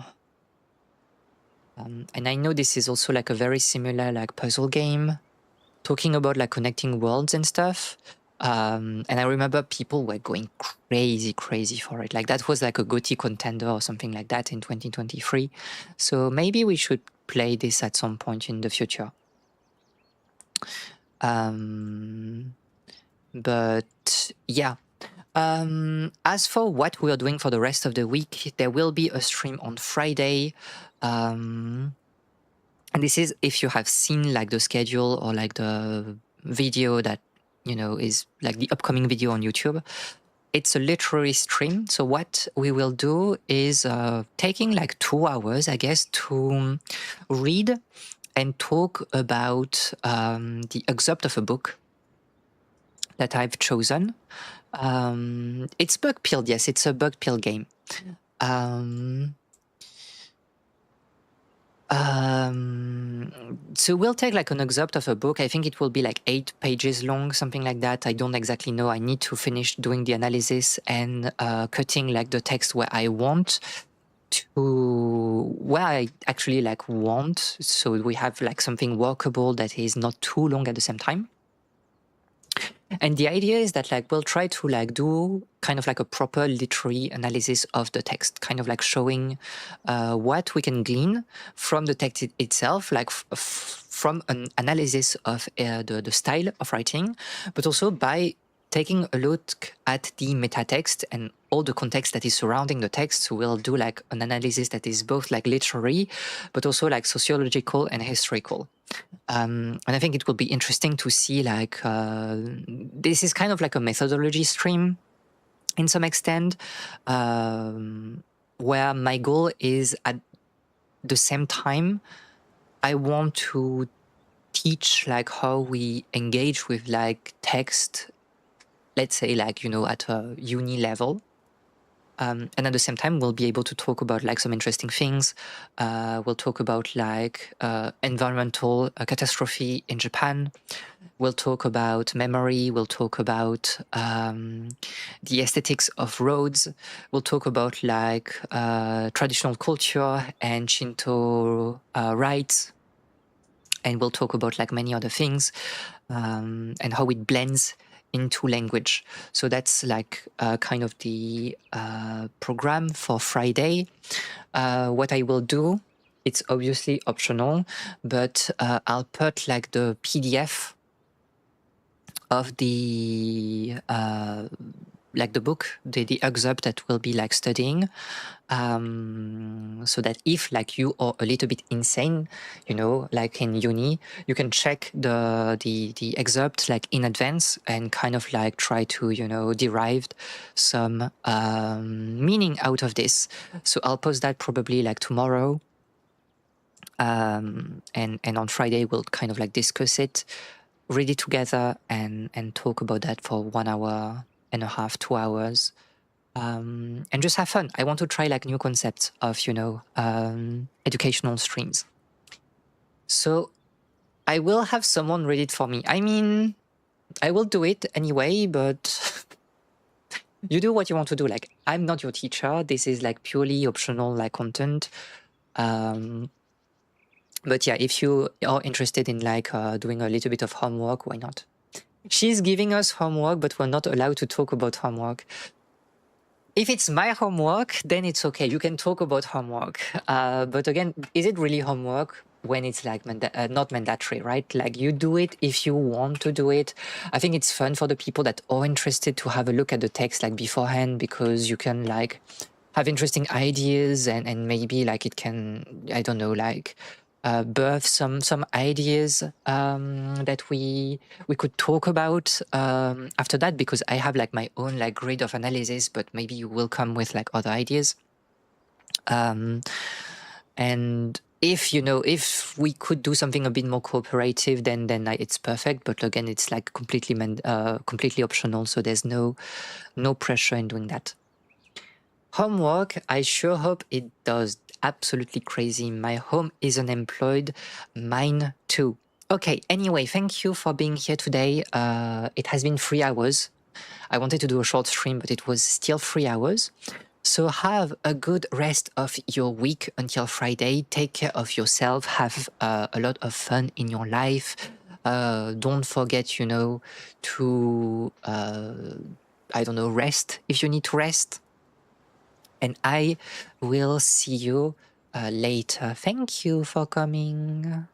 And I know this is also like a very similar like puzzle game, talking about like connecting worlds and stuff. And I remember people were going crazy for it. Like that was like a GOTY contender or something like that in 2023. So maybe we should play this at some point in the future. But yeah. As for what we are doing for the rest of the week, there will be a stream on Friday. And this is if you have seen like the schedule or like the video that, you know, is like the upcoming video on YouTube. It's a literary stream. So what we will do is taking like 2 hours, I guess, to read and talk about the excerpt of a book that I've chosen. It's bug pilled, yes, it's a bug pill game. So we'll take like an excerpt of a book. I think it will be like 8 pages long, something like that. I don't exactly know. I need to finish doing the analysis and cutting like the text where I want to, where I actually like want. So we have like something workable that is not too long at the same time. And the idea is that like we'll try to like do kind of like a proper literary analysis of the text, kind of like showing what we can glean from the text itself, like from an analysis of the style of writing, but also by taking a look at the meta text and all the context that is surrounding the text. We'll do like an analysis that is both like literary, but also like sociological and historical. And I think it will be interesting to see like this is kind of like a methodology stream in some extent, where my goal is at the same time I want to teach like how we engage with like text, let's say like, you know, at a uni level. And at the same time, we'll be able to talk about like some interesting things. We'll talk about like environmental catastrophe in Japan. We'll talk about memory. We'll talk about the aesthetics of roads. We'll talk about like traditional culture and Shinto rites. And we'll talk about like many other things and how it blends into language. So that's like kind of the program for Friday. What I will do, it's obviously optional, but I'll put like the PDF of the like the book, the excerpt that we'll be like studying, so that if like you are a little bit insane, you know, like in uni, you can check the excerpt like in advance and kind of like try to, you know, derive some meaning out of this. So I'll post that probably like tomorrow. And on Friday we'll kind of like discuss it, read it together, and talk about that for 1 hour and a half, 2 hours, and just have fun. I want to try like new concepts of, you know, educational streams. So I will have someone read it for me. I mean, I will do it anyway, but you do what you want to do. Like, I'm not your teacher. This is like purely optional like content. But yeah, if you are interested in like doing a little bit of homework, why not? She's giving us homework, but we're not allowed to talk about homework. If it's my homework, then it's okay. You can talk about homework. But again, is it really homework when it's like not mandatory, right? Like you do it if you want to do it. I think it's fun for the people that are interested to have a look at the text like beforehand, because you can like have interesting ideas and maybe like it can, I don't know, like birth some ideas that we could talk about after that, because I have like my own like grid of analysis, but maybe you will come with like other ideas. And if, you know, if we could do something a bit more cooperative, then it's perfect. But again, it's like completely optional, so there's no pressure in doing that. Homework, I sure hope it does. Absolutely crazy. My home is unemployed. Mine too. Okay, anyway, thank you for being here today. It has been 3 hours. I wanted to do a short stream, but it was still 3 hours. So have a good rest of your week until Friday. Take care of yourself. Have a lot of fun in your life. Don't forget, you know, to, I don't know, rest if you need to rest. And I will see you later. Thank you for coming.